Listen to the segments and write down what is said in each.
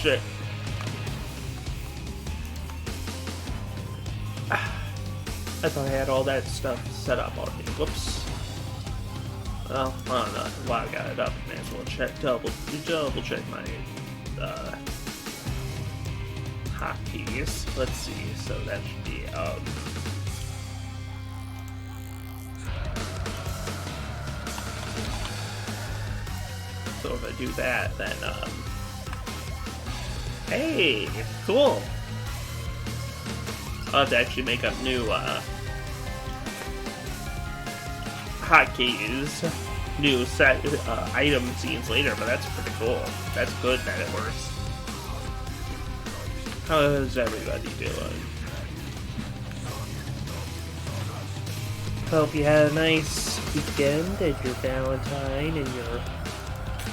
shit. I thought I had all that stuff set up already. Whoops. Well, I don't know. While I got it up, may as well double check my hotkeys. Let's see. So that should be so if I do that, then hey, cool. I'll have to actually make up new hotkeys, new set item scenes later, but that's pretty cool. That's good that it works. How is everybody doing? Hope you had a nice weekend and your Valentine and your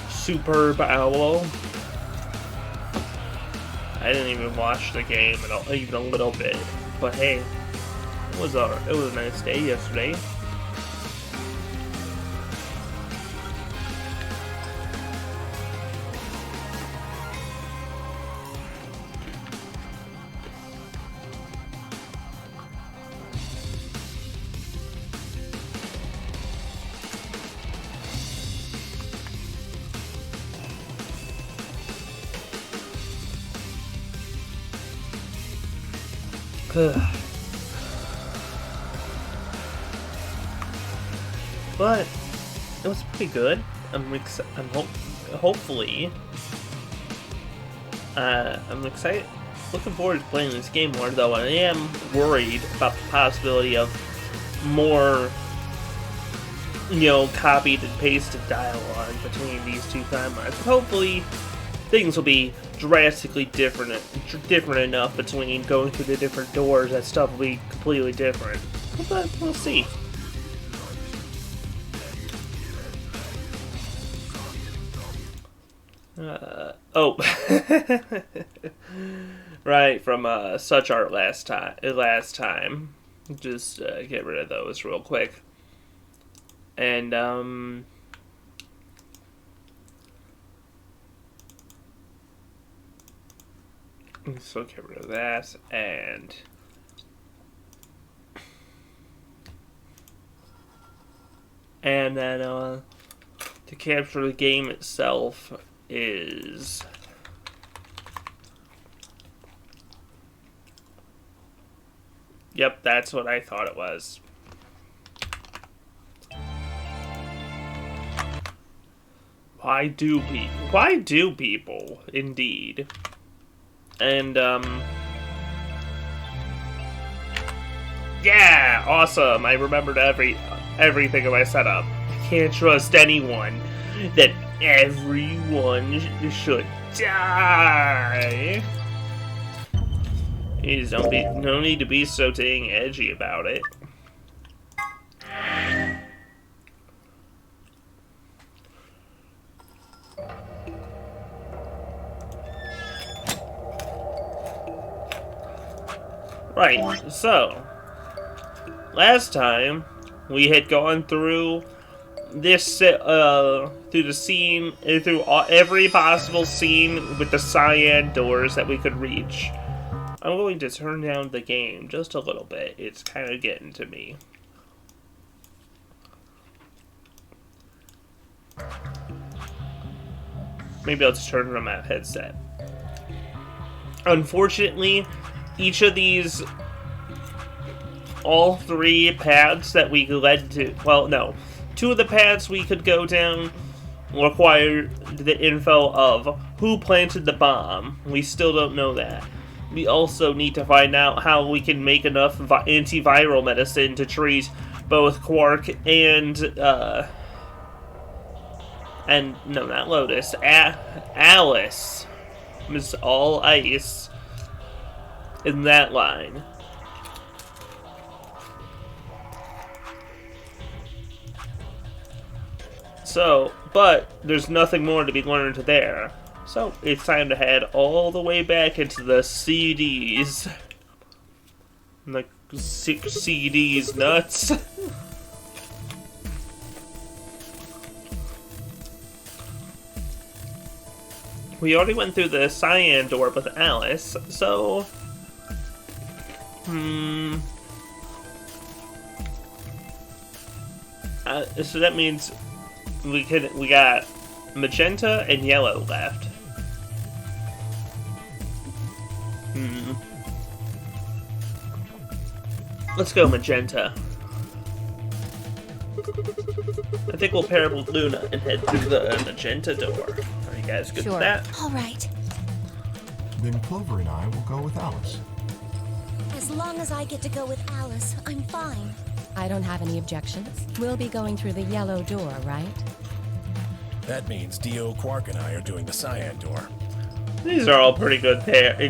superb owl. I didn't even watch the game even a little bit, but hey, it was a nice day yesterday. But it was pretty good. Hopefully, I'm excited. Looking forward to playing this game more, though. I am worried about the possibility of more, copied and pasted dialogue between these two timelines. But hopefully, things will be drastically different enough between going through the different doors that stuff will be completely different. But we'll see. Right, from Such Art last time. Just get rid of those real quick. And so get rid of that, and then to capture the game itself is yep, that's what I thought it was. Why do people indeed? And, yeah, awesome. I remembered everything of my setup. I can't trust anyone. That everyone should die. Please no need to be so dang edgy about it. Right, so last time we had gone through this through the scene, through every possible scene with the cyan doors that we could reach. I'm going to turn down the game just a little bit. It's kind of getting to me. Maybe I'll just turn it on my headset. Unfortunately, each of these, all three paths that we led to, well, no, two of the paths we could go down require the info of who planted the bomb. We still don't know that. We also need to find out how we can make enough antiviral medicine to treat both Quark and no, not Lotus, Alice. Miss All Ice in that line. So, but there's nothing more to be learned there. So, it's time to head all the way back into the CDs. The CDs nuts. we already went through the cyan door with Alice, so... so that means we got magenta and yellow left. Let's go magenta. I think we'll pair up with Luna and head through the magenta door. Are you guys good with that? All right. Then Clover and I will go with Alice. As long as I get to go with Alice, I'm fine. I don't have any objections. We'll be going through the yellow door, right? That means Dio, Quark, and I are doing the cyan door. These are all pretty good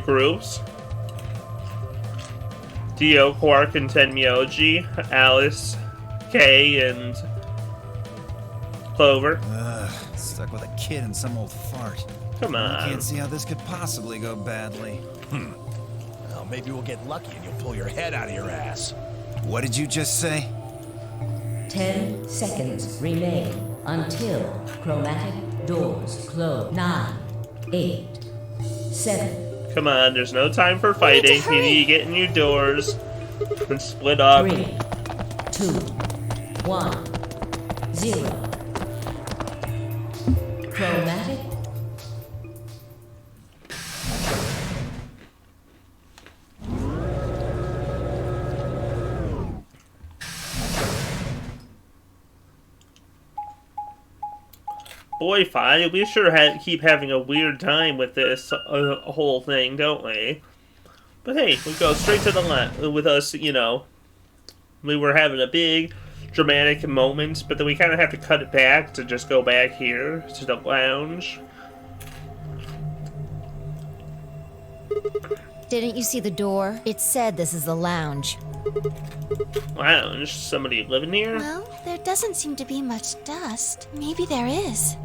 groups. Dio, Quark, and Tenmyoji, Alice, Kay, and Clover. Stuck with a kid and some old fart. Come on. I can't see how this could possibly go badly. Well, maybe we'll get lucky and you'll pull your head out of your ass. What did you just say? 10 seconds remain until chromatic doors close. 9, 8, 7. Come on, there's no time for fighting. You need to get in your doors and split up. 3, 2, 1, 0. Chromatic. Boy, fine. We sure keep having a weird time with this whole thing, don't we? But hey, we go straight to the left with us, you know. We were having a big, dramatic moment, but then we kind of have to cut it back to just go back here to the lounge. Didn't you see the door? It said this is the lounge. Lounge? Somebody living here? Well, there doesn't seem to be much dust. Maybe there is.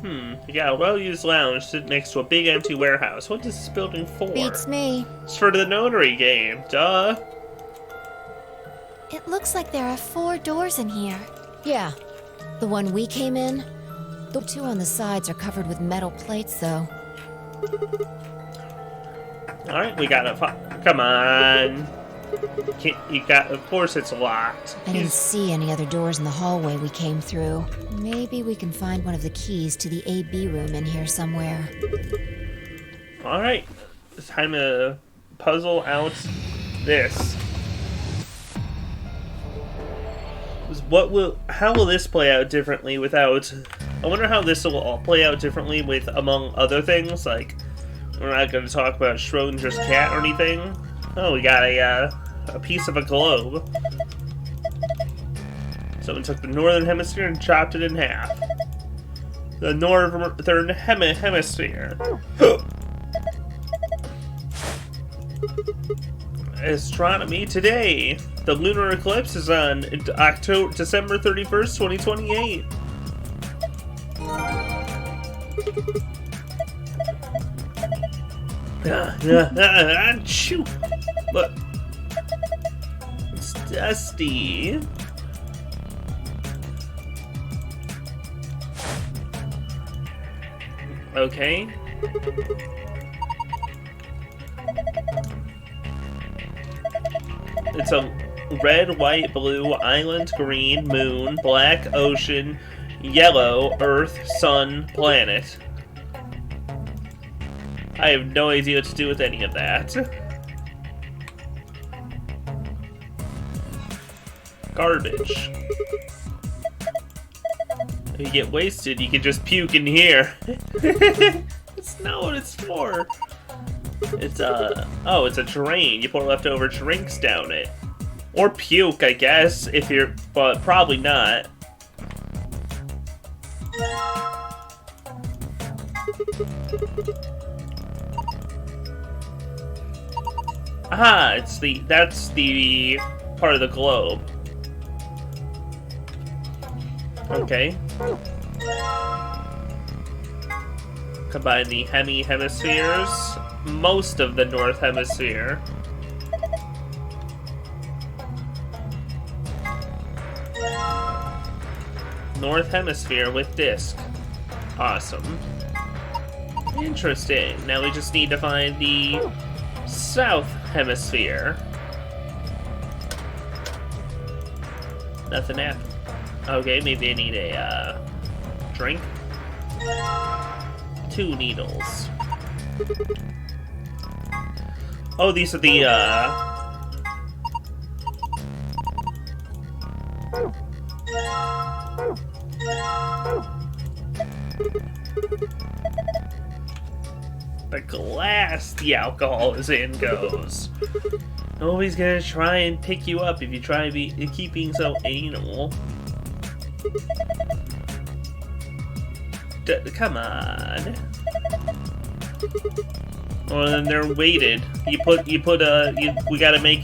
You got a well-used lounge sitting next to a big empty warehouse. What is this building for? Beats me. It's for the notary game. Duh. It looks like there are 4 doors in here. Yeah. The one we came in. The 2 on the sides are covered with metal plates, though. Alright, we got a... Come on. Of course it's locked. I didn't see any other doors in the hallway we came through. Maybe we can find one of the keys to the AB room in here somewhere. Alright. It's time to puzzle out this. How will this play out differently without... I wonder how this will all play out differently with, among other things, like... We're not going to talk about Schrodinger's cat or anything. Oh, we got a piece of a globe. Someone took the northern hemisphere and chopped it in half. The northern hemisphere. Astronomy today. The lunar eclipse is on December 31st, 2028. Shoot! Look. It's dusty. Okay. It's a red, white, blue, island, green, moon, black, ocean, yellow, earth, sun, planet. I have no idea what to do with any of that. Garbage. If you get wasted, you can just puke in here. That's not what it's for. It's oh, it's a drain. You pour leftover drinks down it. Or puke, I guess, if you're, but probably not. Aha, that's the part of the globe. Okay. Combine the hemispheres. Most of the North Hemisphere. North Hemisphere with disc. Awesome. Interesting. Now we just need to find the South Hemisphere. Nothing happened. Okay, maybe I need a drink. 2 needles. Oh, these are the glass the alcohol is in goes. Nobody's gonna try and pick you up if you try to be keeping so anal. Come on. Well, then they're weighted. We gotta make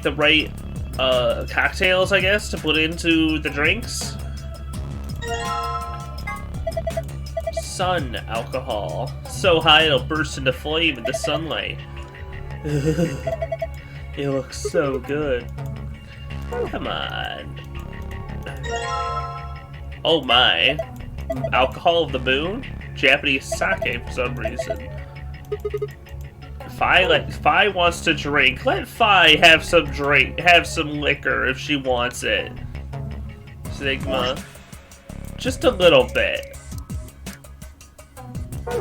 the right cocktails, I guess, to put into the drinks. Sun alcohol. So high it'll burst into flame in the sunlight. It looks so good. Come on. Oh my. Alcohol of the moon? Japanese sake for some reason. Fi wants to drink. Let Fi have some liquor if she wants it. Sigma. Just a little bit.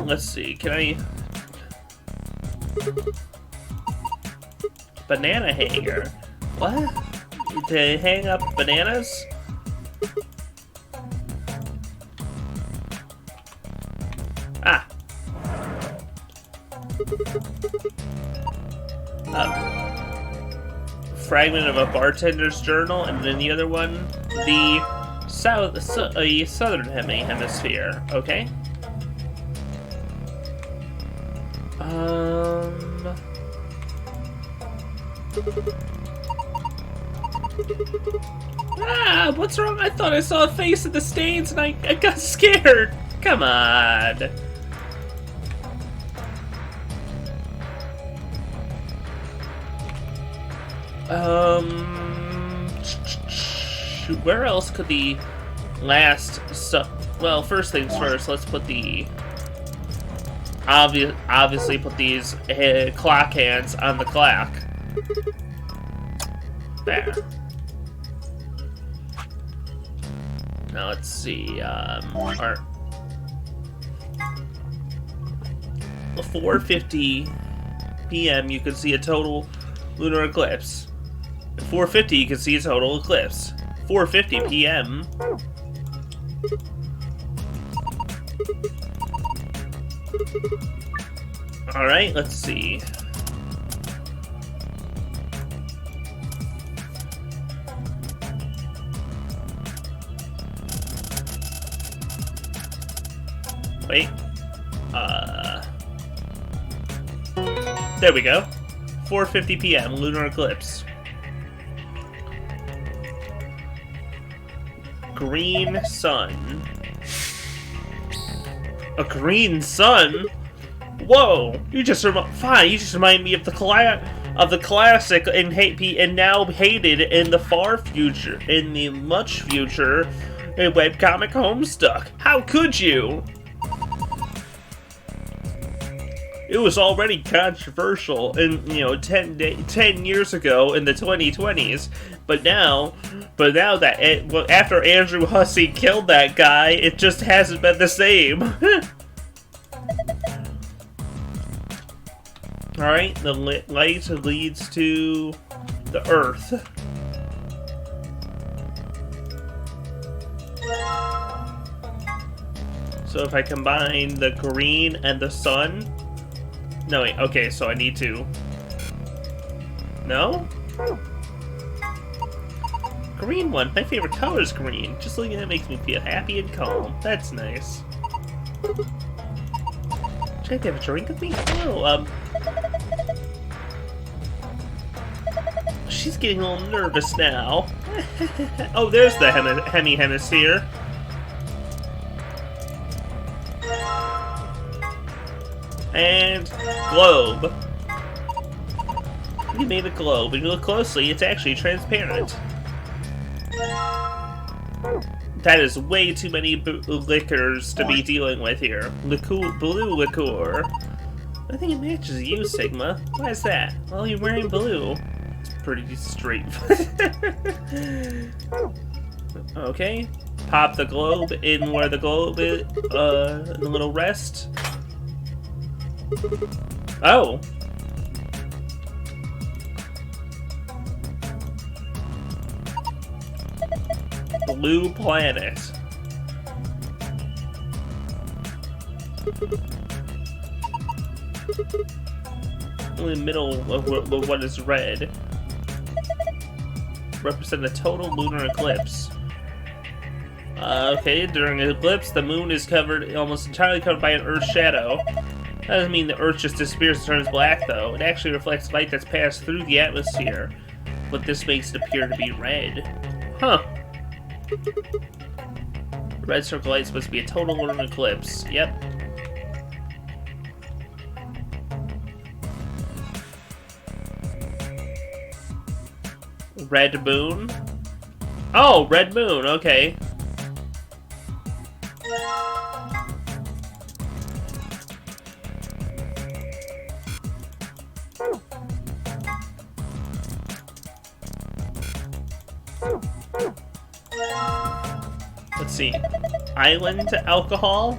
Let's see, can I... Banana hanger. What? To hang up bananas? Ah. Fragment of a bartender's journal, and then the other one, the southern hemisphere. Okay. Ah, what's wrong? I thought I saw a face in the stains and I got scared. Come on. Where else could the last well, first things first, let's put the obviously put these clock hands on the clock. There. Now let's see, our 4:50 p.m. you can see a total lunar eclipse. At 4:50 you can see a total eclipse. 4:50 p.m. Alright, let's see. Wait. There we go. 4:50 p.m. lunar eclipse. Green sun. A green sun? Whoa! You just remind me of the classic and now hated in the far future, in the much future, webcomic Homestuck. How could you? It was already controversial in 10 years ago in the 2020s, but now that after Andrew Hussey killed that guy, it just hasn't been the same. Alright, the light leads to the Earth. So if I combine the green and the sun... No, wait, okay, so I need to... No? Green one, my favorite color is green. Just looking at it makes me feel happy and calm. That's nice. Should I have a drink with me? Oh, she's getting a little nervous now. Oh, there's the hemisphere. And globe. We made a globe. If you look closely, it's actually transparent. That is way too many liquors to be dealing with here. Blue liqueur. I think it matches you, Sigma. Why is that? Well, you're wearing blue. It's pretty straight. Okay. Pop the globe in where the globe is, in the little rest. Oh. Blue planet. In the middle of what is red. Represent a total lunar eclipse. Okay, during an eclipse, the moon is covered, almost entirely covered by an Earth shadow. That doesn't mean the Earth just disappears and turns black, though. It actually reflects light that's passed through the atmosphere. But this makes it appear to be red. Huh. Red circle light is supposed to be a total lunar eclipse. Yep. Red moon? Oh, red moon, okay. Let's see. Island alcohol?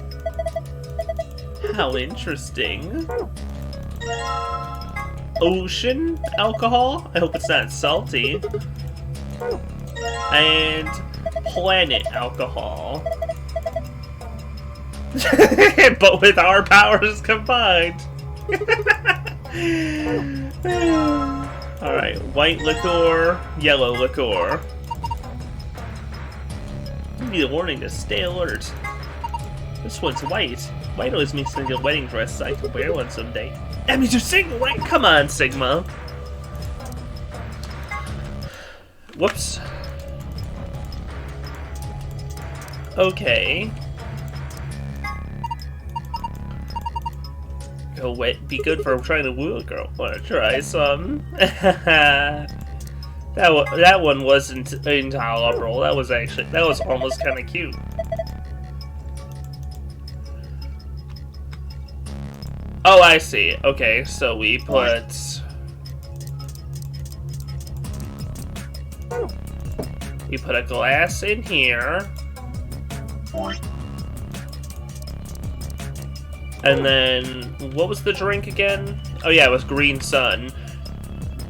How interesting. Ocean alcohol? I hope it's not salty. And planet alcohol. But with our powers combined. Alright, white liqueur, yellow liqueur. Need a warning to stay alert. This one's white. White always makes me a wedding dress, so I can wear one someday. That means you're single, right? Come on, Sigma. Whoops. Okay. Go wet. Be good for trying to woo a girl. Wanna try some? That one wasn't intolerable. That was almost kind of cute. Oh, I see. Okay, so we put a glass in here. And then, what was the drink again? Oh yeah, it was green sun.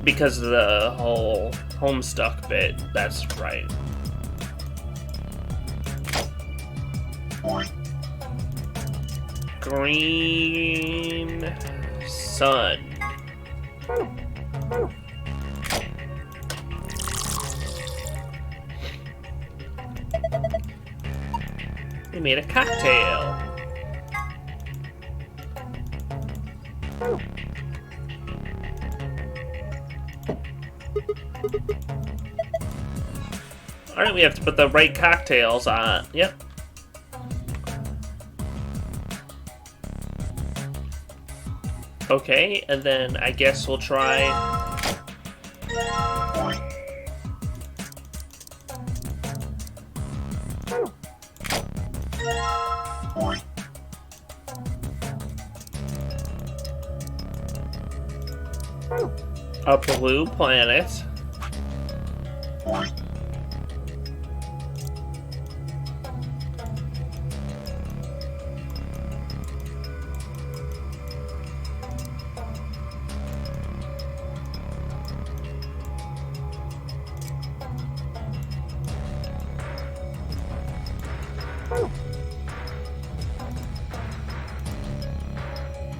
Because of the whole Homestuck bit. That's right. Green sun. We made a cocktail. Alright, we have to put the right cocktails on. Yep. Okay, and then I guess we'll try... a blue planet.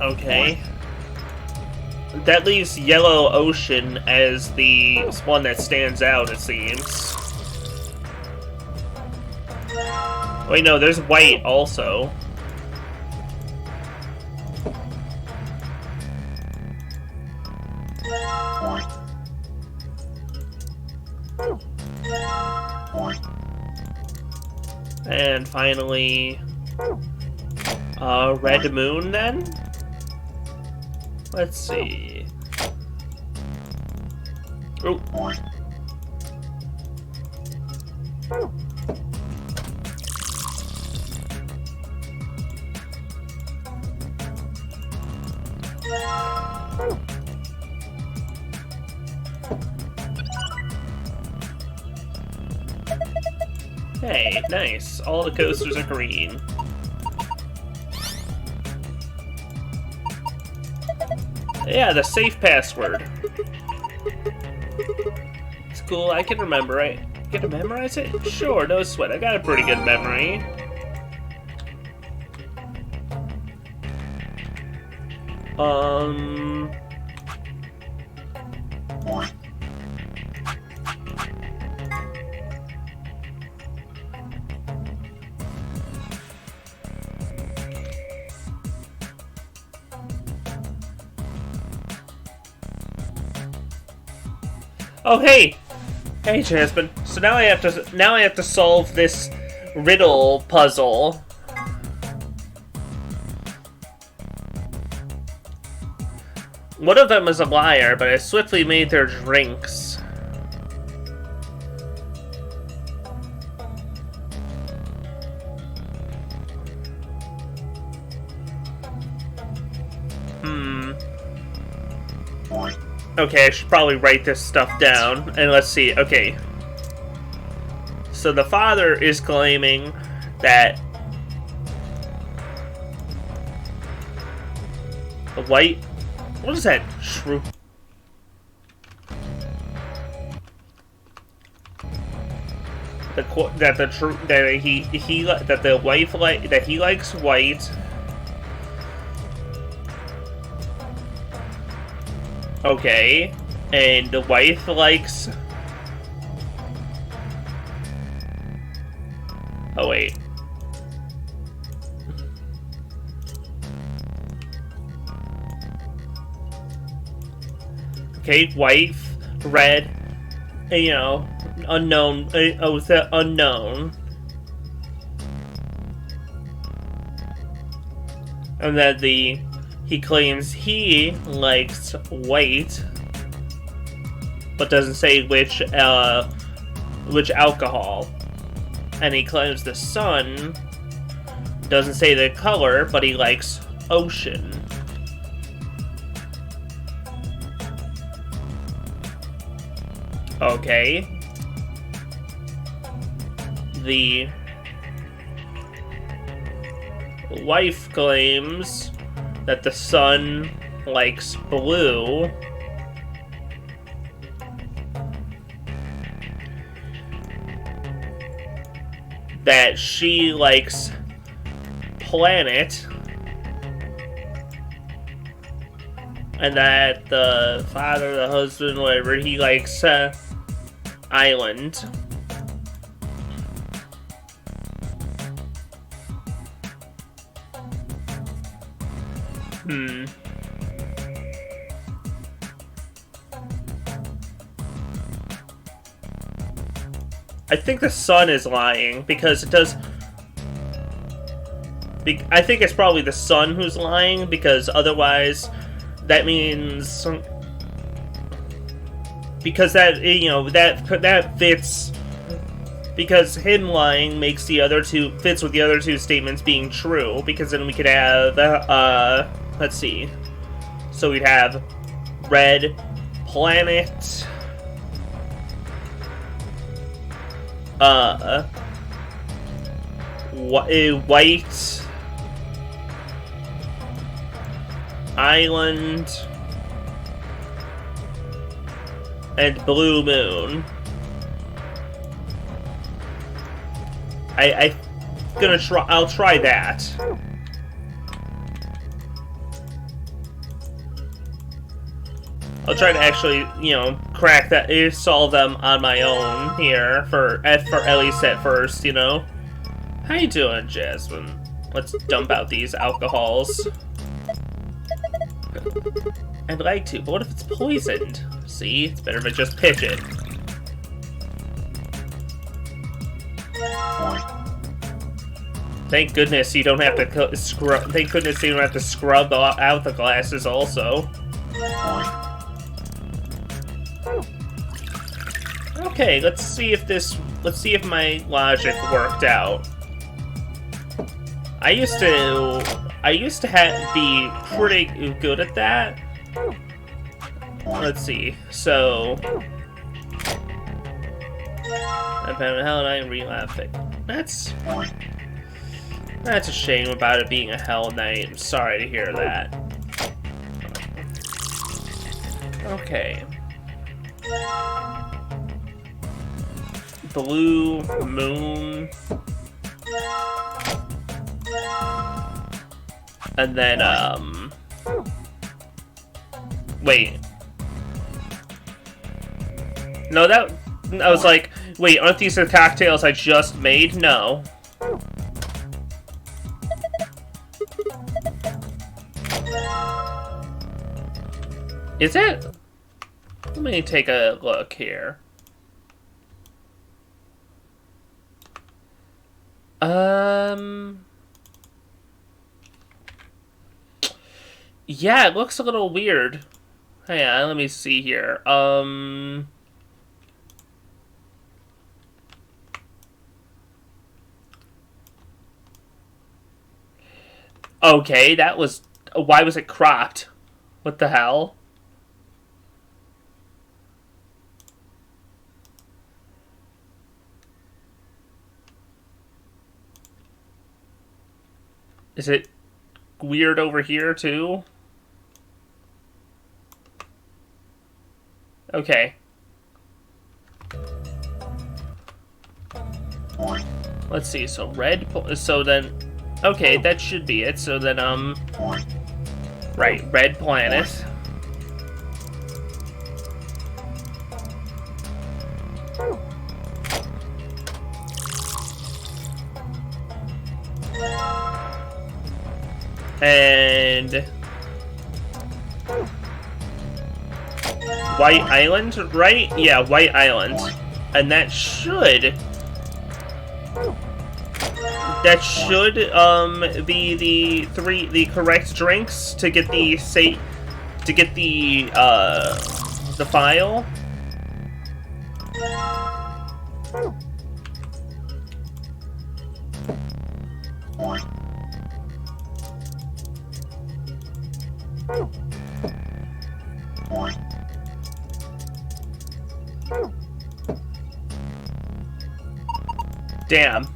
Okay. That leaves Yellow Ocean as the one that stands out, it seems. Wait, no, there's white also. And finally, Red Moon then? Let's see. Oh. Hey, nice. All the coasters are green. Yeah, the safe password. It's cool, I can remember it. Get to memorize it? Sure, no sweat. I got a pretty good memory. Oh, hey! Hey, Jasmine. So now I have to solve this riddle puzzle. One of them is a liar, but I swiftly made their drinks. Okay, I should probably write this stuff down. And let's see, okay. So the father is claiming that the white... What is that? Shrew... that the wife that he likes white. Okay, and the wife likes... Oh, wait. Okay, wife, red, you know, unknown, unknown. And then he claims he likes white, but doesn't say which alcohol. And he claims the sun doesn't say the color, but he likes ocean. Okay. The wife claims that the sun likes blue. That she likes planet. And that the father, the husband, whatever, he likes island. I think the sun is lying, because it does... I think it's probably the sun who's lying, because otherwise that means... Because that, you know, that fits... Because him lying makes the other two... fits with the other two statements being true, because then we could have, let's see. So we'd have red planet... white island and blue moon. I'll try that. I'll try to actually, you know, crack that, solve them on my own here, for at least at first, you know. How you doing, Jasmine? Let's dump out these alcohols. I'd like to, but what if it's poisoned? See, it's better if I just pitch it. Thank goodness you don't have to scrub. Thank goodness you don't have to scrub out the glasses also. Okay, let's see if my logic worked out. I used to be pretty good at that. Let's see. So I've been hell and I relapsing. That's a shame about it being a Hell Knight. I'm sorry to hear that. Okay. Blue moon. And then, wait. No, that... I was like, wait, aren't these the cocktails I just made? No. Is it? Let me take a look here. Yeah, it looks a little weird. Hang on, let me see here. Okay, that was... Why was it cropped? What the hell? Is it weird over here, too? Okay. Let's see, so red... So then... Okay, that should be it. So then, right, red planet. And... White Island, right? Yeah, White Island. And that should... That should be the correct drinks to get the file. Damn.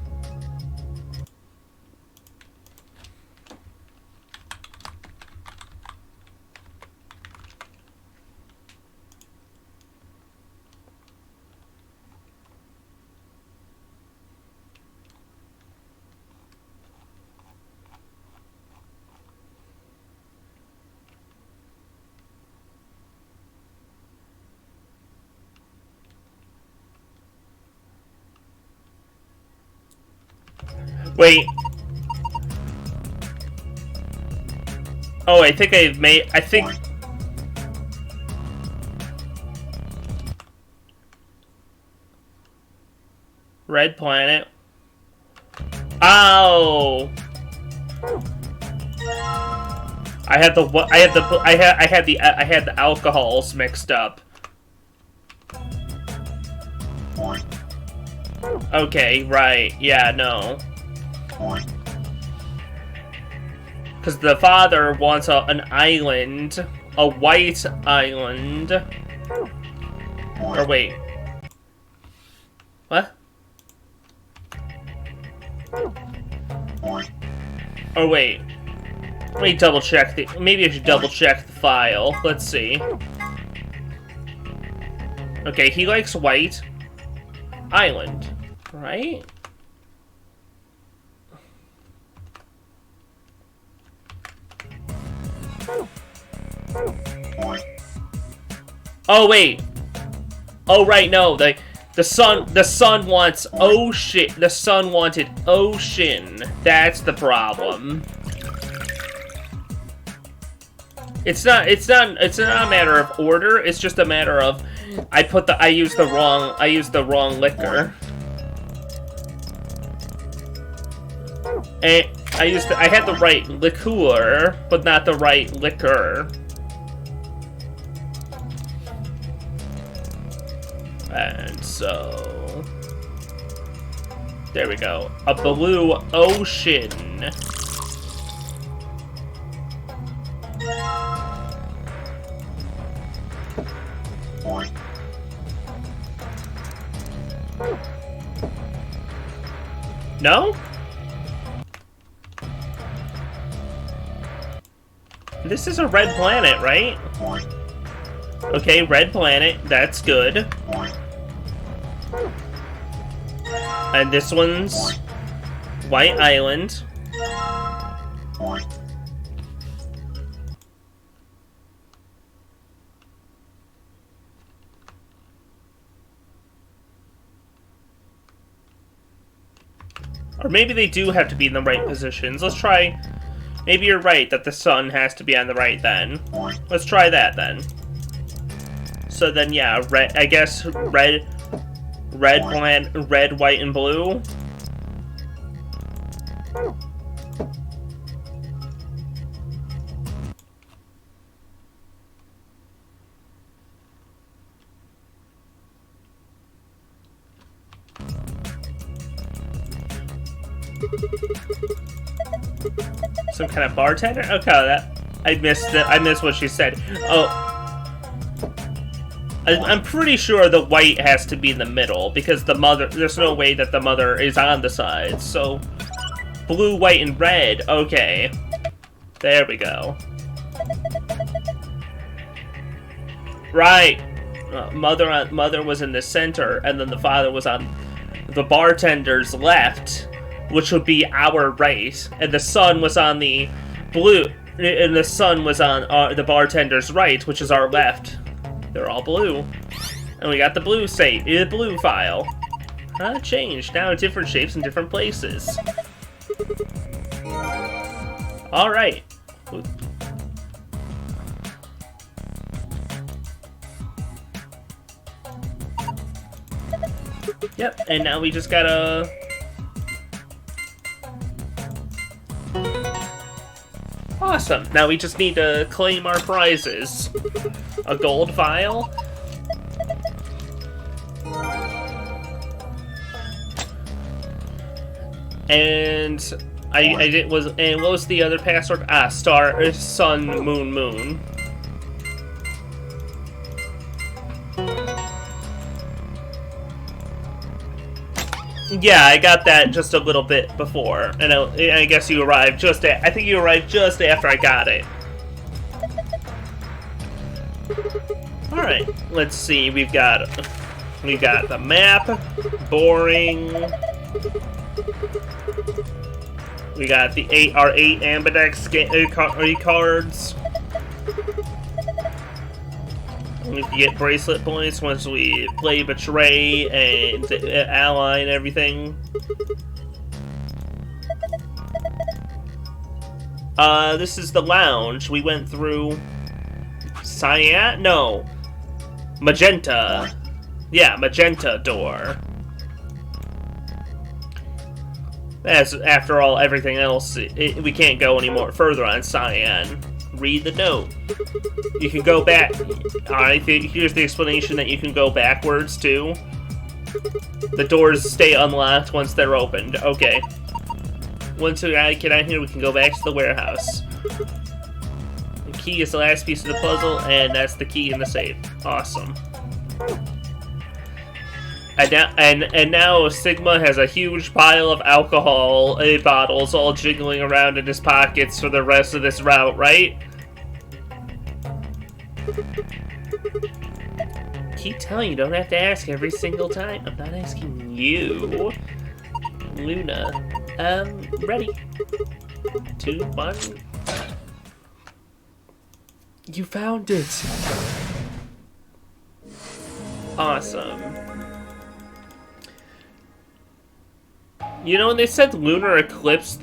Wait. Oh, I think I think... Red planet. Oh! I had the alcohols mixed up. Okay, right. Yeah, no. Because the father wants an island. A white island. Or wait. What? Oh, wait. Let me double check the... Maybe I should double check the file. Let's see. Okay, he likes white island. Right? Oh wait. Oh right, no. The son wants ocean. The son wanted ocean. That's the problem. It's not a matter of order. It's just a matter of I used the wrong liquor. And I had the right liqueur, but not the right liquor. And so... There we go. A blue ocean. No? This is a red planet, right? Okay, red planet. That's good. And this one's White Island. Or maybe they do have to be in the right positions. Let's try... Maybe you're right that the sun has to be on the right then. Let's try that then. So then, yeah, red. I guess red, white, and blue. Some kind of bartender? Okay, that I missed what she said. Oh, I'm pretty sure the white has to be in the middle because the mother. There's no way that the mother is on the sides. So, blue, white, and red. Okay, there we go. Right, mother was in the center, and then the father was on the bartender's left, which would be our right, and the sun was on the blue, and the sun was on the bartender's right, which is our left. They're all blue, and we got the blue blue file. It changed now, different shapes in different places. All right. Yep, and now we just gotta. Awesome. Now we just need to claim our prizes. A gold file. And and what was the other password? Star, sun, moon, moon. Yeah, I got that just a little bit before, and I guess you arrived I think you arrived just after I got it. All right, let's see. We've got the map, boring. We got our 8 Ambidex cards. We can get bracelet points once we play Betray and Ally and everything. This is the lounge. We went through Cyan? No. Magenta. Yeah, magenta door. As after all, everything else, we can't go any more further on Cyan. Read the note. You can go back. Alright, here's the explanation that you can go backwards too. The doors stay unlocked once they're opened. Okay. Once we get out here, we can go back to the warehouse. The key is the last piece of the puzzle, and that's the key in the safe. Awesome. And now Sigma has a huge pile of alcohol bottles all jiggling around in his pockets for the rest of this route, right? Keep telling you, don't have to ask every single time. I'm not asking you. Luna. Ready. 2, 1. You found it! Awesome. You know, when they said lunar eclipse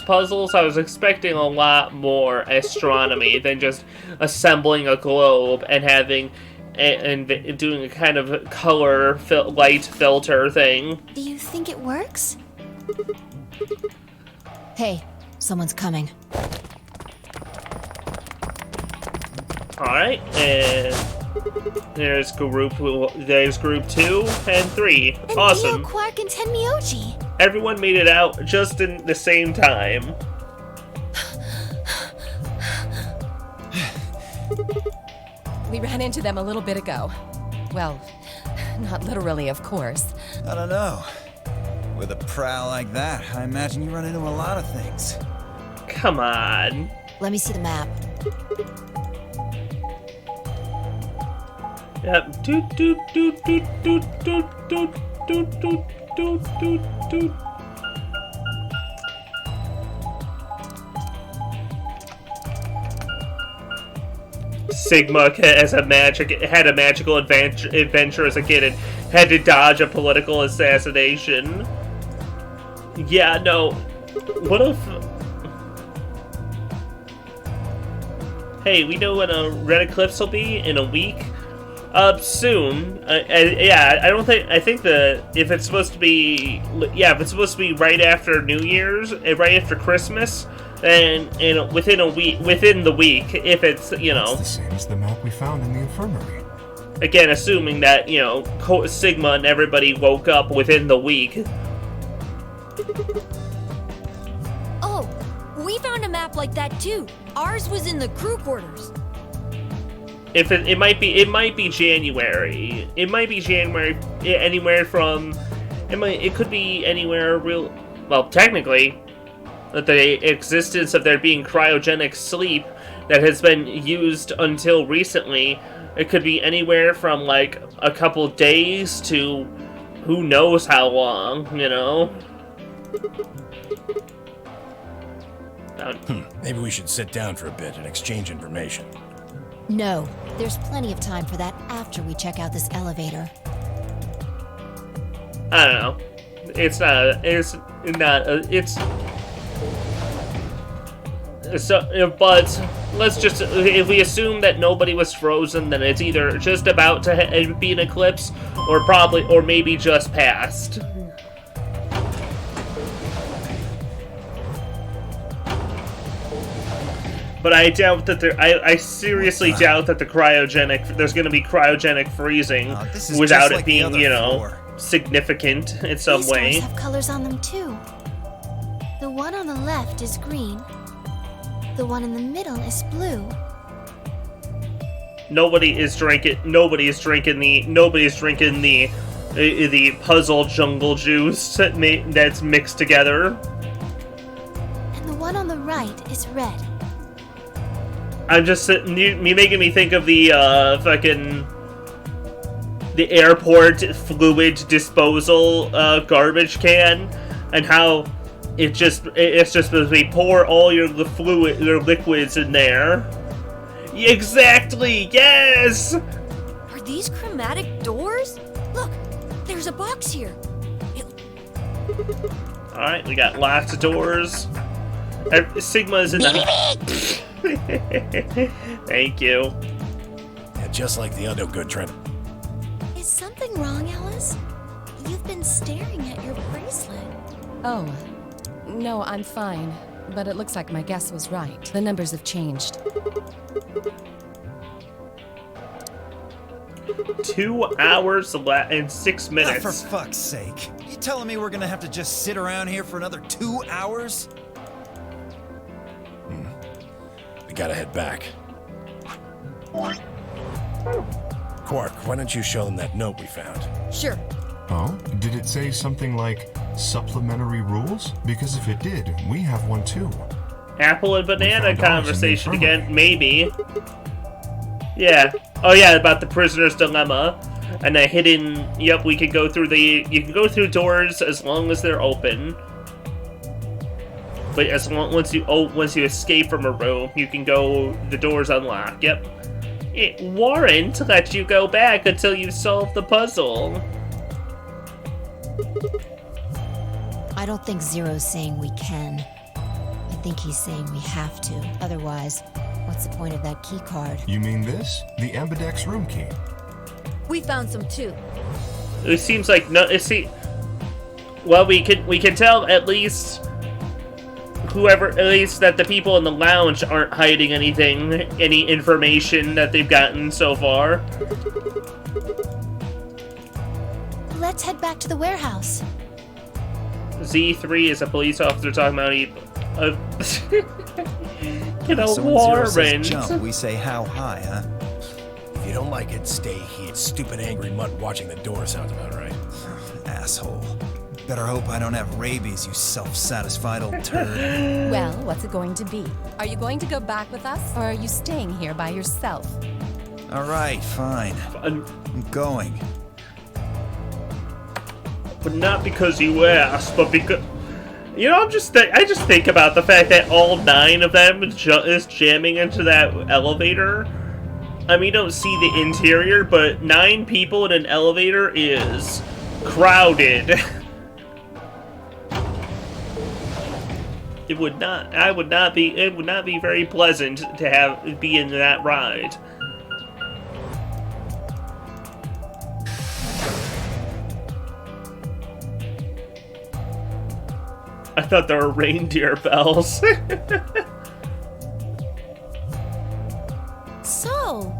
puzzles, I was expecting a lot more astronomy than just assembling a globe and having and doing a kind of color light filter thing. Do you think it works? Hey, someone's coming. All right, and there's group 2 and 3. Awesome. Dio, Quark, and Tenmyoji. Everyone made it out just in the same time. We ran into them a little bit ago. Well, not literally, of course. I don't know. With a prowl like that, I imagine you run into a lot of things. Come on. Let me see the map. Yep. Doot doot doot doot doot doot doot doot doot doot doot doot. Sigma had a magical adventure as a kid and had to dodge a political assassination. Yeah, no. What if... Hey, we know when a red eclipse will be in a week? Soon. Yeah, I think if it's supposed to be... Yeah, if it's supposed to be right after New Year's, right after Christmas, then within the week, if it's, you know... It's the same as the map we found in the infirmary. Again, assuming that, you know, Sigma and everybody woke up within the week. Oh, we found a map like that too. Ours was in the crew quarters. If it might be January. It might be January anywhere from it could be anywhere well, technically the existence of there being cryogenic sleep that has been used until recently, it could be anywhere from like a couple days to who knows how long, you know? Maybe we should sit down for a bit and exchange information. No, there's plenty of time for that after we check out this elevator. I don't know. But let's just, if we assume that nobody was frozen, then it's either just about to be an eclipse, or maybe just past. But I doubt that I seriously doubt that there's going to be cryogenic freezing without it being, you know, significant in some way. These doors have colors on them too. The one on the left is green. The one in the middle is blue. Nobody's drinking the puzzle jungle juice that's mixed together. And the one on the right is red. I'm just making me think of the the airport fluid disposal garbage can, and how it's just they pour all your liquids in there. Exactly. Yes. Are these chromatic doors? Look, there's a box here. All right, we got lots of doors. Sigma's in the. Thank you. Yeah, just like the other good trend. Is something wrong, Alice? You've been staring at your bracelet. Oh, no, I'm fine. But it looks like my guess was right. The numbers have changed. 2 hours and 6 minutes. For fuck's sake. You telling me we're gonna have to just sit around here for another 2 hours? We gotta head back. Quark, why don't you show them that note we found? Sure. Oh? Did it say something like supplementary rules? Because if it did, we have one too. Apple and banana We found ours conversation in the again, maybe. Yeah. Oh yeah, about the prisoner's dilemma. And a hidden, yep, we can go through you can go through doors as long as they're open. But once you escape from a room, you can go, the doors unlock, yep. It warn't to let you go back until you solve the puzzle. I don't think Zero's saying we can. I think he's saying we have to. Otherwise, what's the point of that key card? You mean this? The Ambidex room key. We found some too. It seems like well, we can tell at least that the people in the lounge aren't hiding any information that they've gotten so far. Let's head back to the warehouse. Z3 is a police officer talking about So when Zero says warrant. jump, we say how high, huh? If you don't like it, stay here. Stupid angry mutt watching the door sounds about right. Asshole. Better hope I don't have rabies, you self-satisfied old turd. Well, what's it going to be? Are you going to go back with us, or are you staying here by yourself? All right, fine. I'm going. But not because you asked, but because... You know, I just think about the fact that all 9 of them is jamming into that elevator. I mean, you don't see the interior, but 9 people in an elevator is crowded. It would not be very pleasant to be in that ride. I thought there were reindeer bells. So,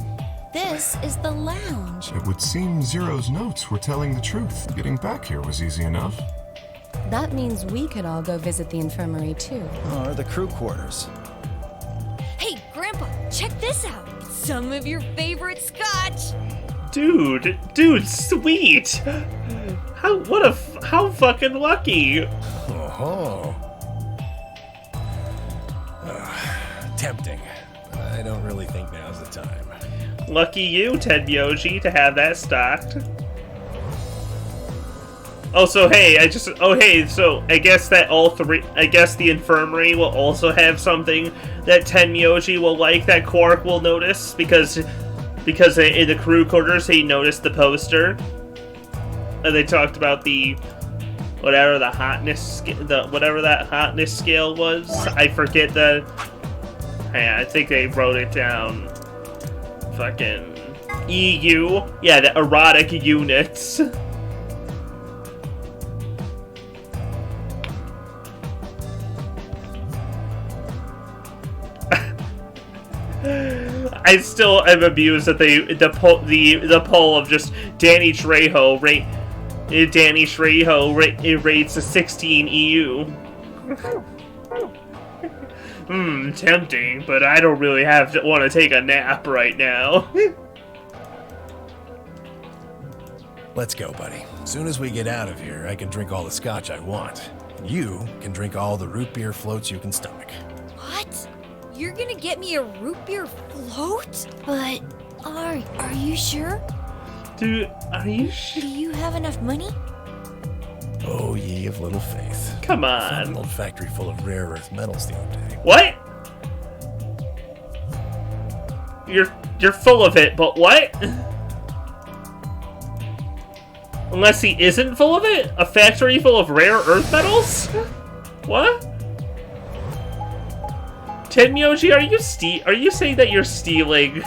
this is the lounge. It would seem Zero's notes were telling the truth. Getting back here was easy enough. That means we could all go visit the infirmary, too. Oh, or the crew quarters. Hey, Grandpa, check this out. Some of your favorite scotch. Dude, sweet. How fucking lucky. Oh. Tempting. But I don't really think now's the time. Lucky you, Ted Myoji, to have that stocked. Oh, so hey, so I guess that the infirmary will also have something that Ted Myoji will like, that Quark will notice, because in the crew quarters he noticed the poster. And they talked about the whatever that hotness scale was. I forget I think they wrote it down. Fucking EU. Yeah, the erotic units. I still am amused that the poll of just Danny Trejo rates a 16 EU. Tempting, but I don't really want to take a nap right now. Let's go, buddy. As soon as we get out of here, I can drink all the scotch I want. You can drink all the root beer floats you can stomach. What? You're gonna get me a root beer float? But are you sure? Dude, are you sure? Do you have enough money? Oh, ye of little faith. Come I found on. an old factory full of rare earth metals the other day. What? You're full of it, but what? Unless he isn't full of it? A factory full of rare earth metals? What? Tenmyoji, are you saying that you're stealing?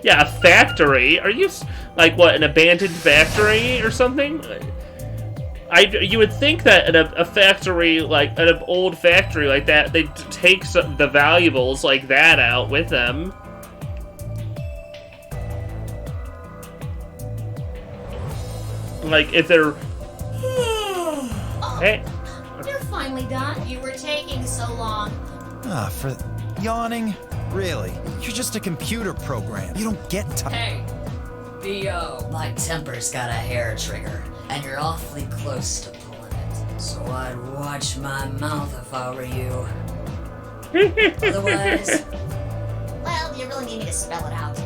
Yeah, a factory. Are you like what, an abandoned factory or something? You would think that a factory, like an old factory like that, they'd take the valuables like that out with them. Like if they're. Hey. You're finally done. You were taking so long. For yawning? Really? You're just a computer program. You don't get time. Hey, B.O. My temper's got a hair trigger, and you're awfully close to pulling it. So I'd watch my mouth if I were you. Otherwise, well, you really need me to spell it out.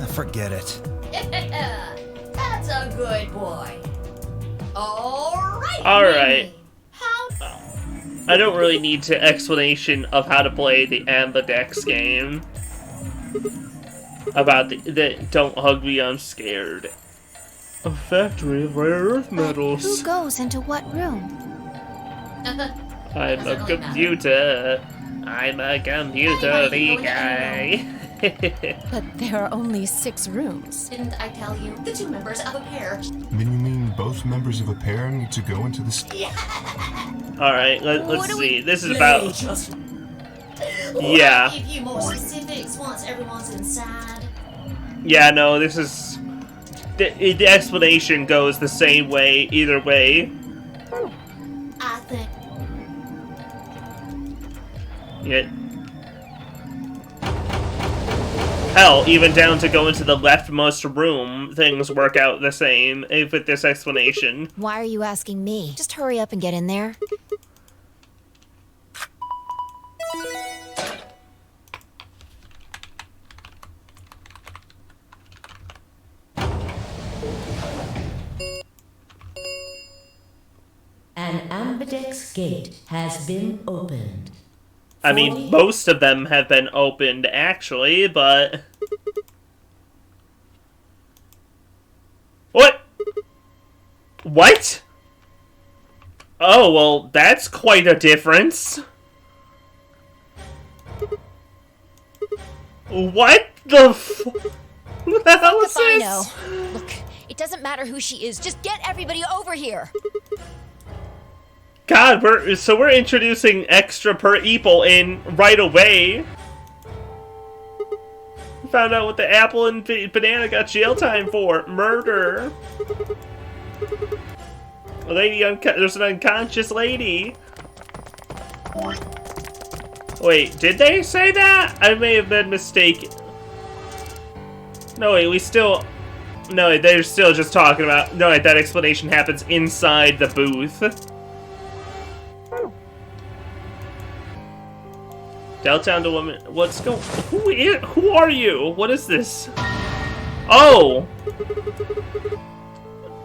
Forget it. That's a good boy. All right. How? I don't really need an explanation of how to play the Ambidex game. About the Don't Hug Me, I'm Scared. A factory of rare earth metals. Who goes into what room? I'm a computer. I'm a computer guy. But there are only 6 rooms. Didn't I tell you? The 2 members of a pair. Then you mean both members of a pair need to go into the... Alright, let's see. This is about... Yeah. I'll give you more specifics once everyone's inside. Yeah, no, this is... The explanation goes the same way, either way. I think... Yeah. Hell, even down to go into the leftmost room, things work out the same with this explanation. Why are you asking me? Just hurry up and get in there. An ambidex gate has been opened. I mean, most of them have been opened, actually, but... What? What? Oh, well, that's quite a difference. What the Who the hell is I this? know. Look, it doesn't matter who she is. Just get everybody over here. God, we're introducing extra people in right away. Found out what the apple and banana got jail time for. Murder. A lady, there's an unconscious lady. Wait, did they say that? I may have been mistaken. No, wait, no, they're still just talking about... No, wait, that explanation happens inside the booth. Downtown to woman. What's going? Who are you? What is this? Oh,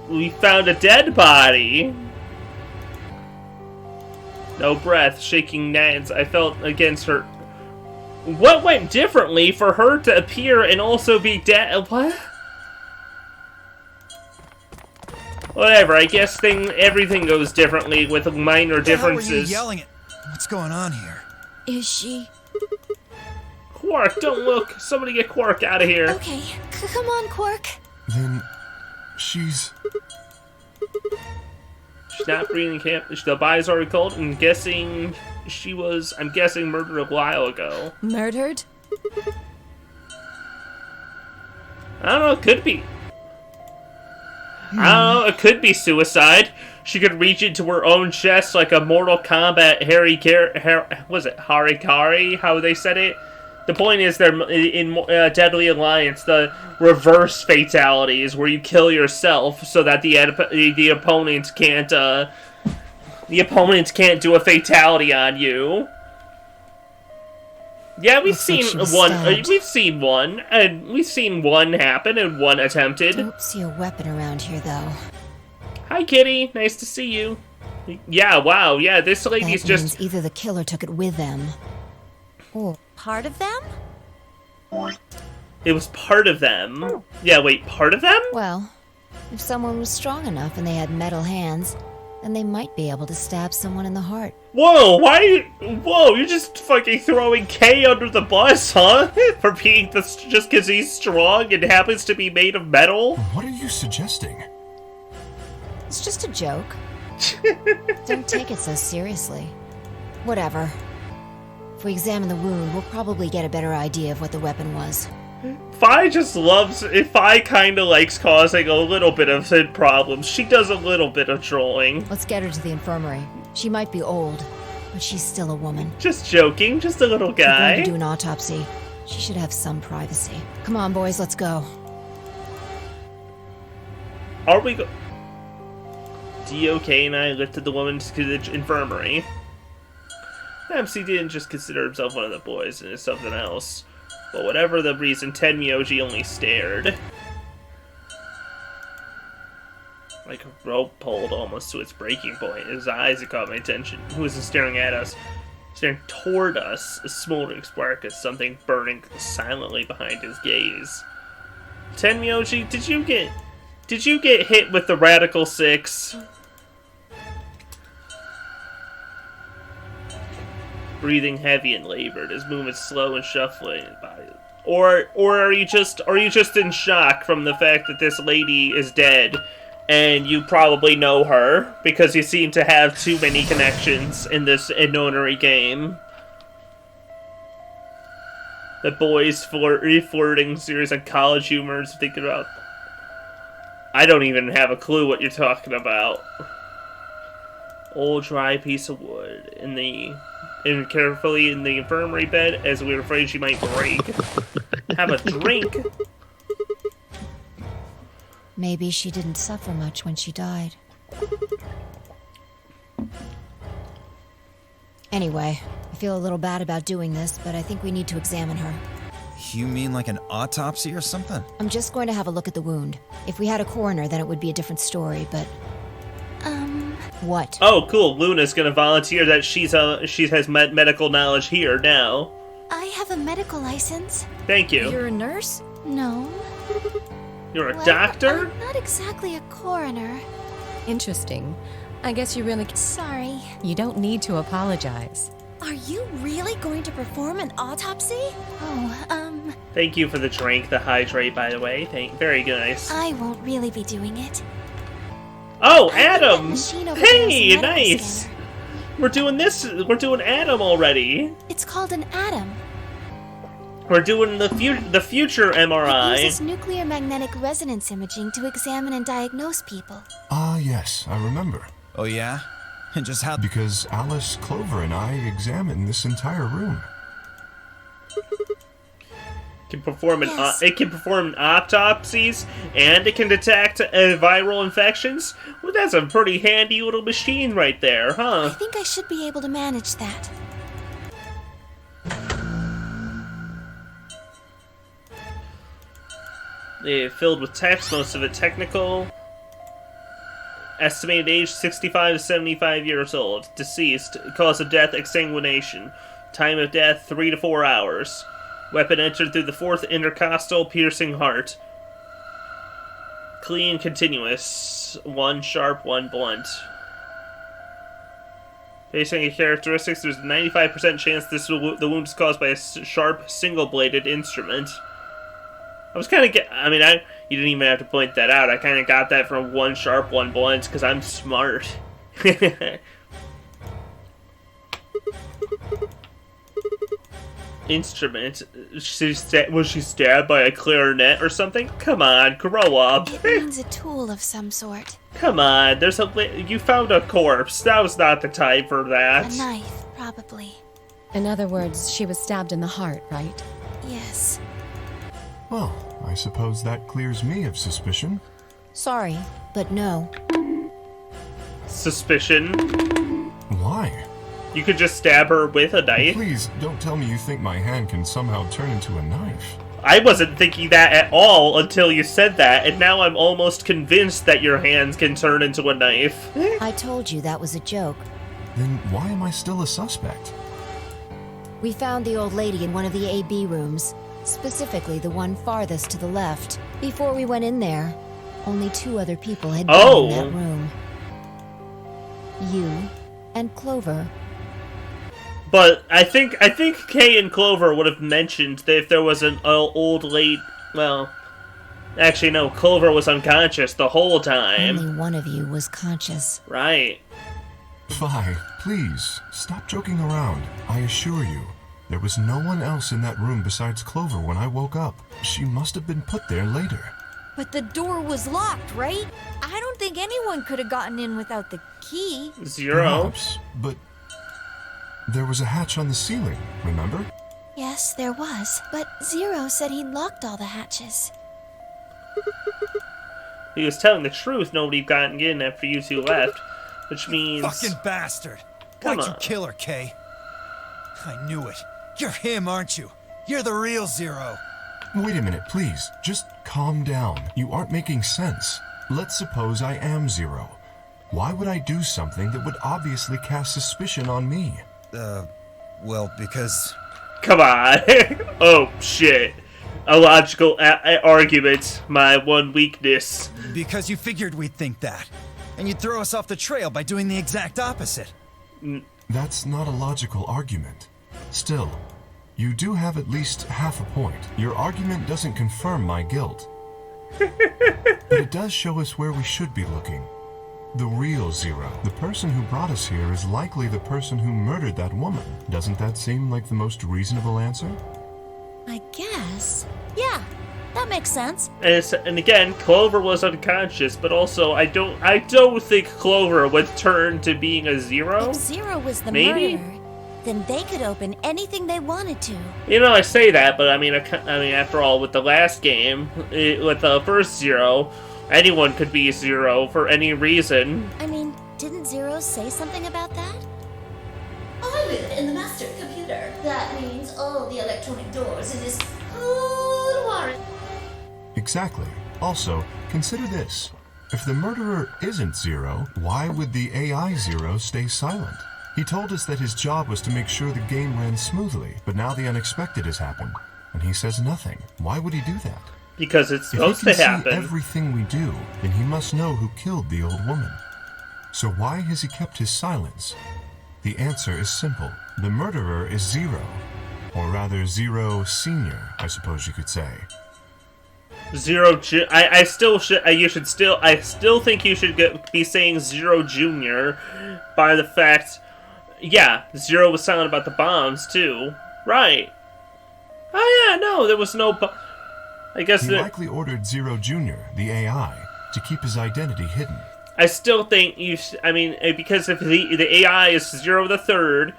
we found a dead body. No breath, shaking hands. I felt against her. What went differently for her to appear and also be dead? What? Whatever. I guess everything goes differently with minor differences. What are you yelling at? What's going on here? Is she? Quark, don't look. Somebody get Quark out of here. Okay, come on, Quark. Then she's not breathing. The body's already cold. I'm guessing murdered a while ago. Murdered? I don't know. It could be. I don't know. It could be suicide. She could reach into her own chest like a Mortal Kombat Harikari, how they said it? The point is, they're in Deadly Alliance, the reverse fatalities, where you kill yourself so that the opponents can't, do a fatality on you. Yeah, we've seen one and we've seen one happen and one attempted. Don't see a weapon around here, though. Hi, Kitty. Nice to see you. Yeah, wow, yeah, this lady's That just... means either the killer took it with them, or part of them? It was part of them. Yeah, wait, part of them? Well, if someone was strong enough and they had metal hands, then they might be able to stab someone in the heart. Whoa, whoa, you're just fucking throwing K under the bus, huh? For being just because he's strong and happens to be made of metal? What are you suggesting? It's just a joke. Don't take it so seriously. Whatever. If we examine the wound, we'll probably get a better idea of what the weapon was. Fi kinda likes causing a little bit of problems. She does a little bit of trolling. Let's get her to the infirmary. She might be old, but she's still a woman. Just joking, just a little guy. We're going to do an autopsy. She should have some privacy. Come on, boys, let's go. Are we DOK and I lifted the woman to the infirmary. MC didn't just consider himself one of the boys, and it's something else. But whatever the reason, Tenmyoji only stared. Like a rope pulled almost to its breaking point. His eyes had caught my attention. He wasn't staring at us. Staring toward us, a smoldering spark as something burning silently behind his gaze. Tenmyoji, did you get hit with the Radical 6? Breathing heavy and labored, his movements slow and shuffling by. Or are you just in shock from the fact that this lady is dead, and you probably know her because you seem to have too many connections in this Inonari game. The boys flirting series on college humors, thinking about. I don't even have a clue what you're talking about. Old dry piece of wood carefully in the infirmary bed, as we were afraid she might break. Have a drink. Maybe she didn't suffer much when she died. Anyway, I feel a little bad about doing this, but I think we need to examine her. You mean like an autopsy or something? I'm just going to have a look at the wound. If we had a coroner, then it would be a different story, but... What? Oh, cool. Luna's gonna volunteer that she has medical knowledge here now. I have a medical license. Thank you. You're a nurse? No. You're a Well, doctor? I'm not exactly a coroner. Interesting. I guess you really... Sorry. You don't need to apologize. Are you really going to perform an autopsy? Oh, Thank you for the drink, the hydrate, by the way. Very nice. I won't really be doing it. Oh, I think that Adam! machine over there is Hey, a medical nice! scanner. We're doing Adam already. It's called an atom. We're doing the future It MRI. uses nuclear magnetic resonance imaging to examine and diagnose people. Ah, yes, I remember. Oh yeah? And just how... Because Alice, Clover, and I examined this entire room. Can perform Yes. it can perform autopsies, and it can detect viral infections. Well, that's a pretty handy little machine right there, I huh? think I should be able to manage that. Filled with text, most of it technical. Estimated age 65 to 75 years old. Deceased. Cause of death exsanguination. Time of death 3 to 4 hours. Weapon entered through the fourth intercostal, piercing heart. Clean, continuous. One sharp, one blunt. Based on your characteristics, there's a 95% chance the wound is caused by a sharp, single-bladed instrument. I was kind of you didn't even have to point that out. I kind of got that from one sharp, one blunt, because I'm smart. Instrument. Was she stabbed by a clarinet or something? Come on, grow up. It means a tool of some sort. Come on, you found a corpse. That was not the time for that. A knife, probably. In other words, she was stabbed in the heart, right? Yes. Well, I suppose that clears me of suspicion. Sorry, but no. Suspicion. Why? You could just stab her with a knife. Please, don't tell me you think my hand can somehow turn into a knife. I wasn't thinking that at all until you said that, and now I'm almost convinced that your hands can turn into a knife. I told you that was a joke. Then why am I still a suspect? We found the old lady in one of the AB rooms, specifically the one farthest to the left. Before we went in there, only 2 other people had been in that room. You and Clover. But I think Kay and Clover would have mentioned that if there was an old lady. Well, actually no, Clover was unconscious the whole time. Only one of you was conscious. Right. Vi, please, stop joking around. I assure you, there was no one else in that room besides Clover when I woke up. She must have been put there later. But the door was locked, right? I don't think anyone could have gotten in without the key. 0. Perhaps, but there was a hatch on the ceiling, remember? Yes, there was. But Zero said he'd locked all the hatches. He was telling the truth. Nobody got in after you 2 left, which means. Fucking bastard! Come Why'd on. you kill her, Kay? I knew it. You're him, aren't you? You're the real Zero. Wait a minute, please. Just calm down. You aren't making sense. Let's suppose I am Zero. Why would I do something that would obviously cast suspicion on me? Well, because... Come on. Oh, shit. A logical argument. My one weakness. Because you figured we'd think that. And you'd throw us off the trail by doing the exact opposite. That's not a logical argument. Still, you do have at least half a point. Your argument doesn't confirm my guilt. But it does show us where we should be looking. The real Zero. The person who brought us here is likely the person who murdered that woman. Doesn't that seem like the most reasonable answer? I guess. Yeah, that makes sense. And again, Clover was unconscious, but also I don't think Clover would turn to being a Zero. If Zero was the Maybe? murderer, then they could open anything they wanted to. You know, I say that, but I mean, after all, with the last game, with the first Zero, anyone could be Zero for any reason. I mean, didn't Zero say something about that? I live in the master computer. That means all the electronic doors in this whole warrant. Exactly. Also, consider this. If the murderer isn't Zero, why would the AI Zero stay silent? He told us that his job was to make sure the game ran smoothly, but now the unexpected has happened, and he says nothing. Why would he do that? Because it's supposed to happen. If he can see everything we do, then he must know who killed the old woman. So why has he kept his silence? The answer is simple. The murderer is Zero. Or rather, Zero Senior, I suppose you could say. Zero. I still should. I still think you should be saying Zero Junior, by the fact. Yeah, Zero was silent about the bombs too. Right. Oh yeah, no, there was no. I guess he likely ordered Zero Junior, the AI, to keep his identity hidden. I still think you. I mean, because if the AI is Zero the Third,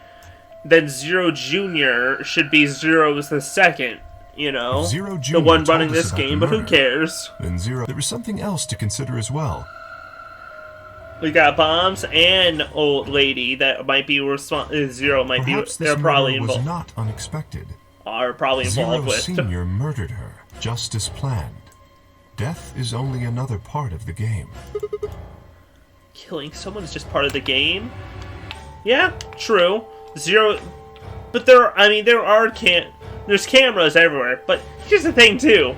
then Zero Junior should be Zero the Second. You know, the one running this game, but who cares? Then Zero. There was something else to consider as well. We got bombs and old lady that might be Zero might Perhaps be. They're probably involved. Was not unexpected. Are probably involved with. Zero Senior murdered her, just as planned. Death is only another part of the game. Killing someone is just part of the game. Yeah, true. Zero, but there are there's cameras everywhere. But here's the thing too: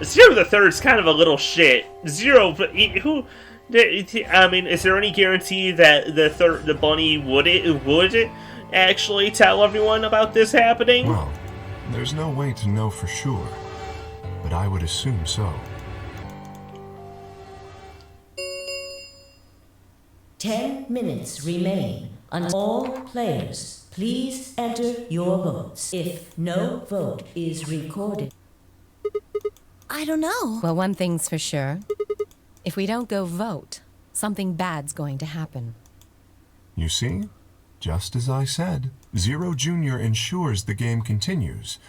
Zero the Third's kind of a little shit. Zero, but who? I mean, is there any guarantee that the bunny would actually tell everyone about this happening? Well, there's no way to know for sure, but I would assume so. 10 minutes remain. On all players, please enter your votes. If no vote is recorded. I don't know. Well, one thing's for sure. If we don't go vote, something bad's going to happen. You see? Just as I said, Zero Junior ensures the game continues,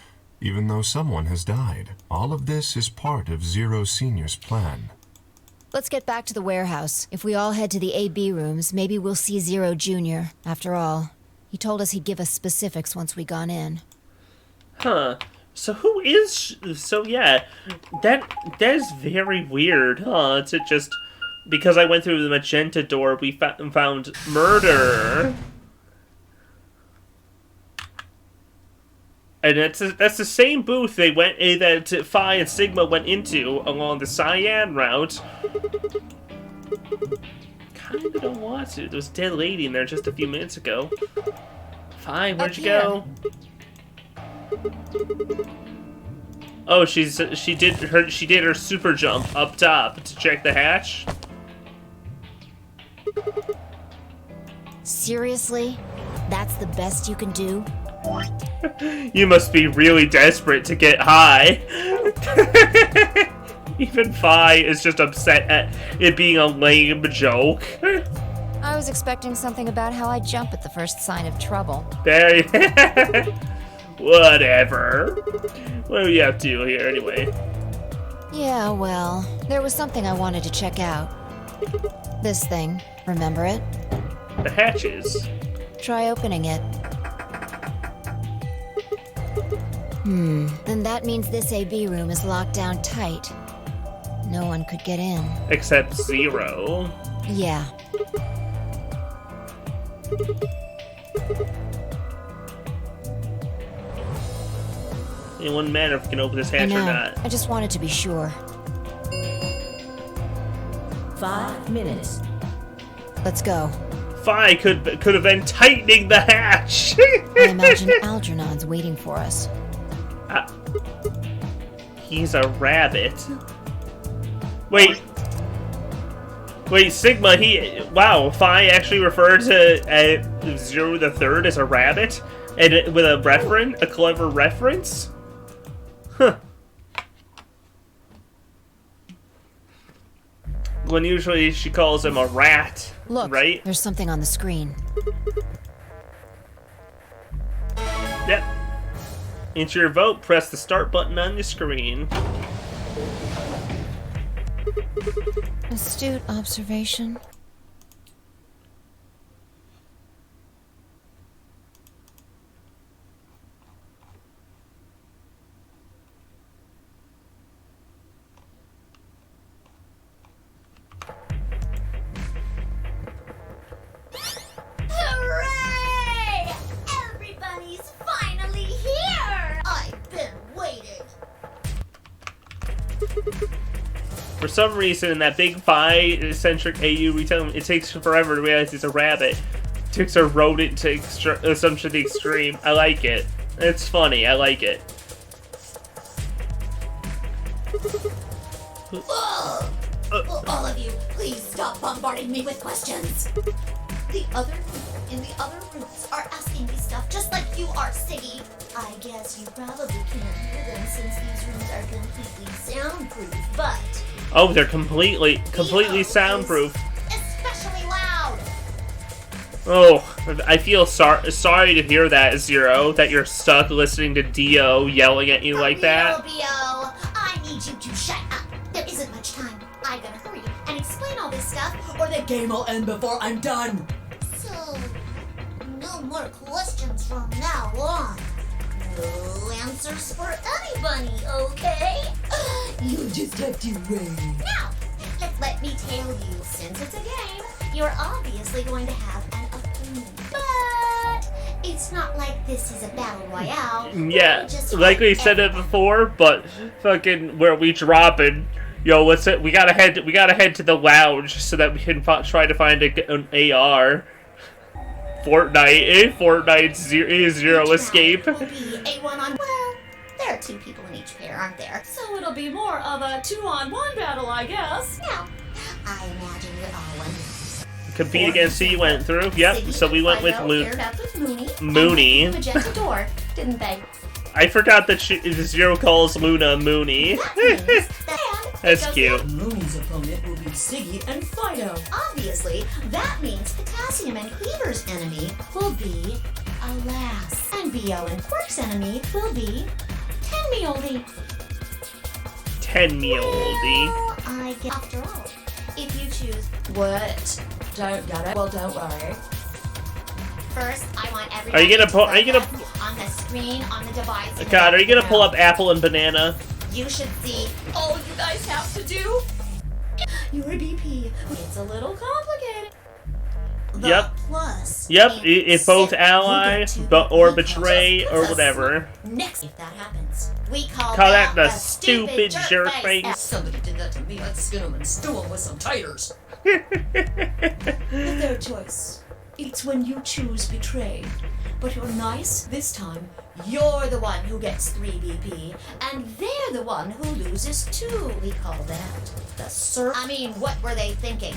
even though someone has died. All of this is part of Zero Senior's plan. Let's get back to the warehouse. If we all head to the AB rooms, maybe we'll see Zero Junior. After all, he told us he'd give us specifics once we gone in. Huh. So who is... So yeah, that is very weird, huh? To just... Because I went through the magenta door, we found murder. And that's the same booth they went that Phi and Sigma went into along the Cyan route. Kinda don't want to. There was a dead lady in there just a few minutes ago. Phi, where'd you go? Oh, she did her super jump up top to check the hatch. Seriously? That's the best you can do? You must be really desperate to get high. Even Phi is just upset at it being a lame joke. I was expecting something about how I jump at the first sign of trouble. Whatever. What are you up to here anyway? Yeah, well, there was something I wanted to check out. This thing, remember it? The hatches. Try opening it. Then that means this AB room is locked down tight. No one could get in. Except Zero. Yeah. It wouldn't matter if we can open this hatch or not. I just wanted to be sure. 5 minutes. Let's go. Phi could have been tightening the hatch. I imagine Algernon's waiting for us. He's a rabbit. Wait, Sigma, wow, Phi actually referred to Zero the Third as a rabbit? And with a clever reference? Huh. When usually she calls him a rat, Look, right? There's something on the screen. Yep. Enter your vote, press the start button on your screen. Astute observation. Hooray! Everybody's finally here! I've been waiting. For some reason, in that big bi-centric AU retelling, it takes forever to realize it's a rabbit. It takes a rodent to assumption to the extreme. I like it. It's funny. I like it. Will all of you please stop bombarding me with questions? The other people in the other rooms are asking me stuff just like you are, Siggy. I guess you probably can't hear them since these rooms are completely soundproof, but... Oh, they're completely soundproof. Especially loud! Oh, I feel sorry to hear that, Zero, that you're stuck listening to Dio yelling at you like that. B.O., I need you to shut up. There isn't much time. I gotta hurry and explain all this stuff, or the game will end before I'm done. So, no more questions from now on. No answers for anybody, okay? You just have to wait. Now, let me tell you, since it's a game, you're obviously going to have an opponent. But it's not like this is a battle royale. Yeah, like we said it before, but fucking where we dropping. Yo, what's it? We gotta head to the lounge so that we can try to find an AR. Fortnite zero escape. Will be a one-on-one. Well, there are 2 people in each pair, aren't there? So it'll be more of a 2-on-1 battle, I guess. Now, I imagine you're all wondering. Compete against who you went through. Yep. So we went with Mooney. Magenta door, didn't they? I forgot that Zero calls Luna Mooney. That's cute. Mooney's opponent will be Siggy and Fido. Obviously, that means Potassium and Cleaver's enemy will be Alas. And B.O. and Quirk's enemy will be Tenmeoldy. Well, I guess after all, if you choose... What? Don't get it? Well, don't worry. First, I want everybody Are you gonna on the screen, on the device... God, are you gonna pull up Apple and Banana? You should see all you guys have to do. You're a BP. It's a little complicated. The Yep. Plus. Yep. If both ally, or betray, or whatever. Next, if that happens, we call that the a stupid jerk face. Somebody did that to me. I'd skin him and stew him with some titers. The third choice. It's when you choose betray. But you're nice this time. You're the one who gets 3 BP, and they're the one who loses 2. We call that the I mean, what were they thinking?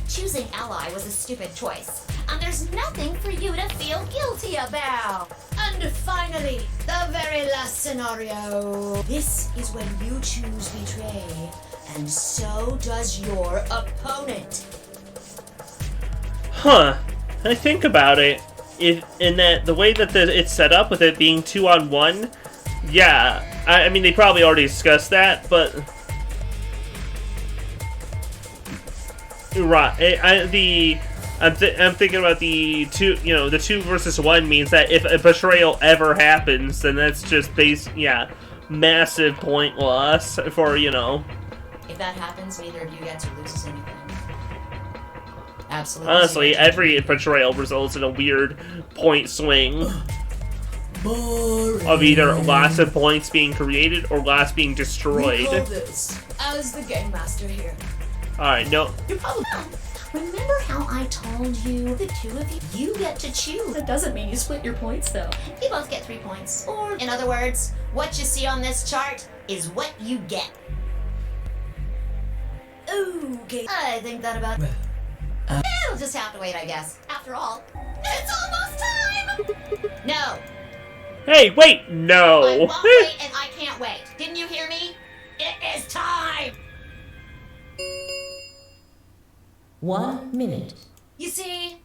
Choosing ally was a stupid choice, and there's nothing for you to feel guilty about. And finally, the very last scenario. This is when you choose betray, and so does your opponent. Huh. I think about it. In that the way that it's set up with it being 2-on-1, yeah. I mean, they probably already discussed that, but right. I'm thinking about the 2. You know, the 2 versus 1 means that if a betrayal ever happens, then that's just massive point loss for If that happens, neither of you gets or loses anything. Absolutely. Honestly, every betrayal results in a weird point swing of either lots of points being created or lots being destroyed. We call this as the game master here. Alright, no. You probably remember how I told you the 2 of you get to choose. That doesn't mean you split your points, though. You both get 3 points. Or, in other words, what you see on this chart is what you get. Okay. I think that about... It'll just have to wait, I guess. After all, it's almost time! No. Hey, wait, no. I won't wait and I can't wait. Didn't you hear me? It is time! 1 minute. You see,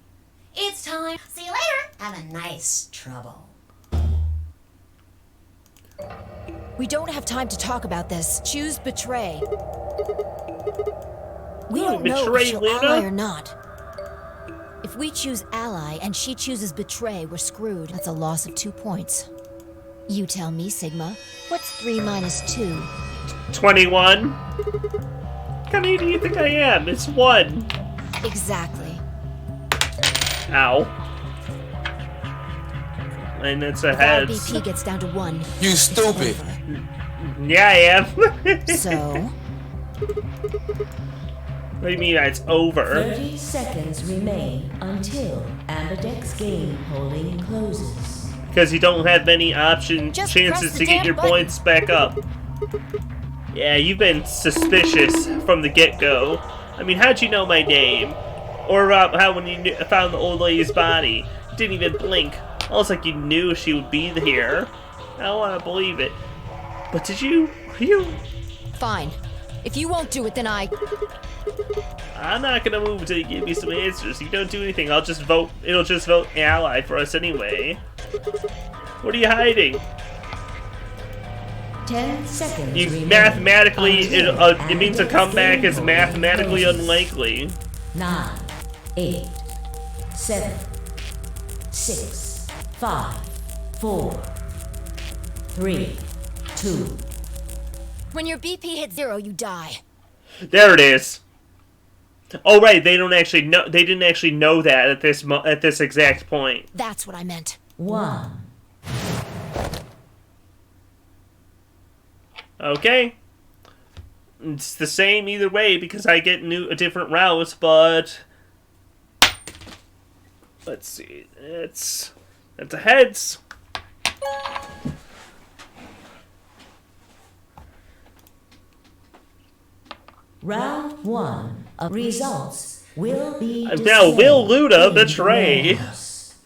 it's time. See you later. Have a nice trouble. We don't have time to talk about this. Choose betray. We don't know if Betray she'll Luna? ally or not. If we choose ally and she chooses betray, we're screwed. That's a loss of 2 points. You tell me, Sigma. What's 3 minus 2? 21. What kind of idiot do you think I am? It's 1. Exactly. Ow. And it's a If our heads. BP gets down to 1. You stupid. Yeah, I am. So? What do you mean it's over? 30 seconds remain until Ambidex game polling closes. Because you don't have many Just chances press to the get damn your button. points back up. Yeah, you've been suspicious from the get-go. I mean, how'd you know my name? Or about how when you found the old lady's body, didn't even blink. Almost like you knew she would be here. I don't want to believe it. But did you? Are you? Fine. If you won't do it, then I'm not gonna move until you give me some answers. You don't do anything, I'll just vote. It'll just vote ally for us anyway. What are you hiding? 10 seconds You remain mathematically, until it means a Ambidex comeback game is polling mathematically closes. unlikely. 9, 8, 7, 6, 5, 4, 3, 2. when your BP hits 0, you die. There it is. Oh right, they don't actually know. They didn't actually know that at this exact point. That's what I meant. 1. Okay. It's the same either way because I get a different route, but let's see. It's a heads. Round 1 of results will be Now, will displayed Luda in betray? warehouse.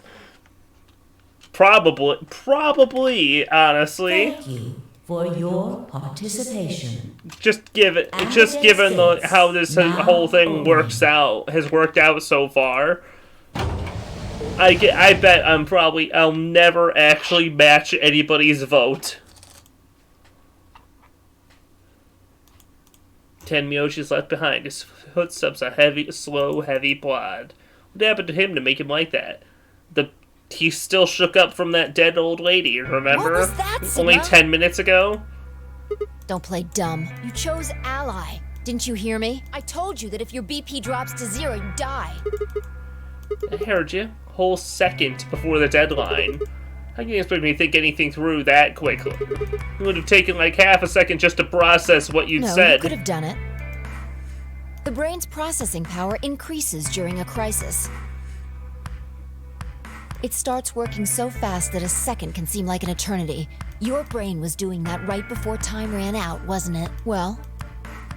Probably, honestly. Thank you for your participation. Just given how this whole thing has worked out so far, I bet I'll never actually match anybody's vote. 10 Miyoshis left behind. His footsteps a slow, heavy plod. What happened to him to make him like that? He still shook up from that dead old lady, remember? What was that, Only Sigma? 10 minutes ago? Don't play dumb. You chose ally. Didn't you hear me? I told you that if your BP drops to 0, you die. I heard you. Whole second before the deadline. How can you expect me to think anything through that quickly? It would have taken like half a second just to process what you'd No, said. you could have done it. The brain's processing power increases during a crisis. It starts working so fast that a second can seem like an eternity. Your brain was doing that right before time ran out, wasn't it? Well,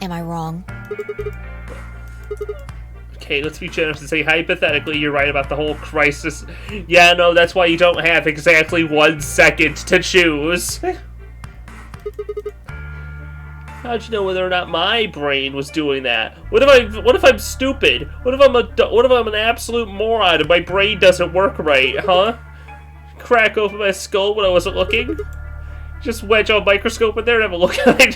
am I wrong? Okay, let's be generous and say hypothetically you're right about the whole crisis. Yeah, no, that's why you don't have exactly 1 second to choose. How'd you know whether or not my brain was doing that? What if I'm stupid? What if I'm an absolute moron and my brain doesn't work right, huh? Crack open my skull when I wasn't looking? Just wedge a microscope in there and have a look at it.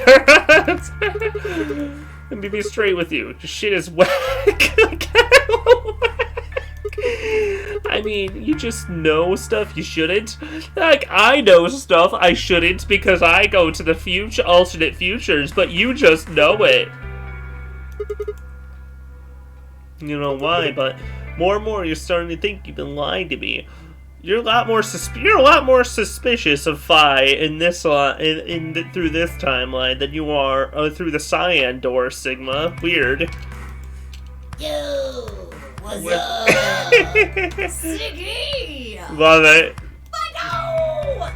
Let me be straight with you. Your shit is whack. I mean, you just know stuff you shouldn't. Like, I know stuff I shouldn't because I go to the alternate futures, but you just know it. You know why, but more and more you're starting to think you've been lying to me. You're a lot more suspicious of Phi in this through this timeline than you are through the Cyan door, Sigma. Weird. Yo, what's up? Siggy! Love it. Fido!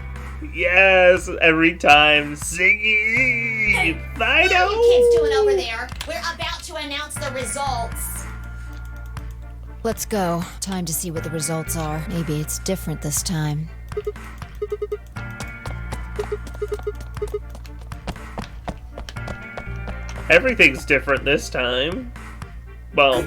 Yes, every time. Siggy! Hey, Fido! what are you kids doing over there? We're about to announce the results. Let's go. Time to see what the results are. Maybe it's different this time. Everything's different this time. Well,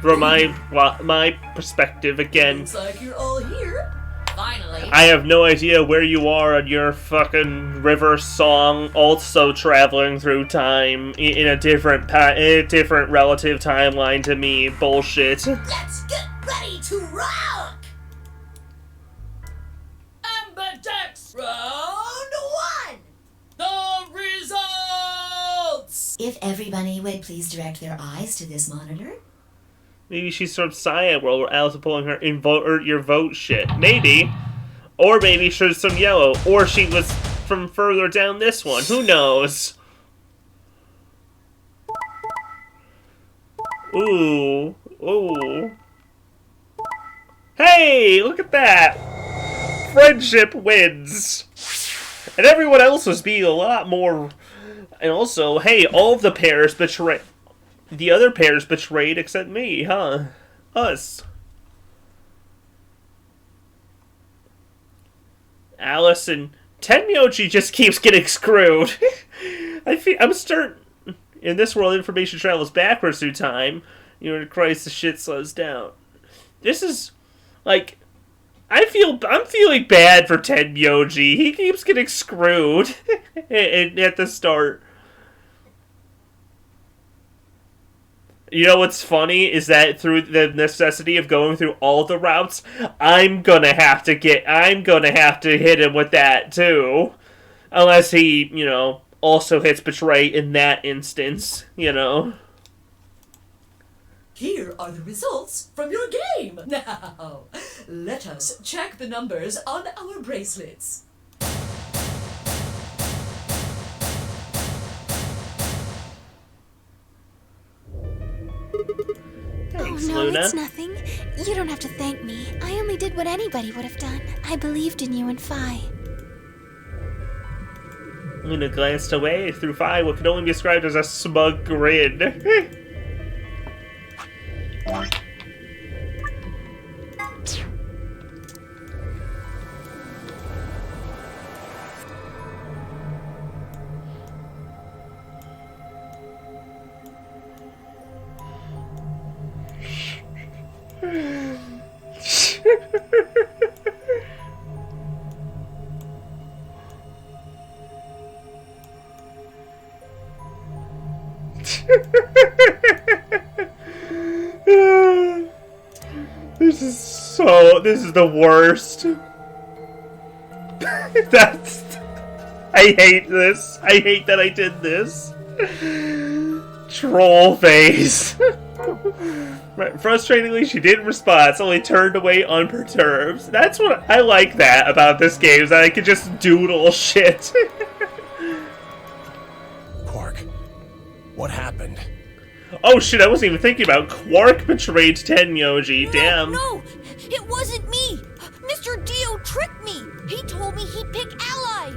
from my perspective again. Looks like you're all here. finally. I have no idea where you are on your fucking river song, also traveling through time in a different relative timeline to me. Bullshit. Let's get ready to rock! Amberdex Round one! the results! If everybody would please direct their eyes to this monitor. Maybe she's from Cyan World where Alice is pulling her your vote shit. Maybe. Or maybe she's some yellow. Or she was from further down this one. Who knows? Ooh. Ooh. Hey! Look at that! Friendship wins! And everyone else was being a lot more... And also, hey, all of the pairs betrayed... The other pairs betrayed except me, huh? Us. Alice and Tenmyoji just keeps getting screwed. I'm starting... In this world, information travels backwards through time. You know, Christ, the shit slows down. This is... Like... I'm feeling bad for Tenmyoji. He keeps getting screwed at the start. You know what's funny is that through the necessity of going through all the routes, I'm gonna have to hit him with that too. Unless he, you know, also hits Betray in that instance, you know. Here are the results from your game. Now, let us check the numbers on our bracelets. Thanks, oh no, Luna. it's nothing. You don't have to thank me. I only did what anybody would have done. I believed in you and Phi. Luna glanced away through Phi what could only be described as a smug grin. This is the worst. I hate this. I hate that I did this. Troll face. Frustratingly, she didn't respond, so only turned away unperturbed. That's what I like that about this game, is that I can just doodle shit. Quark, what happened? Oh shit, I wasn't even thinking about Quark betrayed Tenmyoji, damn. No, it wasn't me. Mr. Dio tricked me. He told me he'd pick Ally.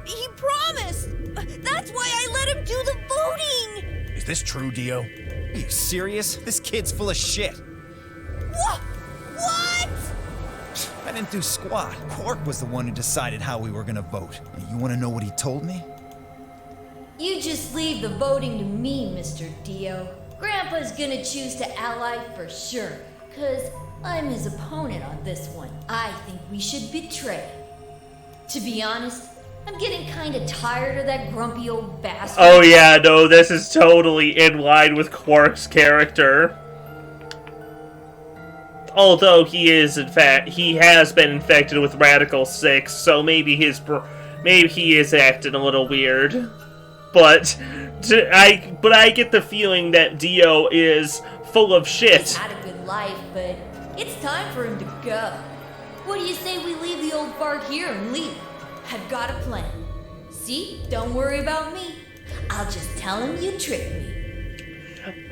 He promised. That's why I let him do the voting. Is this true, Dio? Are you serious? This kid's full of shit. What? I didn't do squat. Quark was the one who decided how we were gonna vote. You wanna know what he told me? You just leave the voting to me, Mr. Dio. Grandpa's gonna choose to ally for sure, 'cause I'm his opponent on this one. I think we should betray. To be honest, I'm getting kinda tired of that grumpy old bastard. Oh yeah, no, this is totally in line with Quark's character. Although he is, in fact, he has been infected with Radical 6, so maybe he is acting a little weird. But I get the feeling that Dio is full of shit. He's had a good life, but it's time for him to go. What do you say we leave the old fart here and leave? I've got a plan. See? Don't worry about me. I'll just tell him you tricked me.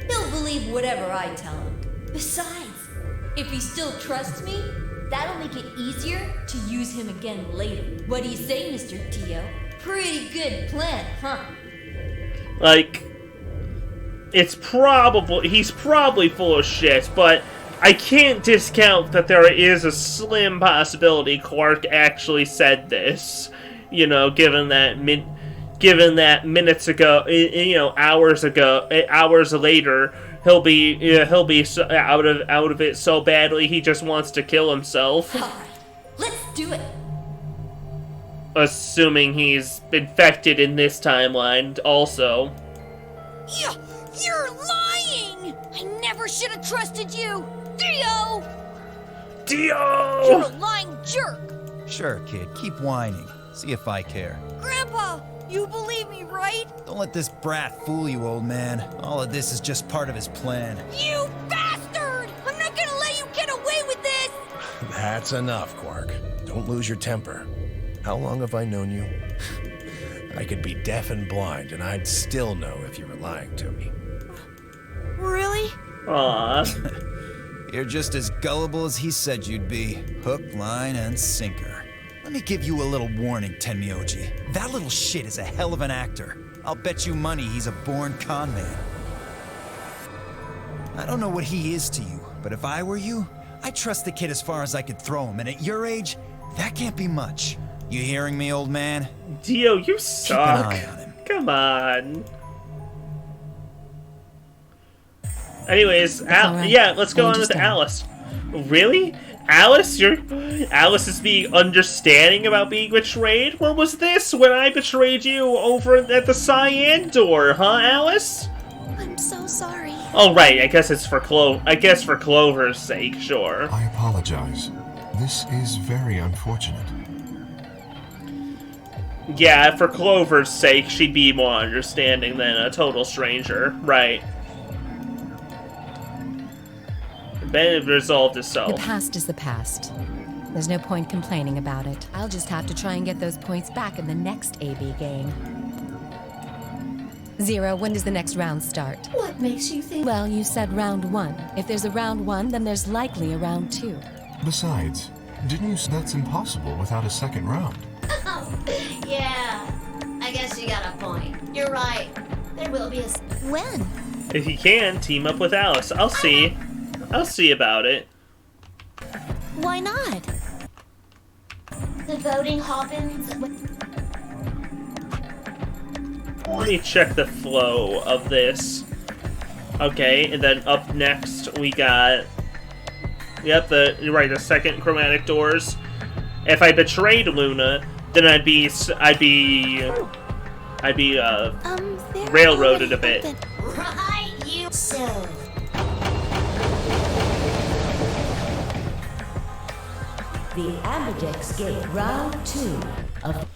He'll believe whatever I tell him. Besides, if he still trusts me, that'll make it easier to use him again later. What do you say, Mr. Dio? Pretty good plan, huh? Like, he's probably full of shit, but I can't discount that there is a slim possibility Quark actually said this. You know, given that minutes ago, you know, hours later, he'll be so out of it so badly he just wants to kill himself. All right, let's do it. Assuming he's infected in this timeline, also. You're lying! I never should have trusted you! Dio! Dio! You're a lying jerk! Sure, kid, keep whining. See if I care. Grandpa, you believe me, right? Don't let this brat fool you, old man. All of this is just part of his plan. You bastard! I'm not gonna let you get away with this! That's enough, Quark. Don't lose your temper. How long have I known you? I could be deaf and blind, and I'd still know if you were lying to me. Really? Aww. You're just as gullible as he said you'd be. Hook, line, and sinker. Let me give you a little warning, Tenmyoji. That little shit is a hell of an actor. I'll bet you money he's a born con man. I don't know what he is to you, but if I were you, I'd trust the kid as far as I could throw him, and at your age, that can't be much. You hearing me, old man? Dio, you suck. Keep an eye on him. Come on. Anyways, right. yeah, let's go on with Understand. Alice. Really? Alice? Alice is being understanding about being betrayed? When was this? When I betrayed you over at the Cyan door, huh, Alice? I'm so sorry. Oh, right, I guess it's for for Clover's sake, sure. I apologize. This is very unfortunate. Yeah, for Clover's sake, she'd be more understanding than a total stranger. Right. Ben resolved itself. The past is the past. There's no point complaining about it. I'll just have to try and get those points back in the next AB game. Zero, when does the next round start? What makes you think? Well, you said round 1. If there's a round 1, then there's likely a round 2. Besides, didn't you say that's impossible without a second round? Yeah, I guess you got a point. You're right. There will be a... When? If you can, team up with Alice. I'll see. I'll see about it. Why not? The voting happens... Let me check the flow of this. Okay, and then up next we got... Yep, the second chromatic doors. If I betrayed Luna, then I'd be railroaded a bit. Right, you... So... The Ambidex Gate Round 2 of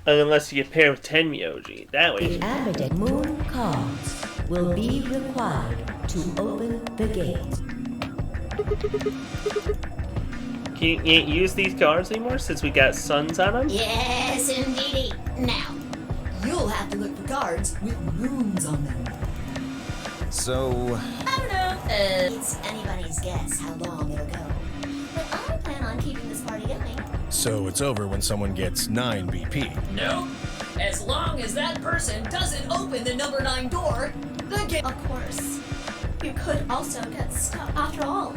Unless you pair with Tenmyoji. That way. the Ambidex Moon cards will be required to open the gate. You can't use these cards anymore since we got suns on them? Yes, indeedy. Now, You'll have to look for cards with moons on them. So, I don't know. It's anybody's guess how long it'll go. But I plan on keeping this party going. So it's over when someone gets 9 BP. Nope. As long as that person doesn't open the number 9 door, the game. Of course. You could also get stuck after all.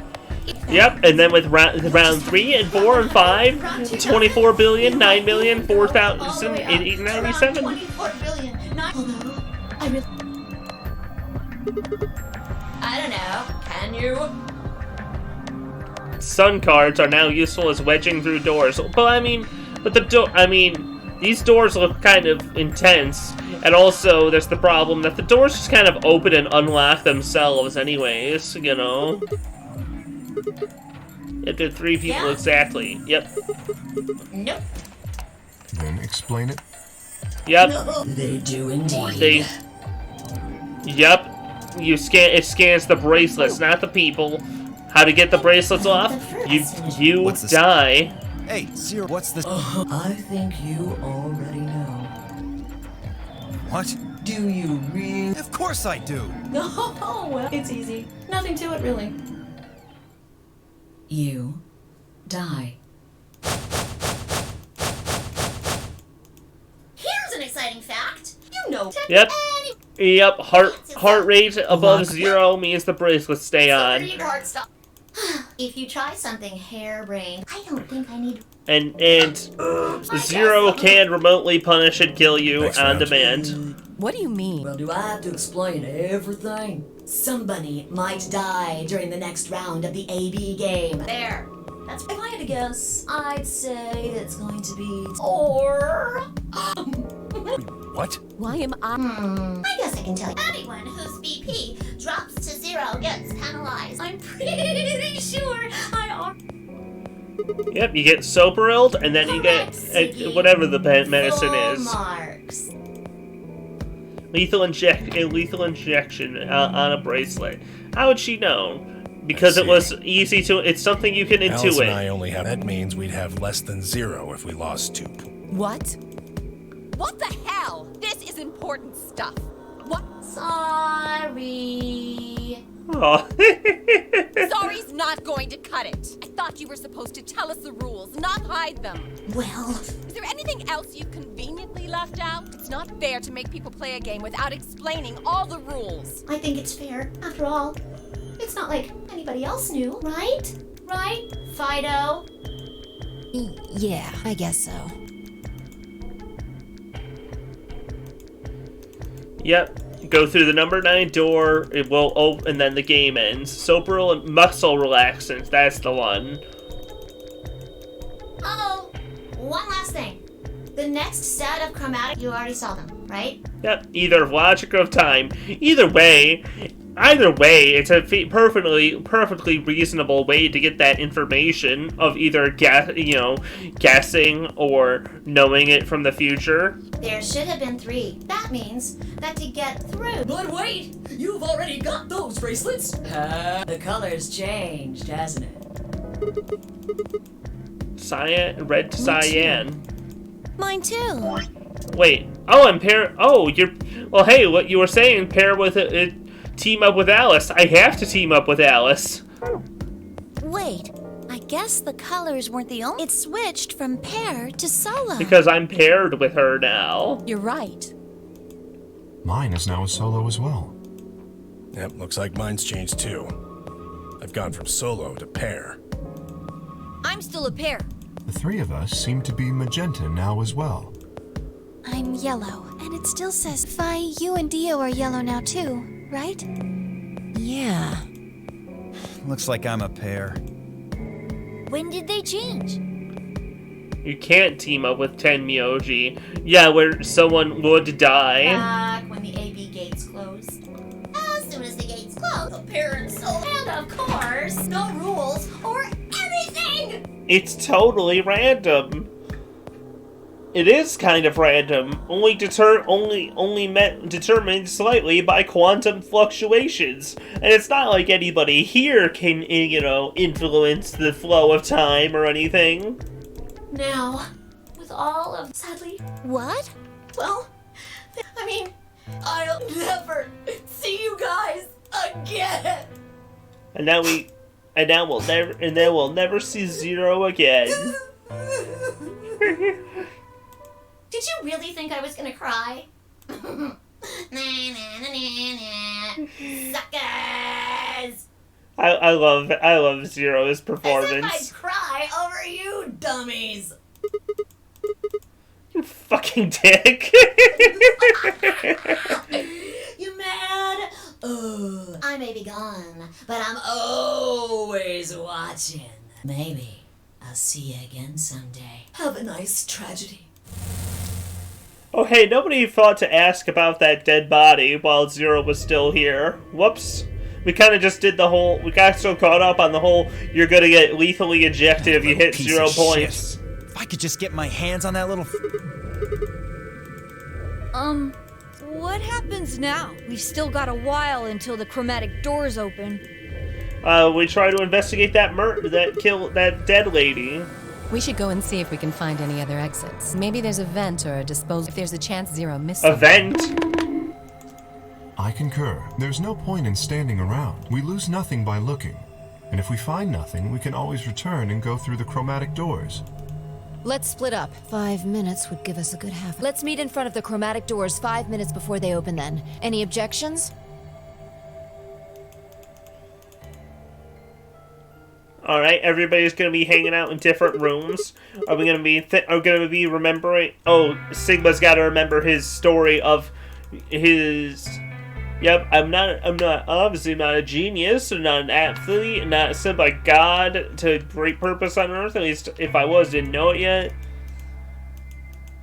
Yep, and then with round 3 and 4 and 5, 24 billion, 9 million, 4,897. 24 billion. Although, I really... I don't know. Can you? Sun cards are now useful as wedging through doors. But these doors look kind of intense. And also, there's the problem that the doors just kind of open and unlock themselves anyways, you know? Yep, there are 3 people Yeah. exactly. Yep. Nope. Then explain it. Yep. They do indeed. Yep. It scans the bracelets, not the people. How to get the bracelets off? You What's this? die. hey, Zero, what's this? I think you already know. What? Do you really? Of course I do. Oh, well, it's easy. Nothing to it, really. You die. Here's an exciting fact. You know... Yep. Yep. Heart rate above Lock. 0 means the bracelets stay on. If you try something harebrained, I don't think I need... And 0 can remotely punish and kill you Next on round. demand. What do you mean? Well, do I have to explain everything? Somebody might die during the next round of the AB game. There. That's if I had to guess, I'd say it's going to be or. What? Why am I? I guess I can tell you. Anyone whose BP drops to 0 gets penalized. I'm pretty sure I are. Yep, you get Soperilled, and then you get whatever the medicine Full is. marks. Lethal injection on a bracelet. How would she know? Because it was easy to. It's something you can Alice and intuit. I only have. That means we'd have less than 0 if we lost 2. What? What the hell? This is important stuff. What? Sorry. Aw. Sorry's not going to cut it. I thought you were supposed to tell us the rules, not hide them. Well, Is there anything else you conveniently left out? It's not fair to make people play a game without explaining all the rules. I think it's fair. After all, it's not like anybody else knew, right? Right, Fido? Yeah, I guess so. Yep. Go through the number 9 door, it will open, and then the game ends. Soperil and muscle relaxants, that's the one. Oh, one last thing. The next set of chromatic, you already saw them, right? Yep, either logic of time. Either way, it's a perfectly reasonable way to get that information of either guessing or knowing it from the future. There should have been 3. That means that to get through. But wait, you've already got those bracelets. The color's changed, hasn't it? Cyan, red to cyan. Mine too. Wait. Oh, I'm pair. Oh, you're. Well, hey, what you were saying? Pair with team up with Alice. I have to team up with Alice. Wait, I guess the colors weren't the only. It switched from pair to solo. Because I'm paired with her now. You're right. Mine is now a solo as well. Yep, looks like mine's changed too. I've gone from solo to pair. I'm still a pair. The 3 of us seem to be magenta now as well. I'm yellow, and it still says, Fi, you and Dio are yellow now too, right? Yeah. Looks like I'm a pair. When did they change? You can't team up with Tenmyoji. Yeah, where someone would die. Back when the AB gates closed. As soon as the gates closed, the parents sold. And of course, no rules or anything! It's totally random. It is kind of random, only determined slightly by quantum fluctuations. And it's not like anybody here can, influence the flow of time or anything. Now, with all of... Sadly... What? Well, I mean, I'll never see you guys again! And now we'll never see Zero again. Did you really think I was gonna cry? Suckers! I love Zero's performance. As if I'd cry over you dummies! You fucking dick. You mad? I may be gone, but I'm always watching. Maybe I'll see you again someday. Have a nice tragedy. Oh hey, nobody thought to ask about that dead body while Zero was still here. Whoops. We kind of just did the whole... We got so caught up on the whole, you're gonna get lethally ejected if you hit 0 points. Shit. If I could just get my hands on that little... What happens now? We've still got a while until the chromatic doors open. We try to investigate that that dead lady. We should go and see if we can find any other exits. Maybe there's a vent or a disposal. If there's a chance Zero missed A something. vent? I concur. There's no point in standing around. We lose nothing by looking. And if we find nothing, we can always return and go through the chromatic doors. Let's split up. 5 minutes would give us a good half. Let's meet in front of the chromatic doors 5 minutes before they open then. Any objections? All right, everybody's gonna be hanging out in different rooms. Are we gonna be remembering? Oh, Sigma's got to remember his story of his Yep, I'm not obviously not a genius, or not an athlete, not sent by God to great purpose on Earth. At least if I was, didn't know it yet.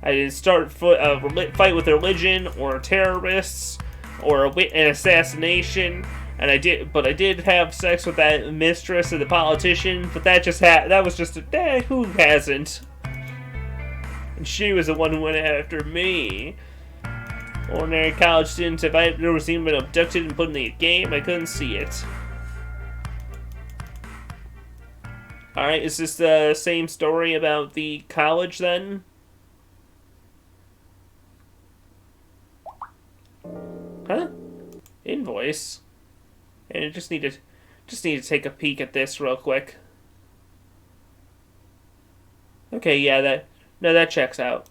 I didn't start fight with religion or terrorists or an assassination, and I did have sex with that mistress of the politician. But that was just who hasn't? And she was the one who went after me. Ordinary college students, if I had never seen been abducted and put in the game, I couldn't see it. Alright, is this the same story about the college then? Huh? Invoice? And I just need to take a peek at this real quick. Okay, yeah, that checks out.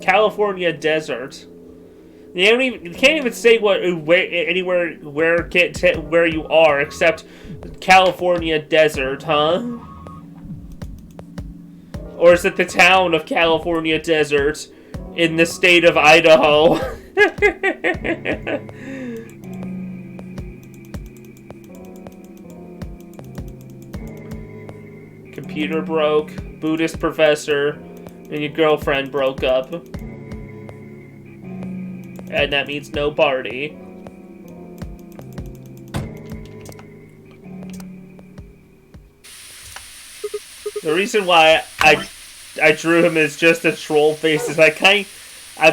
California desert. You can't even say where you are except California desert, huh? Or is it the town of California desert in the state of Idaho? Computer broke, Buddhist professor, and your girlfriend broke up. And that means no party. The reason why I drew him as just a troll face is I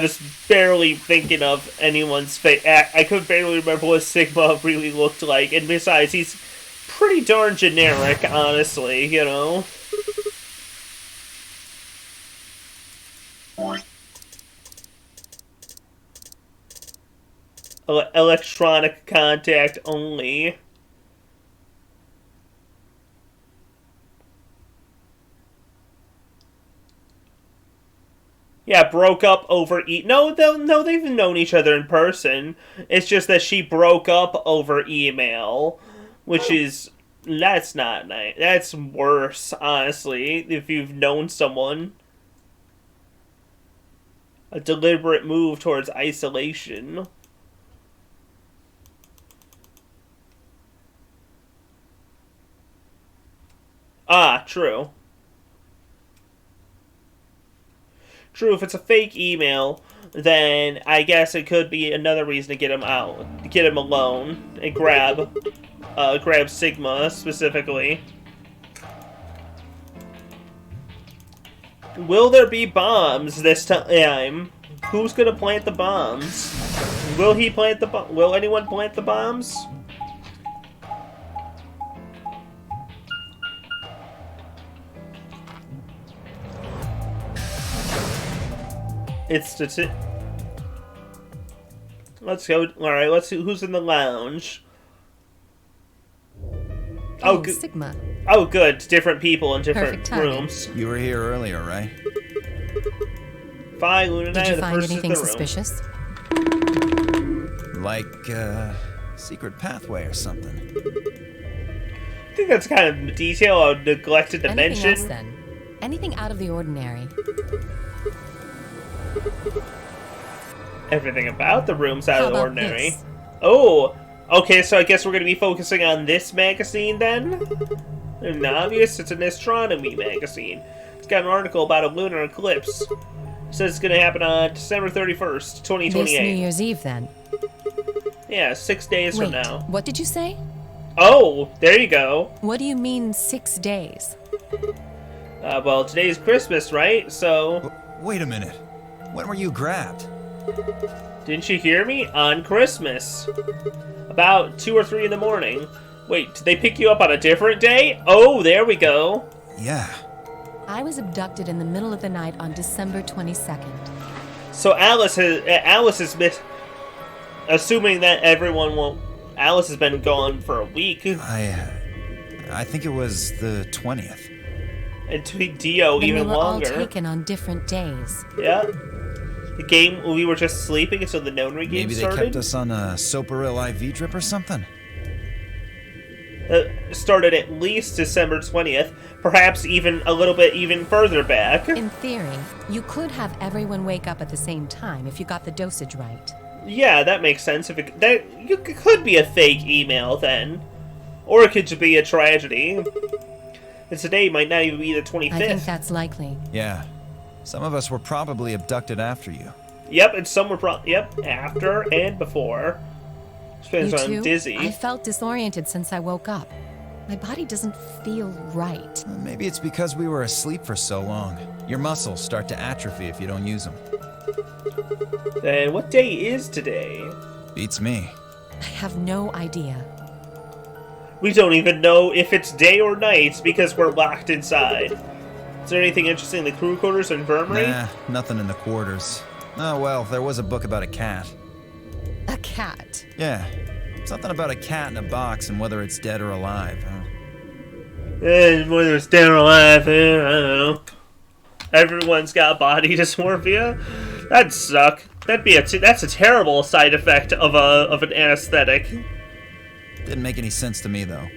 was barely thinking of anyone's face. I could barely remember what Sigma really looked like. And besides, he's pretty darn generic, honestly, you know? Electronic contact only. Yeah, broke up over No, they've known each other in person. It's just that she broke up over email, which is that's not nice. That's worse, honestly. If you've known someone, a deliberate move towards isolation. Ah, true. True, if it's a fake email, then I guess it could be another reason to get him out. To get him alone and grab Sigma, specifically. Will there be bombs this time? Who's gonna plant the bombs? Will he plant the bomb? Will anyone plant the bombs? Let's go. Alright, let's see who's in the lounge. Oh, Sigma. Oh, good. Different people in different rooms. You were here earlier, right? Fine, Luna. Did you find anything suspicious? Like, secret pathway or something. I think that's kind of detail I neglected to mention. Anything else, then? Anything out of the ordinary? Everything about the room's out of the ordinary. This? Oh, okay, so I guess we're going to be focusing on this magazine then? And obvious, it's an astronomy magazine. It's got an article about a lunar eclipse. It says it's going to happen on December 31st, 2028. This New Year's Eve, then? Yeah, 6 days from now. What did you say? Oh, there you go. What do you mean 6 days? Well, today's Christmas, right? So... Wait a minute. When were you grabbed? Didn't you hear me? On Christmas. About 2 or 3 in the morning. Wait, did they pick you up on a different day? Oh, there we go. Yeah. I was abducted in the middle of the night on December 22nd. So Alice has missed... Assuming that everyone won't... Alice has been gone for a week. I think it was the 20th. And Dio then even we were longer. all taken on different days. Yeah. The game, we were just sleeping until the Nonary game started? Maybe they kept us on a Soparil IV drip or something? started at least December 20th, perhaps even a little bit even further back. In theory, you could have everyone wake up at the same time if you got the dosage right. Yeah, that makes sense. If it could be a fake email then, or it could just be a tragedy. And today might not even be the 25th. I think that's likely. Yeah. Some of us were probably abducted after you. Yep, and some were after and before. Depends on I'm dizzy. I felt disoriented since I woke up. My body doesn't feel right. Maybe it's because we were asleep for so long. Your muscles start to atrophy if you don't use them. And what day is today? Beats me. I have no idea. We don't even know if it's day or night because we're locked inside. Is there anything interesting in the crew quarters or infirmary? Nah, nothing in the quarters. Oh, well, there was a book about a cat. A cat? Yeah. Something about a cat in a box and whether it's dead or alive, huh? Whether it's dead or alive, I don't know. Everyone's got body dysmorphia? That'd suck. That's a terrible side effect of an anesthetic. Didn't make any sense to me, though.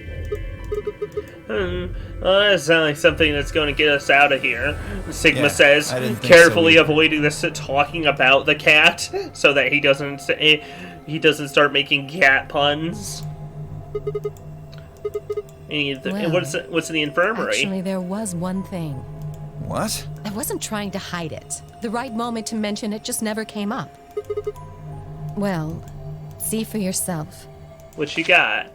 Well, that sounds like something that's going to get us out of here, Sigma says, carefully avoiding this talking about the cat, so that he doesn't start making cat puns. Well, what's in the infirmary? Actually, there was one thing. What? I wasn't trying to hide it. The right moment to mention it just never came up. Well, see for yourself. What you got?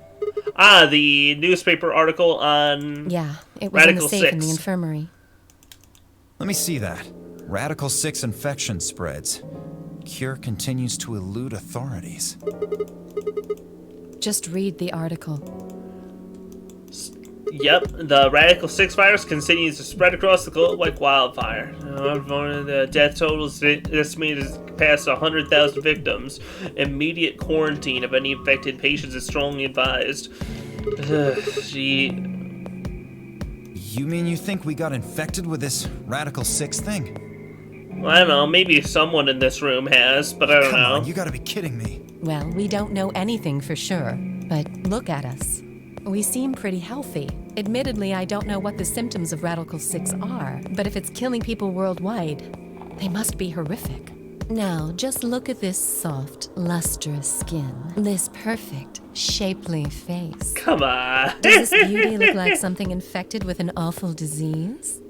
The newspaper article on it was Radical in the safe 6. in the infirmary. Let me see that. Radical 6 infection spreads. Cure continues to elude authorities. Just read the article. Yep, the Radical 6 virus continues to spread across the globe like wildfire. The death total is estimated to pass 100,000 victims. Immediate quarantine of any infected patients is strongly advised. You mean you think we got infected with this Radical 6 thing? Well, I don't know, maybe someone in this room has, but I don't know. Come on, you gotta be kidding me. Well, we don't know anything for sure, but look at us. We seem pretty healthy. Admittedly, I don't know what the symptoms of Radical 6 are, but if it's killing people worldwide, they must be horrific. Now, just look at this soft, lustrous skin. This perfect, shapely face. Come on. Does this beauty look like something infected with an awful disease?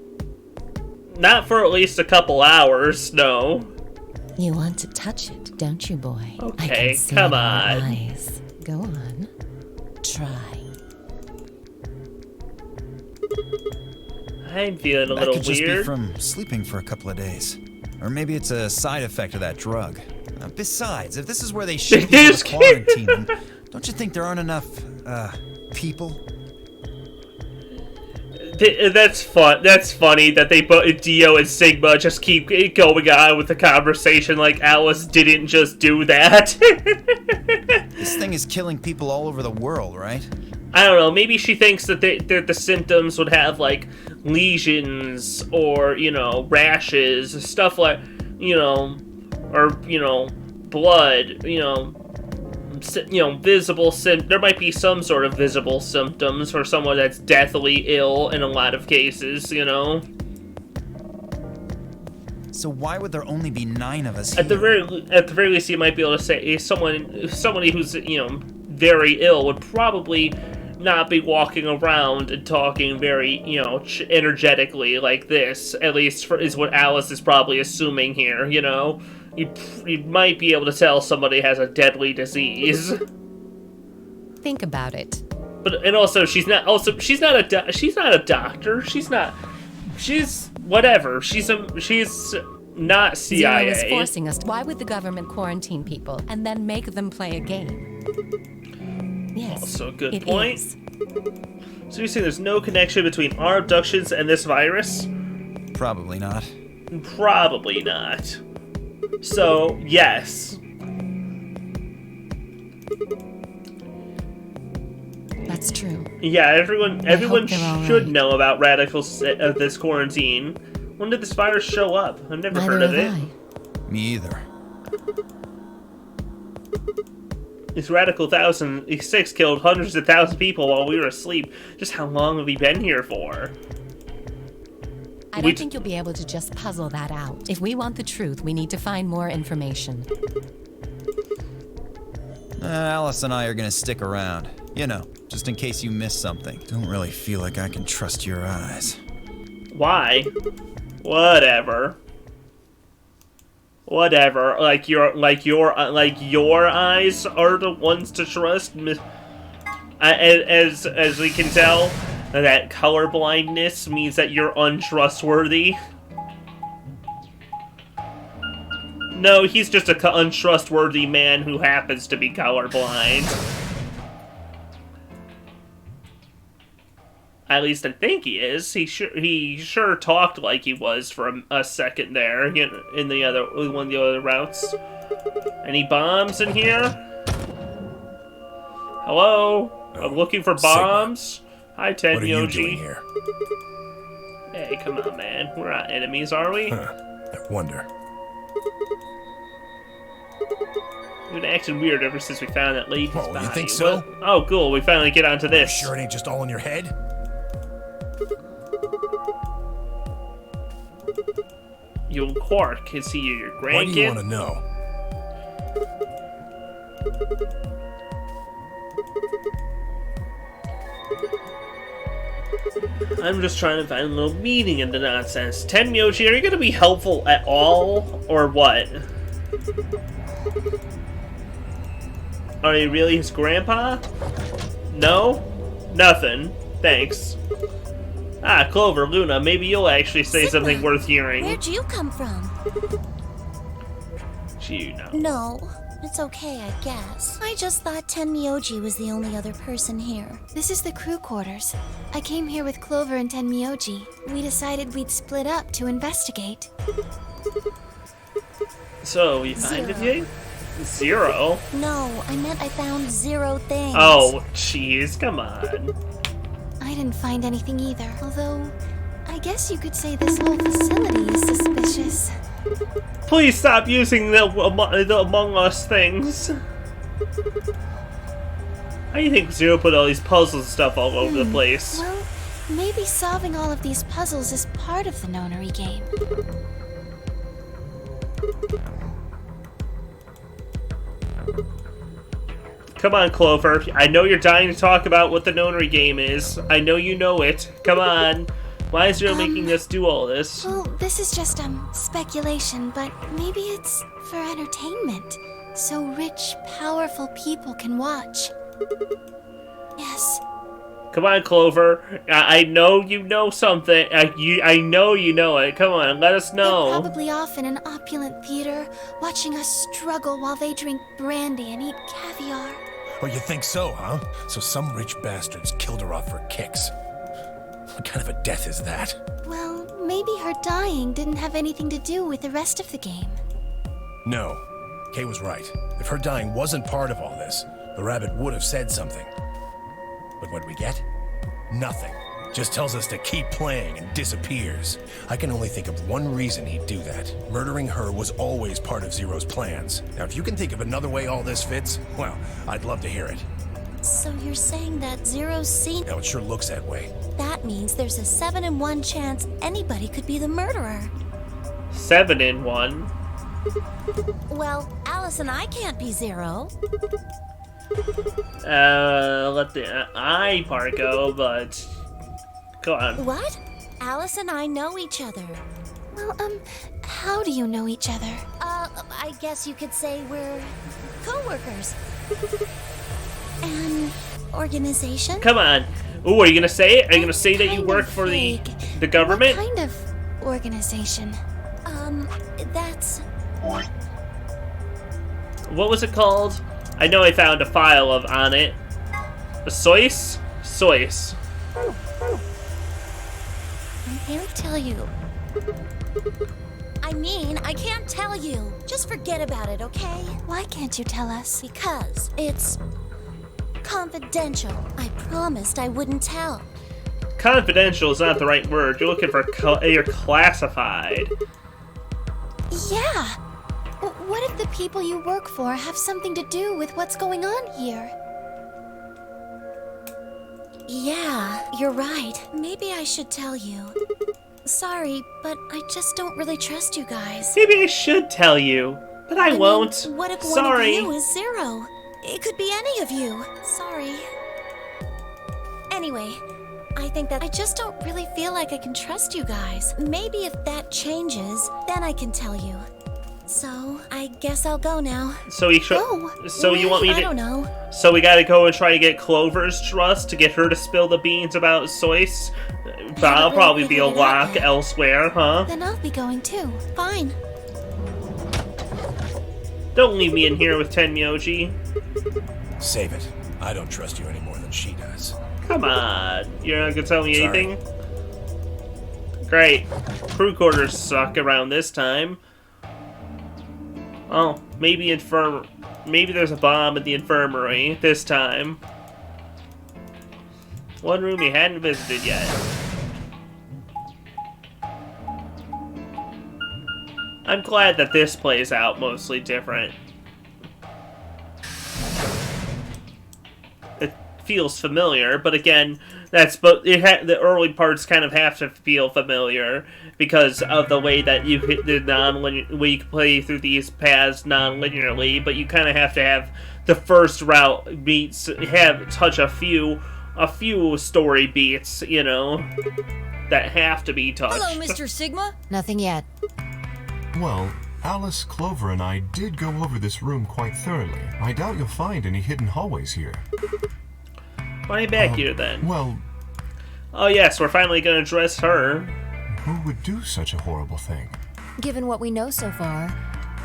Not for at least a couple hours, no. You want to touch it, don't you, boy? Okay, I can see come it in on. your eyes. Go on. Try. I'm feeling a That little could just weird. be from sleeping for a couple of days. Or maybe it's a side effect of that drug. Besides, if this is where they ship people to quarantine them, don't you think there aren't enough, people? That's fun. That's funny that they both Dio and Sigma just keep going on with the conversation like Alice didn't just do that. This thing is killing people all over the world, right? I don't know. Maybe she thinks that the symptoms would have like lesions or rashes, stuff like or blood, visible there might be some sort of visible symptoms for someone that's deathly ill in a lot of cases, So why would there only be 9 of us here? At the very least, you might be able to say somebody who's very ill would probably not be walking around and talking very energetically like this. At least is what Alice is probably assuming here. You might be able to tell somebody has a deadly disease. Think about it. But also she's not a doctor. She's whatever. She's not CIA. Zero is forcing us. Why would the government quarantine people and then make them play a game? Yes. Also a good point. So you're saying there's no connection between our abductions and this virus? Probably not. Probably not. So, yes. That's true. Yeah, everyone should right. know about this quarantine. When did this virus show up? I've never heard of it. Me either. This Radical 1006 killed hundreds of thousands of people while we were asleep. Just how long have we been here for? I don't think you'll be able to just puzzle that out. If we want the truth, we need to find more information. Alice and I are gonna stick around. You know, just in case you miss something. Don't really feel like I can trust your eyes. Why? Whatever. Whatever. Like your eyes are the ones to trust. As we can tell, that color blindness means that you're untrustworthy. No, he's just a untrustworthy man who happens to be colorblind. At least I think he is. He sure talked like he was for a second there, you know, in the other one of the other routes. Any bombs in here? Hello? I'm looking for bombs. Sigma. Hi, Ted What are you doing here? Hey, come on, man. We're not enemies, are we? I wonder. You've been acting weird ever since we found that lady's body. You think so? Oh, cool. We finally get onto this. You sure it ain't just all in your head? You Quark, is he your grandkid? Why do you want to know? I'm just trying to find a little meaning in the nonsense. Tenmyoji, are you going to be helpful at all, or what? Are you really his grandpa? No? Nothing. Thanks. Ah, Clover, Luna, maybe you'll actually say Sigma, something worth hearing. Where'd you come from? You know. No, it's okay, I guess. I just thought Tenmyoji was the only other person here. This is the crew quarters. I came here with Clover and Tenmyoji. We decided we'd split up to investigate. So, you find anything? 0? No, I meant I found 0 things. Oh, jeez, come on. I didn't find anything either, although I guess you could say this whole facility is suspicious. Please stop using the Among Us things. How do you think Zero put all these puzzles and stuff all over the place? Well, maybe solving all of these puzzles is part of the nonary game. Come on, Clover. I know you're dying to talk about what the nonary game is. I know you know it. Come on. Why is Zero making us do all this? Well, this is just, speculation, but maybe it's for entertainment. So rich, powerful people can watch. Yes. Come on, Clover. I know you know something. I know you know it. Come on, let us know. They're probably off in an opulent theater, watching us struggle while they drink brandy and eat caviar. Oh, you think so, huh? So some rich bastards killed her off for kicks. What kind of a death is that? Well, maybe her dying didn't have anything to do with the rest of the game. No. Kay was right. If her dying wasn't part of all this, the rabbit would have said something. But what do we get? Nothing. Just tells us to keep playing and disappears. I can only think of one reason he'd do that. Murdering her was always part of Zero's plans. Now, if you can think of another way all this fits, well, I'd love to hear it. So you're saying that Zero's seen... Now, it sure looks that way. That means there's a 7 in 1 chance anybody could be the murderer. 7 in 1? Well, Alice and I can't be Zero. Let the I part go, but... Go on. What? Alice and I know each other. Well, how do you know each other? I guess you could say we're co-workers. An organization? Come on. Ooh, are you gonna say it? Are you gonna say that you work for the government? What kind of organization? That's... What was it called? I know I found a file on it. A Sois? Sois. I can't tell you. I can't tell you. Just forget about it, okay? Why can't you tell us? Because it's confidential. I promised I wouldn't tell. Confidential is not the right word. You're looking for you're classified. Yeah. What if the people you work for have something to do with what's going on here? Yeah, you're right. Maybe I should tell you. Sorry, but I just don't really trust you guys. Maybe I should tell you, but I won't. Mean, what if Sorry. one of you is Zero? It could be any of you. Sorry. Anyway, I think that I just don't really feel like I can trust you guys. Maybe if that changes, then I can tell you. So, I guess I'll go now. So you want me to? I don't know. So we gotta go and try to get Clover's trust to get her to spill the beans about Soyce? That'll probably be a lock elsewhere, huh? Then I'll be going too. Fine. Don't leave me in here with Tenmyoji. Save it. I don't trust you any more than she does. Come on. You're not gonna tell me Sorry. anything? Great. Crew quarters suck around this time. Oh, maybe there's a bomb in the infirmary this time. One room you hadn't visited yet. I'm glad that this plays out mostly different. It feels familiar, but again, the early parts kind of have to feel familiar because of the way that you hit the way you play through these paths non-linearly, but you kind of have to have the first route touch a few story beats, you know, that have to be touched. Hello, Mr. Sigma. Nothing yet. Well, Alice, Clover, and I did go over this room quite thoroughly. I doubt you'll find any hidden hallways here. Why are you back here then? Well... Oh yes, we're finally gonna address her. Who would do such a horrible thing? Given what we know so far,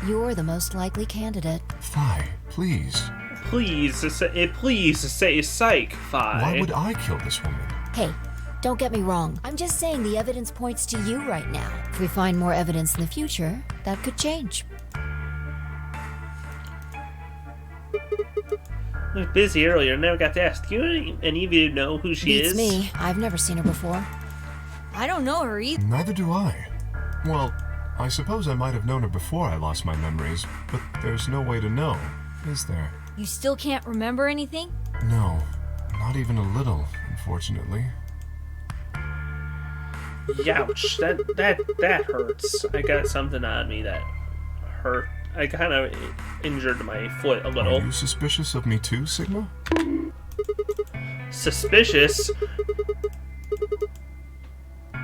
you're the most likely candidate. Phi, please. Please say psych, Phi. Why would I kill this woman? Hey, don't get me wrong. I'm just saying the evidence points to you right now. If we find more evidence in the future, that could change. I was busy earlier, never got to ask. Do any of you know who she is? Beats me. I've never seen her before. I don't know her either. Neither do I. Well, I suppose I might have known her before I lost my memories, but there's no way to know, is there? You still can't remember anything? No, not even a little, unfortunately. Youch, that hurts. I got something on me that hurt. I kind of injured my foot a little. Are you suspicious of me too, Sigma? Suspicious?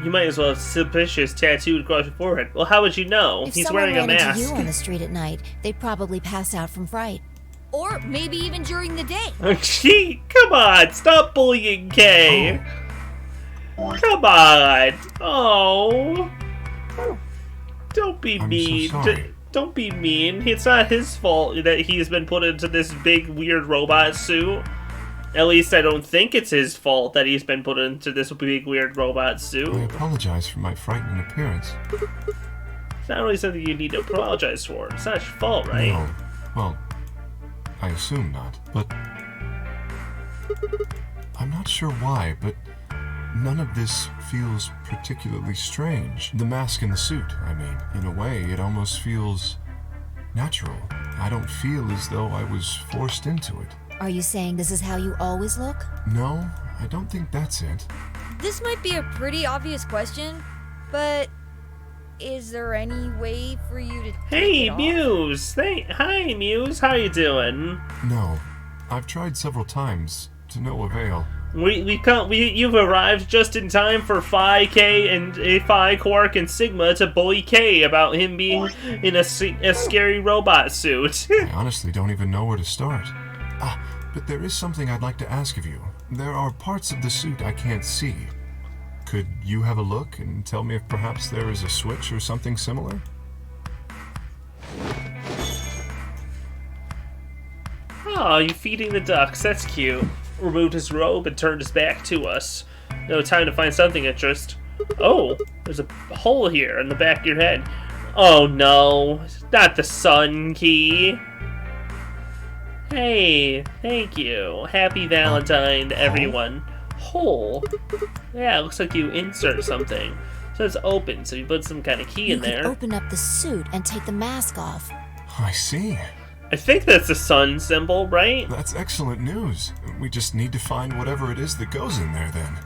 You might as well have suspicious tattooed across your forehead. Well, how would you know? If He's wearing a someone ran mask. into you on the street at night, they'd probably pass out from fright. Or maybe even during the day. Gee, come on, stop bullying Kay. Oh. Come on. Oh. Don't be mean. So sorry. Don't be mean. It's not his fault that he's been put into this big, weird robot suit. At least I don't think it's his fault that he's been put into this big, weird robot suit. I apologize for my frightening appearance. It's not really something you need to apologize for. It's not your fault, right? No. Well, I assume not. But I'm not sure why, but none of this feels particularly strange. The mask and the suit, I mean. In a way, it almost feels natural. I don't feel as though I was forced into it. Are you saying this is how you always look? No, I don't think that's it. This might be a pretty obvious question, but is there any way for you to Hey, Muse! Hi, Muse. How you doing? No, I've tried several times, to no avail. You've arrived just in time for Phi, K, and Phi, Quark, and Sigma to bully K about him being in a scary robot suit. I honestly don't even know where to start. But there is something I'd like to ask of you. There are parts of the suit I can't see. Could you have a look and tell me if perhaps there is a switch or something similar? Oh, you feeding the ducks. That's cute. Removed his robe and turned his back to us. No time to find something interest. Oh, there's a hole here in the back of your head. Oh no, not the sun key. Hey, thank you. Happy Valentine to everyone. Hole? Yeah, it looks like you insert something. So it's open, so you put some kind of key in there. You could open up the suit and take the mask off. I see. I think that's the sun symbol, right? That's excellent news. We just need to find whatever it is that goes in there then.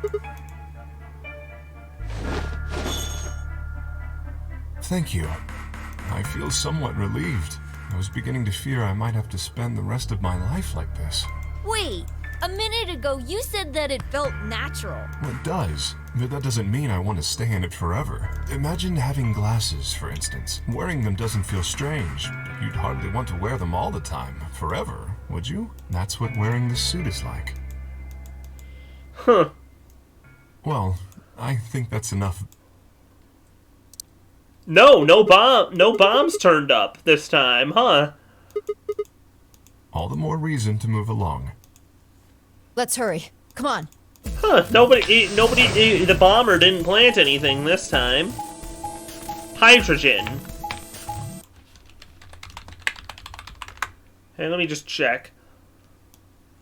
Thank you. I feel somewhat relieved. I was beginning to fear I might have to spend the rest of my life like this. Wait, a minute ago you said that it felt natural. Well, it does, but that doesn't mean I want to stay in it forever. Imagine having glasses, for instance. Wearing them doesn't feel strange, but you'd hardly want to wear them all the time, forever, would you? That's what wearing this suit is like. Huh. Well, I think that's enough. No bombs turned up this time, huh? All the more reason to move along. Let's hurry. Come on. Huh, the bomber didn't plant anything this time. Hydrogen. Hey, let me just check.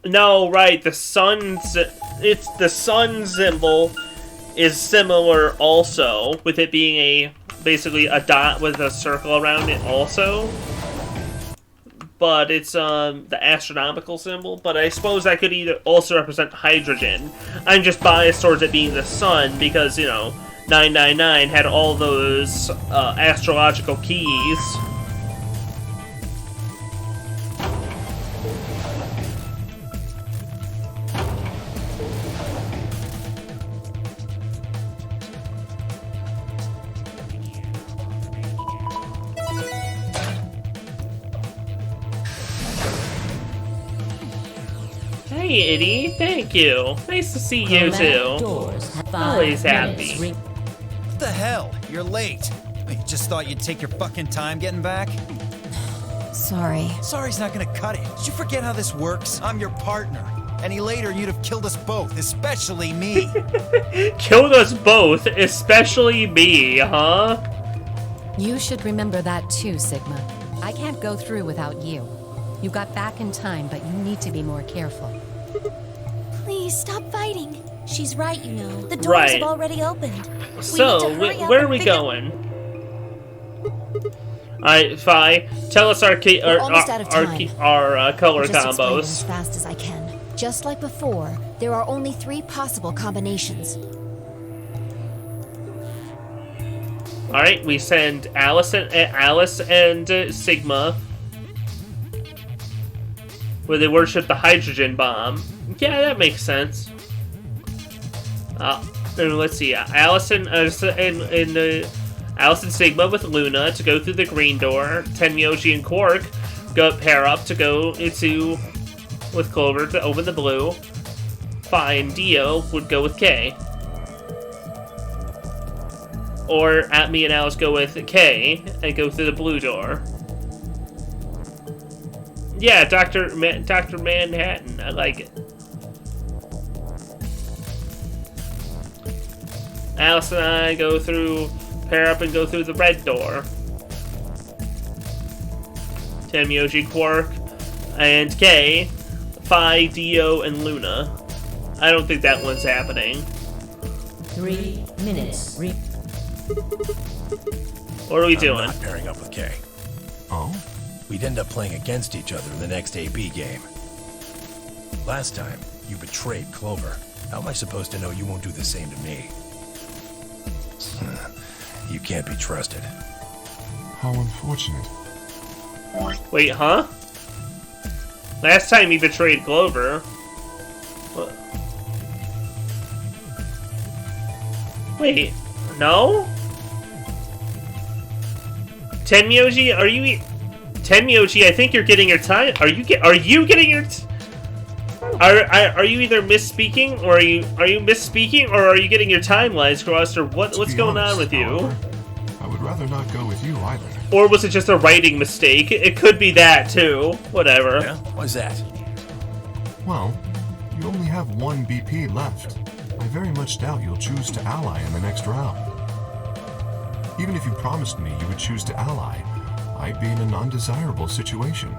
No, right, the sun symbol is similar also, with it being basically a dot with a circle around it also. But it's the astronomical symbol, but I suppose that could either also represent hydrogen. I'm just biased towards it being the sun because, you know, 999 had all those astrological keys. Hey, Itty, thank you. Nice to see you too. Always happy. What the hell? You're late. You just thought you'd take your fucking time getting back? Sorry. Sorry's not gonna cut it. Did you forget how this works? I'm your partner. Any later, you'd have killed us both, especially me. Killed us both, especially me, huh? You should remember that too, Sigma. I can't go through without you. You got back in time, but you need to be more careful. Please stop fighting. She's right, you know. The doors have already opened. So, where are we going? Alright, Fi, tell us our color Just explain combos. as fast as I can. Just like before, there are only 3 possible combinations. Alright, we send Alice and Sigma, where they worship the hydrogen bomb. Yeah, that makes sense. Let's see, Alice and Sigma with Luna to go through the green door. Tenmyoji and Quark pair up to go with Clover to open the blue. Phi and Dio would go with K. Or me and Alice go with K and go through the blue door. Yeah, Dr. Manhattan. I like it. Alice and I pair up and go through the red door. Tenmyoji, Quark, and K, Phi, Dio, and Luna. I don't think that one's happening. 3 minutes. What are we doing? I'm not pairing up with K. Oh? We'd end up playing against each other in the next AB game. Last time, you betrayed Clover. How am I supposed to know you won't do the same to me? You can't be trusted. How unfortunate. Wait, huh? Last time he betrayed Clover. What? Wait, no? Tenmyoji, Tenmyoji, I think you're getting your time. Are you getting your? Are you either misspeaking, or are you misspeaking, or are you getting your timelines crossed, or what's going on with you? However, I would rather not go with you either. Or was it just a writing mistake? It could be that too. Whatever. Yeah? Why's that? Well, you only have 1 BP left. I very much doubt you'll choose to ally in the next round. Even if you promised me you would choose to ally, I'd be in an undesirable situation.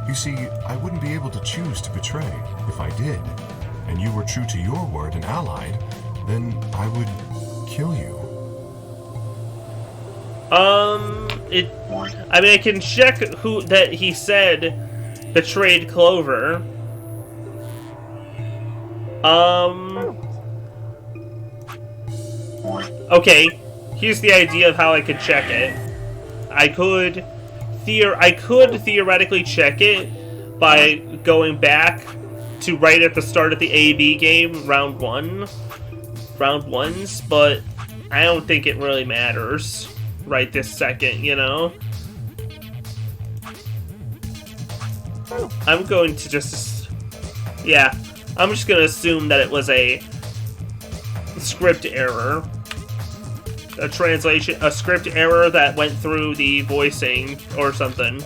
You see, I wouldn't be able to choose to betray. If I did, and you were true to your word and allied, then I would kill you. I mean, I can check who that he said betrayed Clover. Okay, here's the idea of how I could check it. I could theoretically check it by going back to right at the start of the AB game, round ones, but I don't think it really matters right this second, you know? I'm going to just... Yeah, I'm just going to assume that it was a script error. A script error that went through the voicing or something.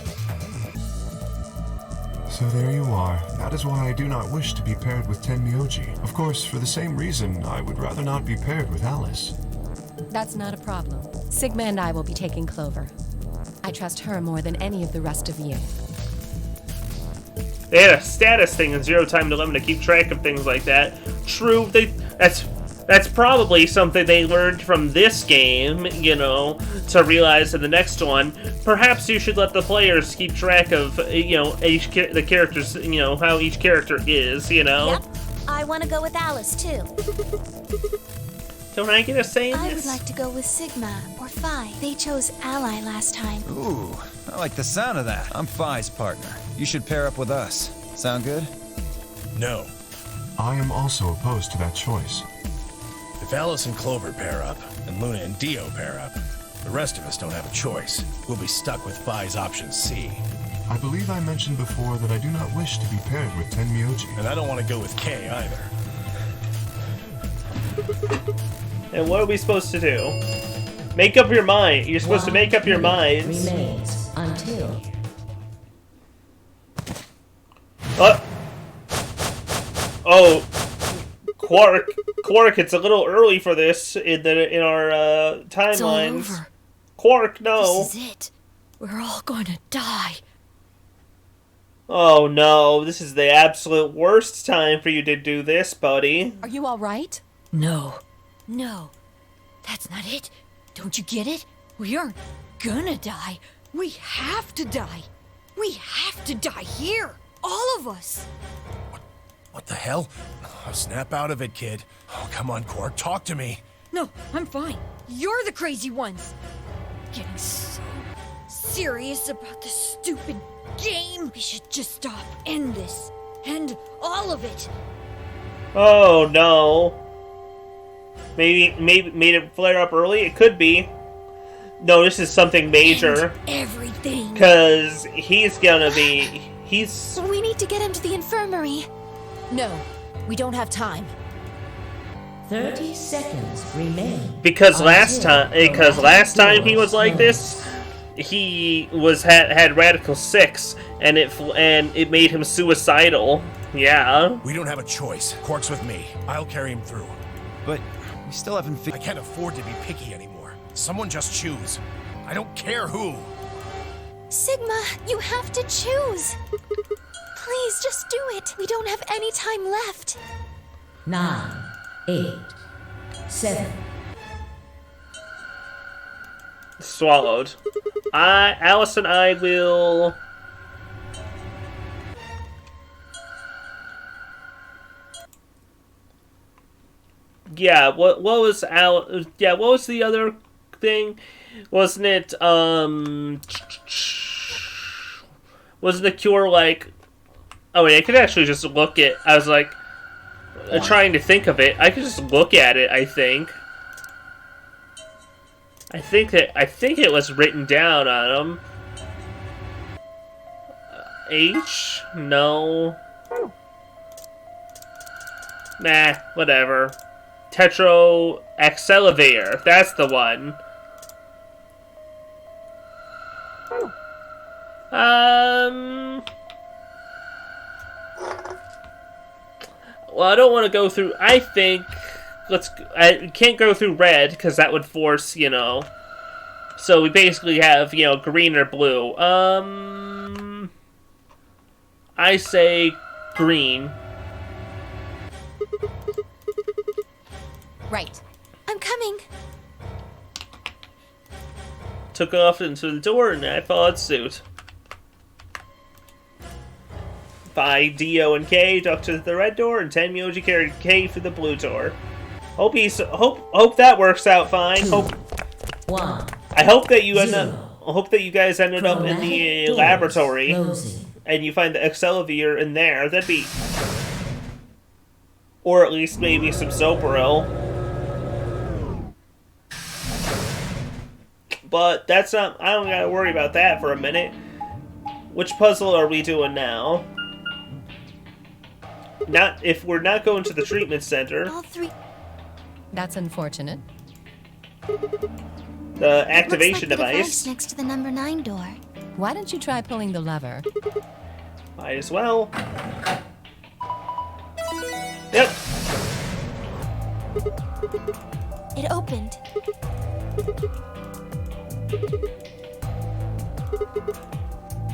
So there you are. That is why I do not wish to be paired with Tenmyoji. Of course, for the same reason, I would rather not be paired with Alice. That's not a problem. Sigma and I will be taking Clover. I trust her more than any of the rest of you. They had a status thing in Zero Time Dilemma to keep track of things like that. True, that's probably something they learned from this game, you know, to realize in the next one. Perhaps you should let the players keep track of, you know, the characters, you know, how each character is, you know. Yep, I want to go with Alice too. Don't I get a say in I this? would like to go with Sigma or Phi. They chose Ally last time. Ooh, I like the sound of that. I'm Phi's partner. You should pair up with us. Sound good? No. I am also opposed to that choice. If Alice and Clover pair up, and Luna and Dio pair up, the rest of us don't have a choice. We'll be stuck with Phi's option C. I believe I mentioned before that I do not wish to be paired with Tenmyoji. And I don't want to go with K either. And what are we supposed to do? Make up your mind. You're supposed to make up your minds. Remains until... Oh, Quark, it's a little early for this in our timelines. It's all over. Quark, no. This is it. We're all going to die. Oh no, this is the absolute worst time for you to do this, buddy. Are you all right? No. No. That's not it. Don't you get it? We aren't gonna die. We have to die. We have to die here. All of us. What the hell? Oh, snap out of it, kid. Oh, come on, Quark, talk to me. No, I'm fine. You're the crazy ones. Getting so serious about this stupid game. We should just stop. End this. End all of it. Oh no. Maybe made it flare up early? It could be. No, this is something major. End everything. Because he's gonna be... We need to get him to the infirmary. No, we don't have time. 30 seconds remain. Because last time he was like this, he had Radical 6 and it made him suicidal. Yeah. We don't have a choice. Quark's with me. I'll carry him through. But we still haven't I can't afford to be picky anymore. Someone just choose. I don't care who. Sigma, you have to choose. Please, just do it. We don't have any time left. 9, 8, 7. Swallowed. Alice and I will... Yeah, what was what was the other thing? Wasn't it, wasn't the cure like... Oh wait, I could actually just look at... I was like, trying to think of it. I could just look at it, I think. I think it was written down on them. H? No. Nah, whatever. Tetro Accelevator. That's the one. Well, I don't want to go through... I think... I can't go through red, because that would force, you know... So we basically have, you know, green or blue. I say green. Right. I'm coming. took off into the door, and I followed suit. By Dio and Kay ducked to the red door, and Tenmyoji carried Kay for the blue door. Hope that works out fine. 2, 1. I hope that you guys ended up in Chromatic the doors laboratory, closing. and you find the Accelovir in there. That'd be, or at least maybe some Sobril. But that's not. I don't gotta worry about that for a minute. Which puzzle are we doing now? Not if we're not going to the treatment center. All three. That's unfortunate. The activation Looks like the device. next to the number 9 door. Why don't you try pulling the lever? Might as well. Yep. It opened.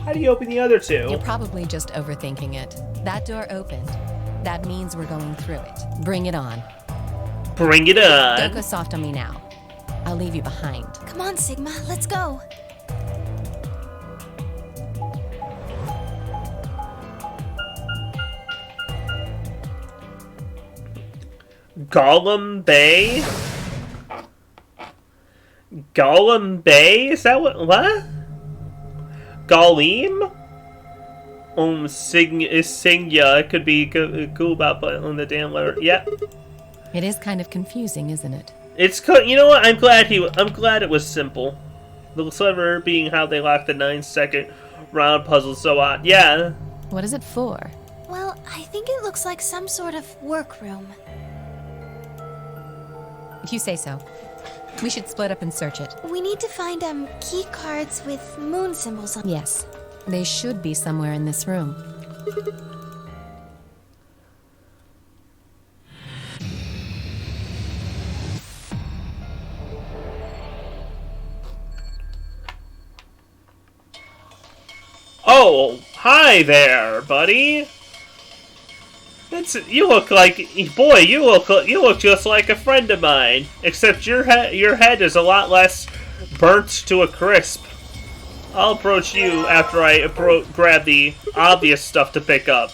How do you open the other two? You're probably just overthinking it. That door opened. That means we're going through it. Bring it on. Bring it on. Don't go soft on me now. I'll leave you behind. Come on, Sigma, let's go. Gollum Bay? Gollum Bay? Is that what? Gollum? Singya. It could be cool about on the damn letter. Yep. It is kind of confusing, isn't it? It's you know what? I'm glad it was simple. The clever being how they locked the 9-second round puzzle so odd. Yeah. What is it for? Well, I think it looks like some sort of workroom. If you say so. We should split up and search it. We need to find key cards with moon symbols on. Yes. They should be somewhere in this room. Oh, hi there, buddy. You look just like a friend of mine. Except your head is a lot less burnt to a crisp. I'll approach you after I grab the obvious stuff to pick up.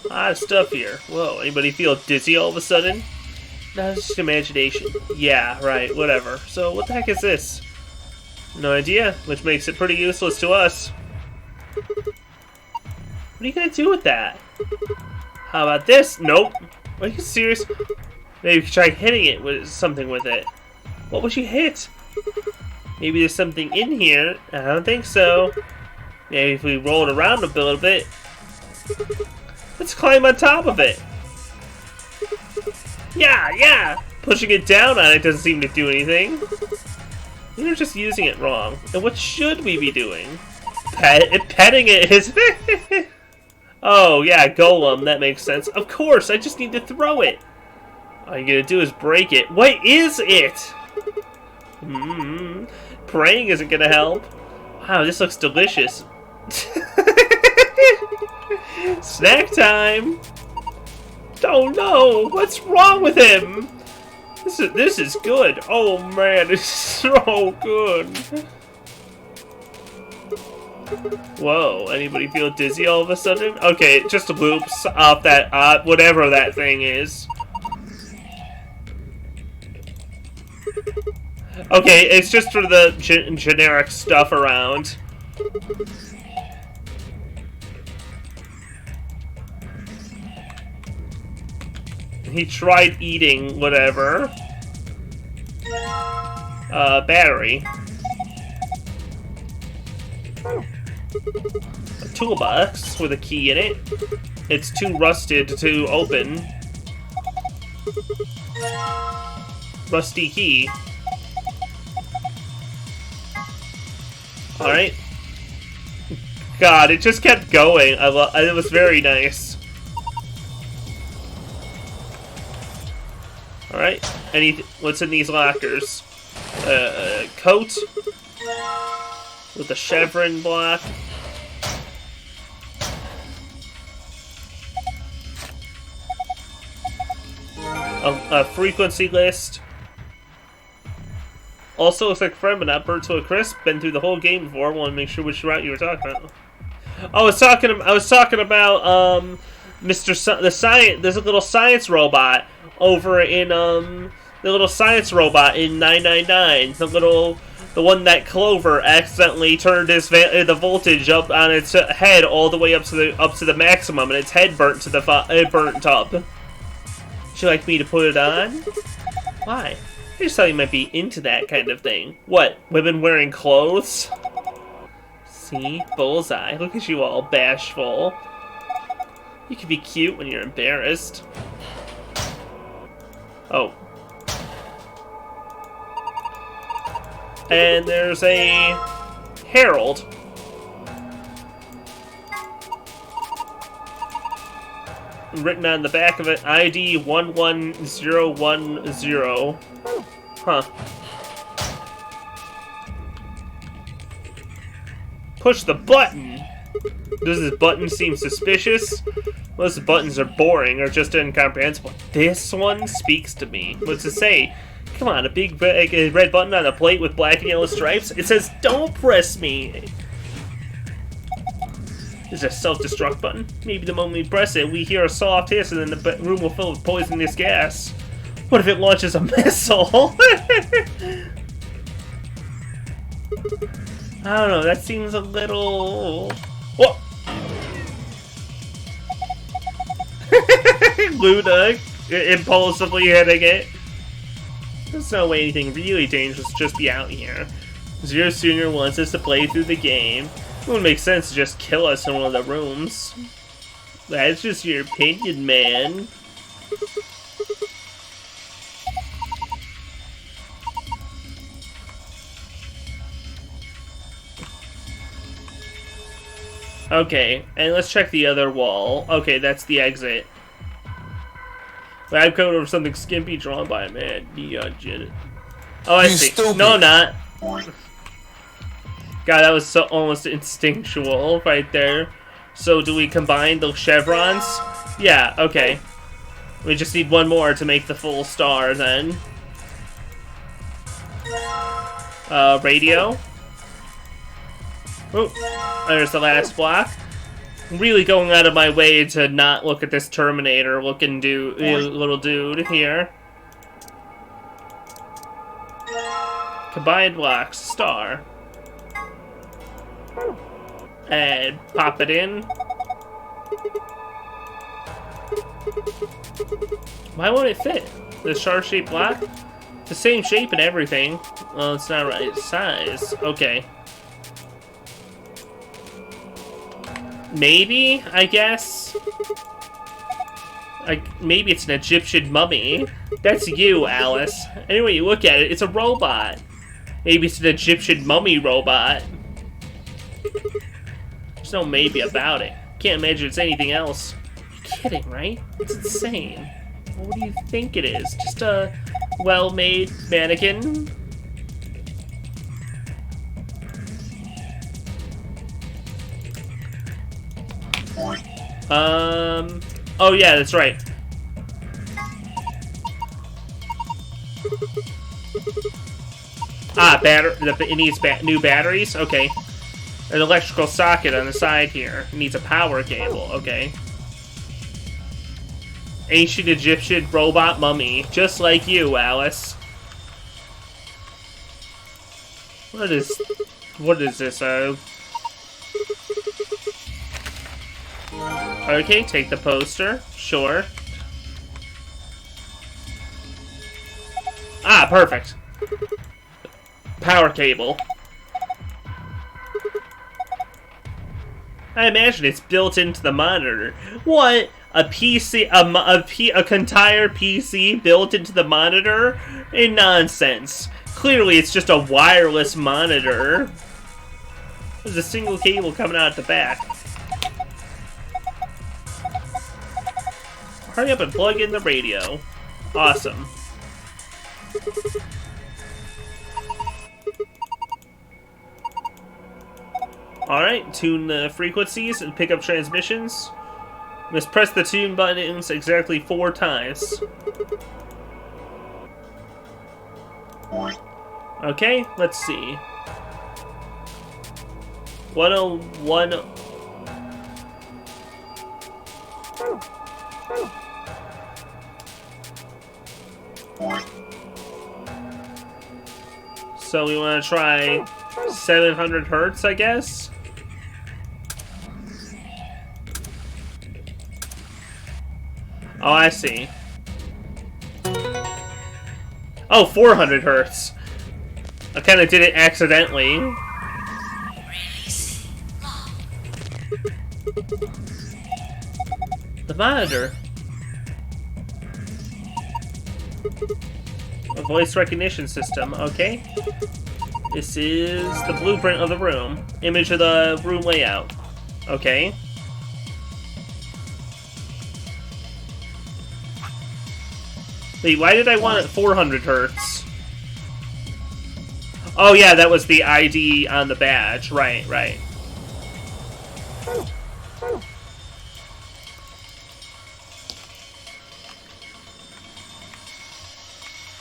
A lot of stuff here. Whoa, anybody feel dizzy all of a sudden? No, it's just imagination. Yeah, right, whatever. So, what the heck is this? No idea, which makes it pretty useless to us. What are you gonna do with that? How about this? Nope. Are you serious? Maybe you could try hitting it with something with it. What would you hit? Maybe there's something in here. I don't think so. Maybe if we roll it around a little bit. Let's climb on top of it. Yeah! Pushing it down on it doesn't seem to do anything. You're just using it wrong. And what should we be doing? Petting it is... Oh, yeah, Golem. That makes sense. Of course, I just need to throw it. All you gotta do is break it. What is it? Praying isn't gonna help. Wow, this looks delicious. Snack time! Oh no! What's wrong with him? This is good. Oh man, it's so good. Whoa, anybody feel dizzy all of a sudden? Okay, just a bloops off that, whatever that thing is. Okay, it's just for the generic stuff around. He tried eating whatever. Battery. A toolbox with a key in it. It's too rusted to open. Rusty key. Alright. God, it just kept going. It was very nice. Alright. What's in these lockers? Coat. With a chevron block. A frequency list. Also looks like a friend, but not burnt to a crisp. Been through the whole game before. Want to make sure which route you were talking about. I was talking about the science. There's a little science robot over in the little science robot in 999. The one that Clover accidentally turned the voltage up on its head all the way up to the maximum, and its head burnt up. Would you like me to put it on? Why? I just thought you might be into that kind of thing. What? Women wearing clothes? See? Bullseye. Look at you all bashful. You can be cute when you're embarrassed. Oh. And there's a herald. Written on the back of it, ID 11010. Huh. Push the button! Does this button seem suspicious? Most buttons are boring or just incomprehensible. This one speaks to me. What's it say? Come on, a big red button on a plate with black and yellow stripes? It says, don't press me! Is there a self-destruct button? Maybe the moment we press it, we hear a soft hiss and then the room will fill with poisonous gas. What if it launches a missile? I don't know, that seems a little... Whoa! Luna impulsively hitting it. There's no way anything really dangerous will just be out here. Zero Senior wants us to play through the game. It wouldn't make sense to just kill us in one of the rooms. That's just your opinion, man. Okay, and let's check the other wall. Okay, that's the exit. Lab coat over something skimpy drawn by a man. Neon Janet. Oh, I see. Stupid. No, I'm not. God, that was so almost instinctual right there. So, do we combine the chevrons? Yeah, okay. We just need one more to make the full star, then. Radio. Oh, there's the last block. I'm really going out of my way to not look at this Terminator-looking little dude here. Combined blocks, star. And pop it in. Why won't it fit? The star-shaped block? It's the same shape and everything. Well, it's not right size. Okay. Maybe, I guess? Maybe it's an Egyptian mummy. That's you, Alice. Anyway you look at it, it's a robot. Maybe it's an Egyptian mummy robot. There's no maybe about it. Can't imagine it's anything else. You're kidding, right? It's insane. What do you think it is? Just a well-made mannequin? Oh yeah, that's right. Ah, it needs new batteries? Okay. An electrical socket on the side here. It needs a power cable, okay. Ancient Egyptian robot mummy. Just like you, Alice. What is this, Okay, take the poster. Sure. Ah, perfect. Power cable. I imagine it's built into the monitor. What? A PC, a entire PC built into the monitor? Nonsense. Clearly, it's just a wireless monitor. There's a single cable coming out at the back. Hurry up and plug in the radio. Awesome. Alright, tune the frequencies and pick up transmissions. Must press the tune buttons exactly 4 times. Okay, let's see. 101. So we want to try 700 hertz, I guess? Oh, I see. Oh, 400 hertz. I kind of did it accidentally. The monitor. A voice recognition system, okay. This is the blueprint of the room. Image of the room layout. Okay. Wait, why did I want it 400 hertz? Oh yeah, that was the ID on the badge. Right, right.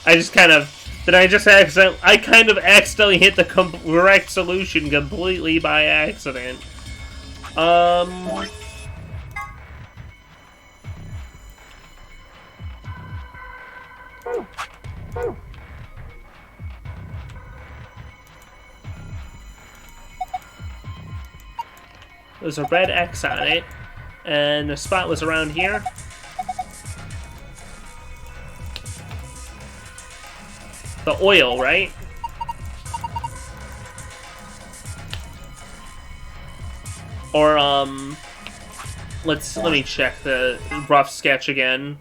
I just kind of... I kind of accidentally hit the correct solution completely by accident. There's a red X on it, and the spot was around here. The oil, right? Or, let me check the rough sketch again.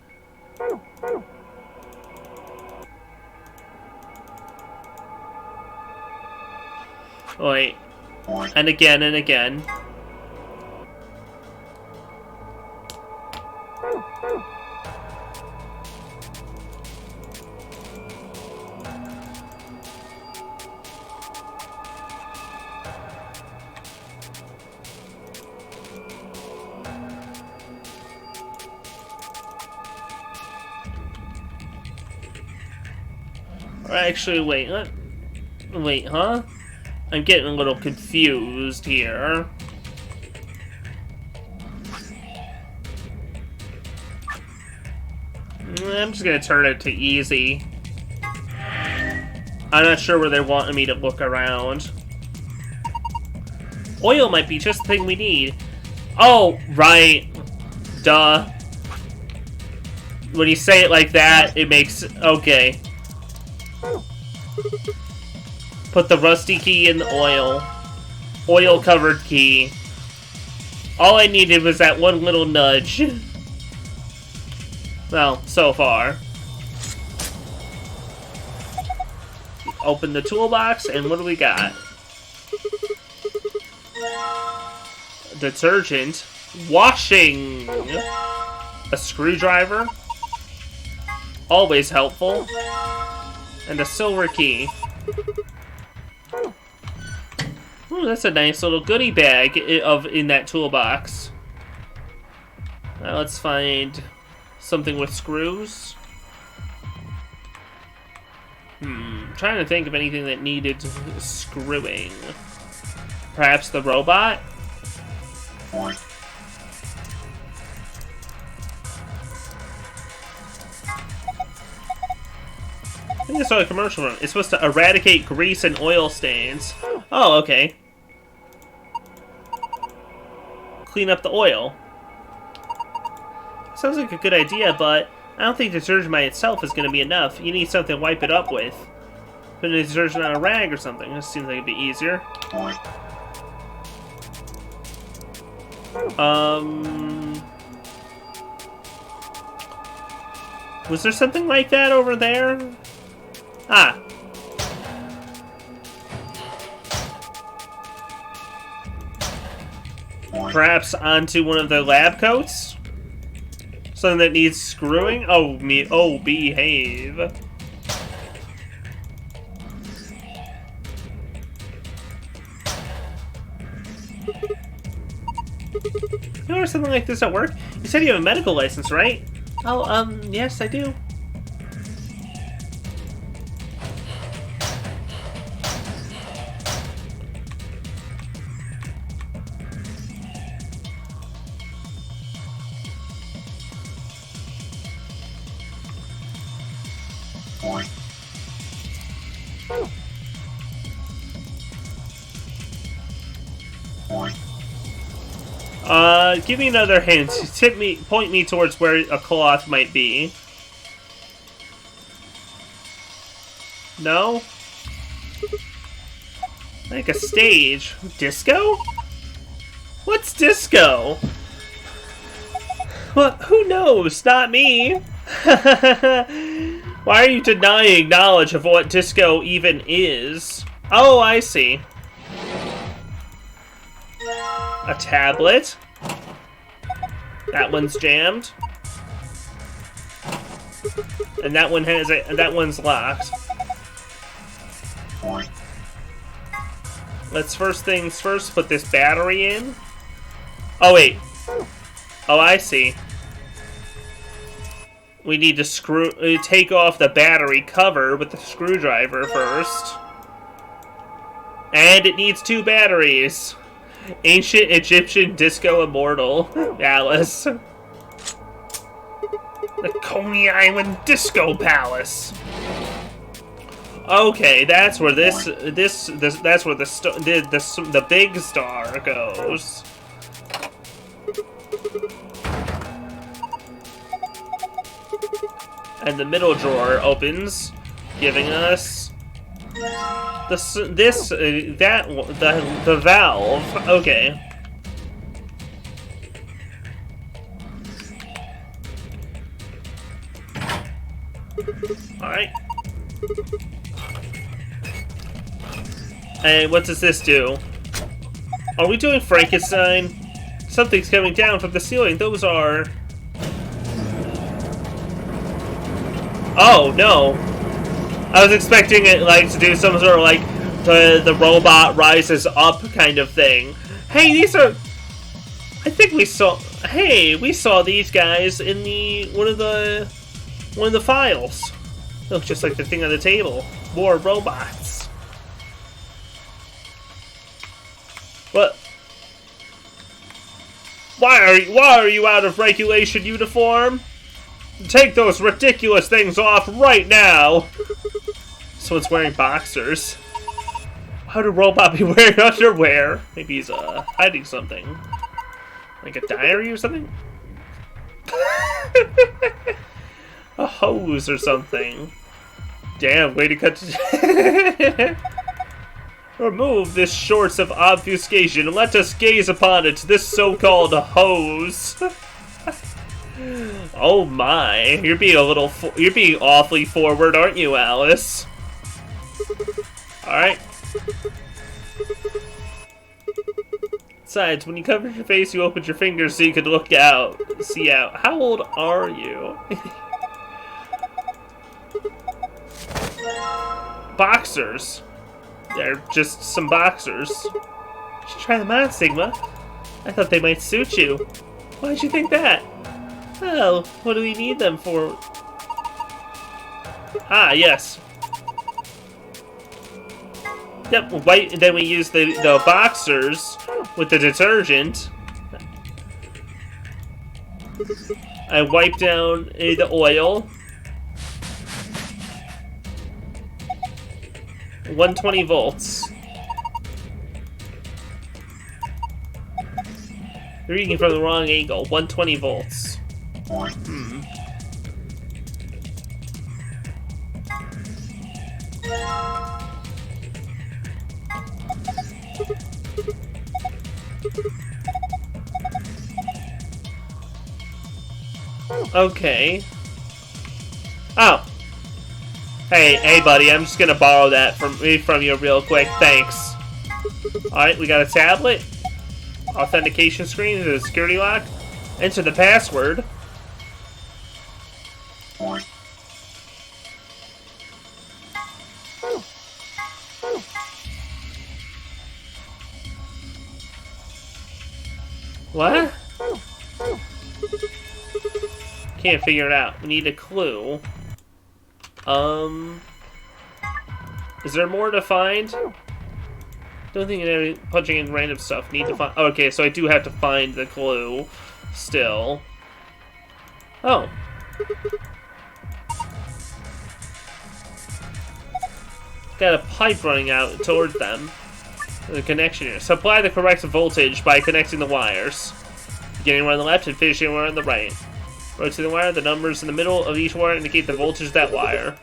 Wait. And again, and again. Actually, wait, wait, huh? I'm getting a little confused here. I'm just gonna turn it to easy. I'm not sure where they're wanting me to look around. Oil might be just the thing we need. Oh, right. Duh. When you say it like that, it makes... Okay. Put the rusty key in the oil. Oil-covered key. All I needed was that one little nudge. Well, so far. Open the toolbox, and what do we got? Detergent. Washing. A screwdriver. Always helpful. And a silver key. Ooh, that's a nice little goodie bag in that toolbox. Now let's find something with screws. Trying to think of anything that needed screwing. Perhaps the robot? I think I saw a commercial run. It's supposed to eradicate grease and oil stains. Oh, okay. Clean up the oil. Sounds like a good idea, but I don't think detergent by itself is going to be enough. You need something to wipe it up with. Put the detergent on a rag or something. This seems like it'd be easier. Was there something like that over there? Ah. Perhaps onto one of the lab coats? Something that needs screwing? Oh, behave. You know something like this at work? You said you have a medical license, right? Oh, yes, I do. Give me another hint. Point me towards where a cloth might be. No? Like a stage. Disco? What's disco? Well, who knows? Not me. Why are you denying knowledge of what disco even is? Oh, I see. A tablet. That one's jammed. And that one has that one's locked. Let's first things first put this battery in. Oh wait. Oh, I see. We need to take off the battery cover with the screwdriver first. And it needs 2 batteries. Ancient Egyptian Disco Immortal. Alice. The Coney Island Disco Palace. Okay, that's where that's where the big star goes. And the middle drawer opens, giving us the valve. Okay. All right. And what does this do? Are we doing Frankenstein? Something's coming down from the ceiling. Those are... Oh, no. I was expecting it, like, to do some sort of, like, the robot rises up kind of thing. Hey, these are... I think we saw... Hey, we saw these guys in the... One of the files. They look just like the thing on the table. More robots. What? Why are you out of regulation uniform? Take those ridiculous things off right now! Someone's wearing boxers. How do robot be wearing underwear? Maybe he's hiding something. Like a diary or something? A hose or something. Damn, way to cut to... Remove this shorts of obfuscation and let us gaze upon it, this so-called hose. Oh my, you're being awfully forward, aren't you, Alice? Alright. Besides, when you covered your face, you opened your fingers so you could look out, see out. How old are you? Boxers. They're just some boxers. You should try them on, Sigma. I thought they might suit you. Why'd you think that? Well, what do we need them for? Ah, yes. Yep, then we use the boxers with the detergent. I wipe down the oil. 120 volts. You're reading from the wrong angle. 120 volts. Okay. Oh. Hey, buddy, I'm just gonna borrow that from you real quick. Thanks. Alright, we got a tablet. Authentication screen to the security lock. Enter the password. What? Can't figure it out. We need a clue. Is there more to find? Don't think any punching in random stuff. Need to find. Okay, so I do have to find the clue. Still. Oh. got a pipe running out towards them. The connection here. Supply the correct voltage by connecting the wires. Beginning one on the left and finishing one on the right. Rotate the wire. The numbers in the middle of each wire indicate the voltage of that wire.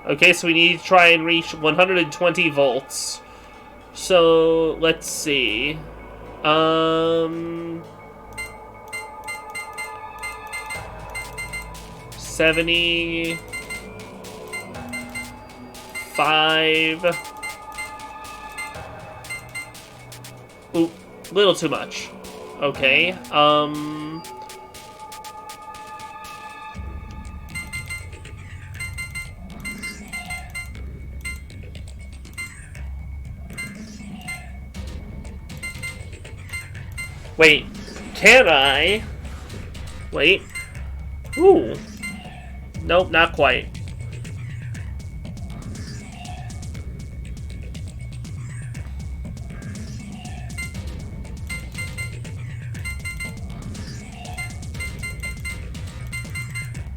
Okay, so we need to try and reach 120 volts. So, let's see. 75. Ooh, little too much. Okay, wait, can I? Wait. Ooh. Nope, not quite.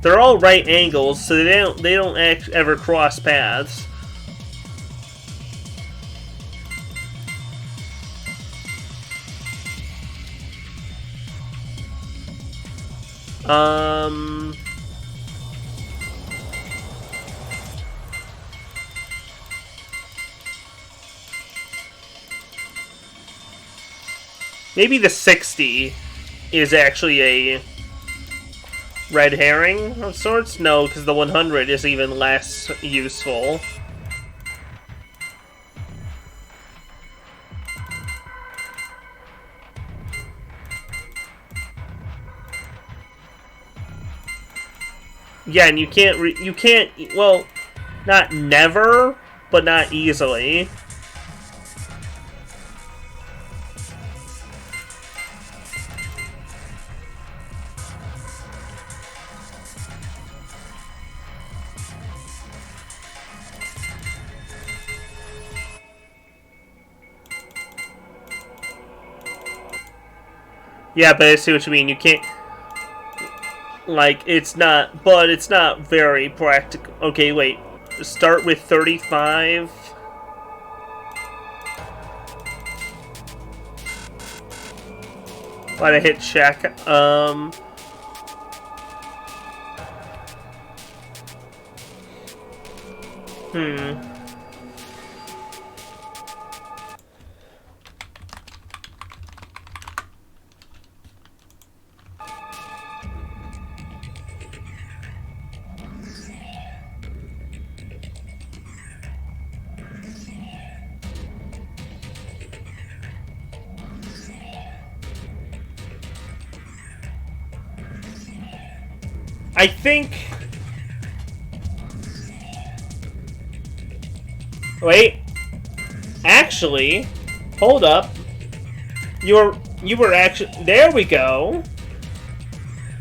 They're all right angles, so they don't ever cross paths. Maybe the 60 is actually a red herring of sorts? No, because the 100 is even less useful. Yeah, and you can't, well, not never, but not easily. Yeah, but I see what you mean. You can't... Like, it's not... But it's not very practical. Okay, wait. Start with 35. Why'd I hit check? I think... Wait. Actually, hold up. You were actually... There we go.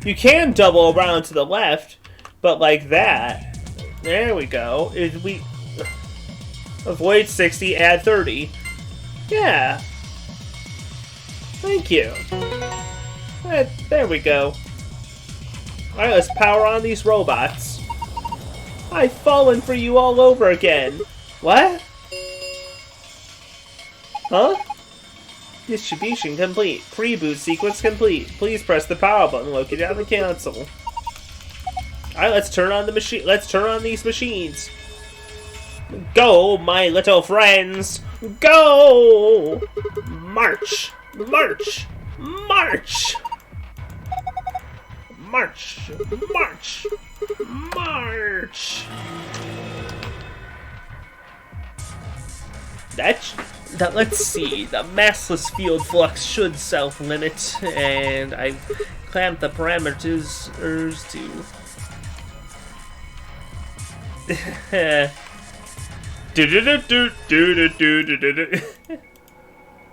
You can double around to the left, but like that. There we go. We avoid 60, add 30. Yeah. Thank you. There we go. Alright, let's power on these robots. I've fallen for you all over again. What? Huh? Distribution complete. Pre-boot sequence complete. Please press the power button located on the console. Alright, let's turn on the machine. Let's turn on these machines. Go, my little friends. Go! March! March! March! March! March! March! That let's see. The massless field flux should self-limit, and I clamped the parameters to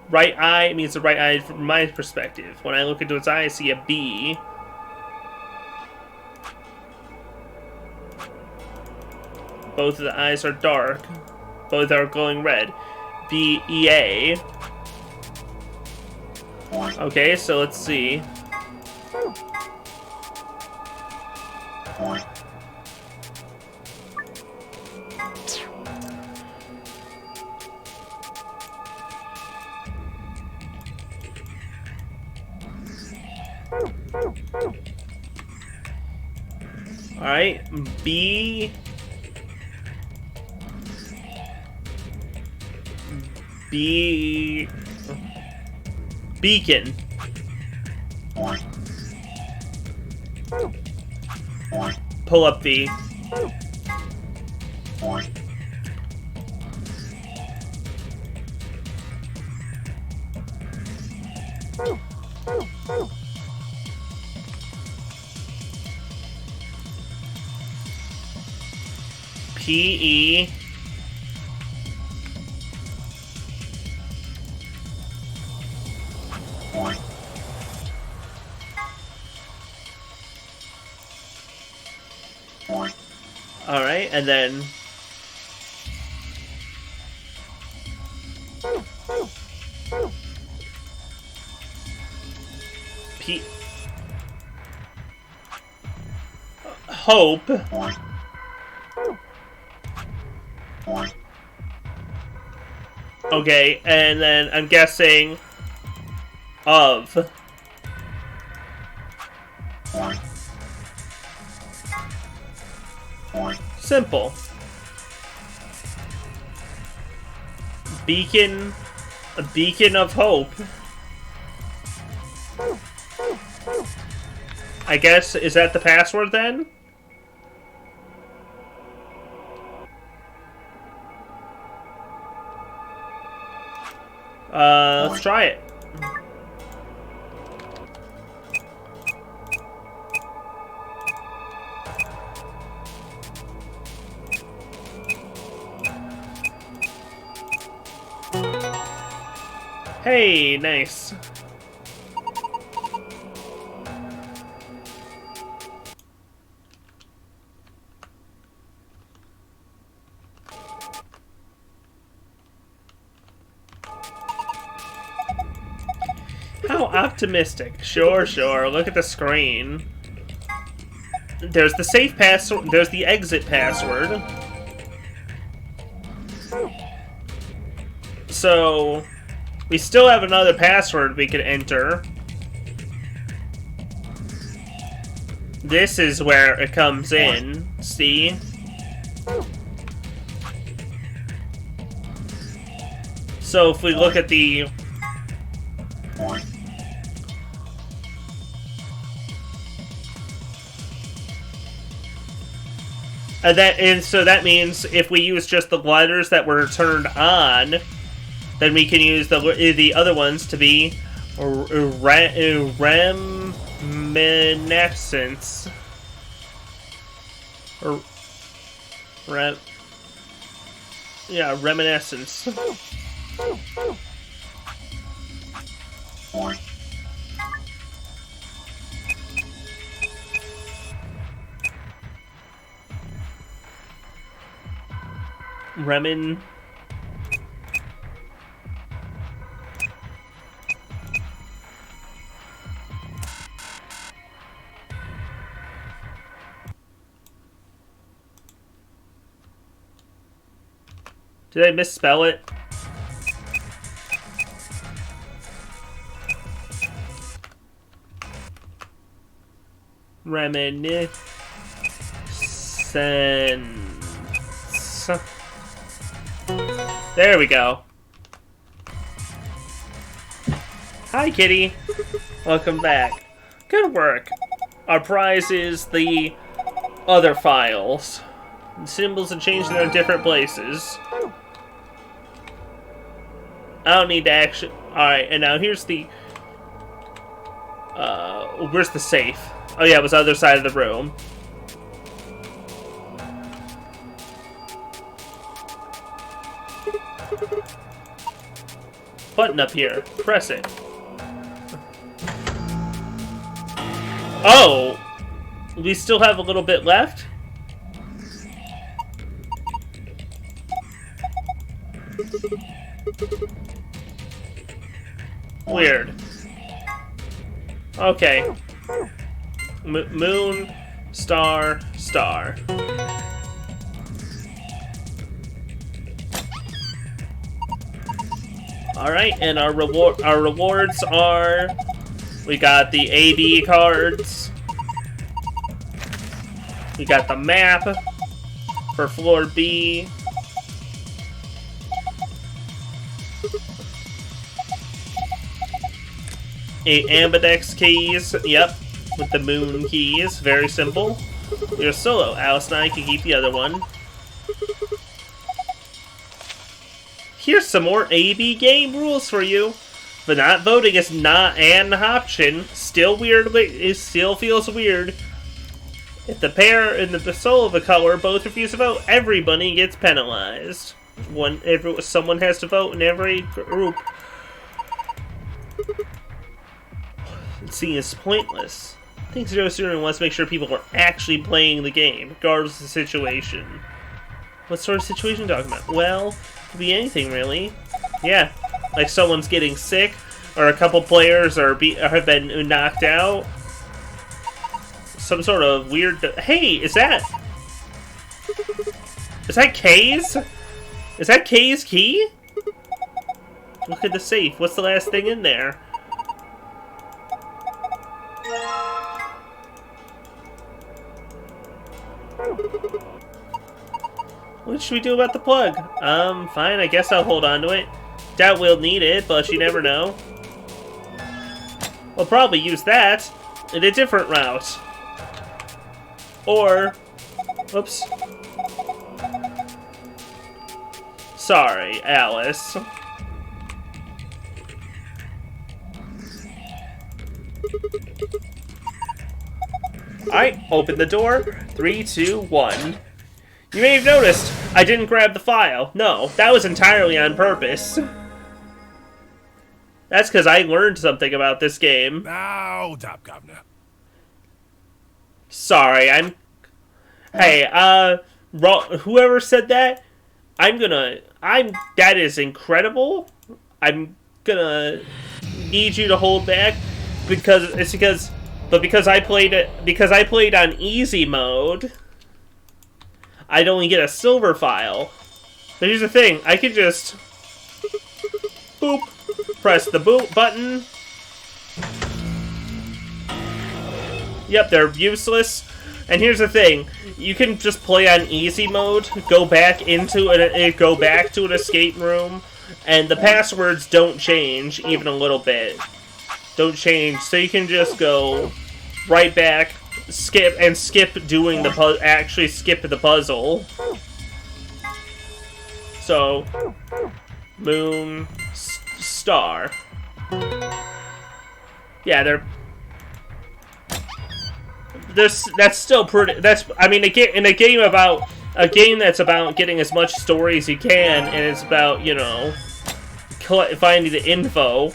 right eye means the right eye from my perspective. When I look into its eye, I see a B. Both of the eyes are dark. Both are glowing red. B-E-A. Okay, so let's see. Alright, B... Beacon. Pull up V. PE. Alright, and then... P... Hope. Okay, and then I'm guessing... Of. Simple. Beacon. A beacon of hope. I guess, is that the password then? Let's try it. Hey, nice. How optimistic. Sure, sure. Look at the screen. There's the safe password. There's the exit password. So... we still have another password we could enter. This is where it comes in. See? So if we look at the... so that means if we use just the letters that were turned on... then we can use the other ones to be reminiscence. Yeah, reminiscence. Remin. Did I misspell it? Reminiscence. There we go. Hi, kitty. Welcome back. Good work. Our prize is the other files. The symbols have changed in their different places. I don't need to actually... Alright, and now here's the... where's the safe? Oh yeah, it was the other side of the room. Button up here. Press it. Oh! We still have a little bit left? Weird. Okay. Moon star, star. Alright, and our rewards are... We got the AB cards. We got the map for floor B. Ambidex keys, yep, with the moon keys, very simple. You're solo, Alice and I can keep the other one. Here's some more AB game rules for you. But not voting is not an option. Still weird, it still feels weird. If the pair and the solo of a color both refuse to vote, everybody gets penalized. Someone has to vote in every group. See, it's pointless. I think Zero Zero wants to make sure people are actually playing the game, regardless of the situation. What sort of situation are you talking about? Well, it could be anything, really. Yeah, like someone's getting sick, or a couple players have been knocked out. Some sort of weird... Hey, is that Kay's? Is that Kay's key? Look at the safe. What's the last thing in there? What should we do about the plug? Fine, I guess I'll hold on to it. Doubt we'll need it, but you never know. We'll probably use that in a different route. Or... Oops. Sorry, Alice. Alright, open the door. 3, 2, 1. You may have noticed I didn't grab the file. No, that was entirely on purpose. That's because I learned something about this game. Now, Top Governor. Sorry, Hey, whoever said that, that is incredible. I'm gonna need you to hold back because I played on easy mode, I'd only get a silver file. But here's the thing, I could just boop, press the boop button. Yep, they're useless. And here's the thing, you can just play on easy mode, go back to an escape room, and the passwords don't change even a little bit. Don't change, so you can just go right back, skip doing the actually skip the puzzle. So, moon, star. Yeah, that's still pretty. I mean, in a game that's about getting as much story as you can, and it's about, you know, finding the info.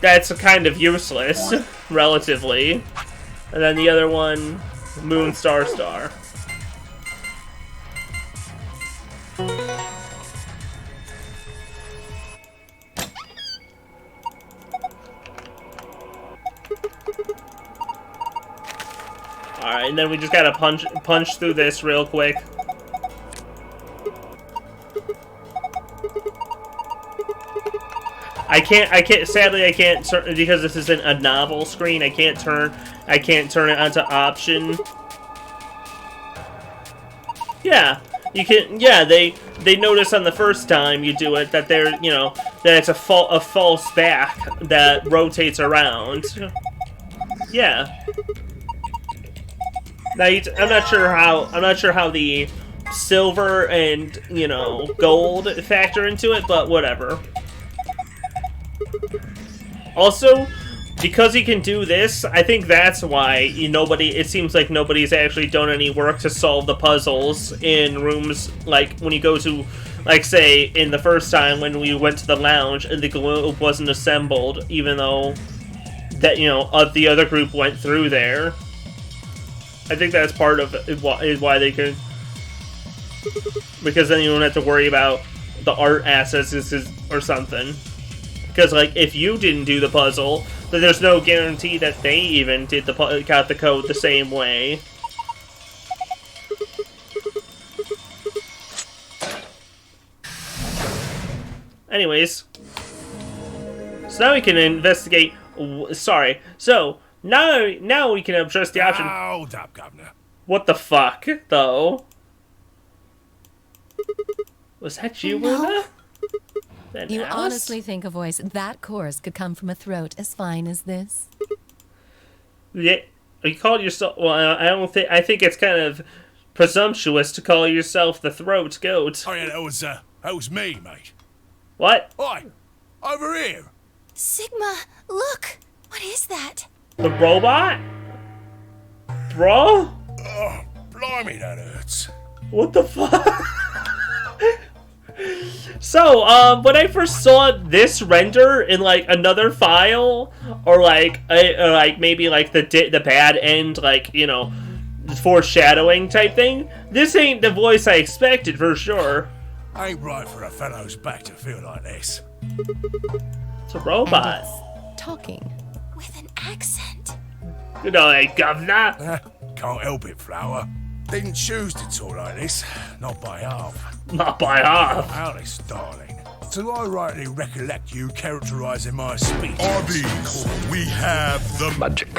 That's kind of useless, relatively. And then the other one, moon, star, star. Alright, and then we just gotta punch through this real quick. Sadly I can't turn, because this isn't a novel screen, I can't turn it onto option. Yeah, you can, yeah, they notice on the first time you do it that that it's a false back that rotates around. Yeah. Now I'm not sure how the silver and, gold factor into it, but whatever. Also, because he can do this, I think that's why it seems like nobody's actually done any work to solve the puzzles in rooms, like when you go to, like, say, in the first time when we went to the lounge and the globe wasn't assembled, even though that, the other group went through there. I think that's part of why they could, because then you don't have to worry about the art assets or something. Because, like, if you didn't do the puzzle, then there's no guarantee that they even got the code the same way. Anyways. So now we can investigate... Sorry. So, now we can address the option... Hold up, Governor. What the fuck, though? Was that you, Luna? Then You Alice? honestly think a voice that coarse could come from a throat as fine as this? Yeah, you call yourself... Well, I don't think... I think it's kind of presumptuous to call yourself the throat goat. Oh yeah, that was me, mate. What? Oi, over here. Sigma, look! What is that? The robot? Bro? Oh, blimey, that hurts. What the fuck? So, when I first saw this render in, like, another file, or, like, maybe, like, the bad end, like, you know, foreshadowing type thing, this ain't the voice I expected, for sure. Ain't right for a fellow's back to feel like this. It's a robot. Talking. With an accent. Good night, Governor. Can't help it, Flower. Didn't choose to talk like this. Not by half. Not by half. Alice, darling. Do I rightly recollect you characterizing my speech? Arby's, we have the magic.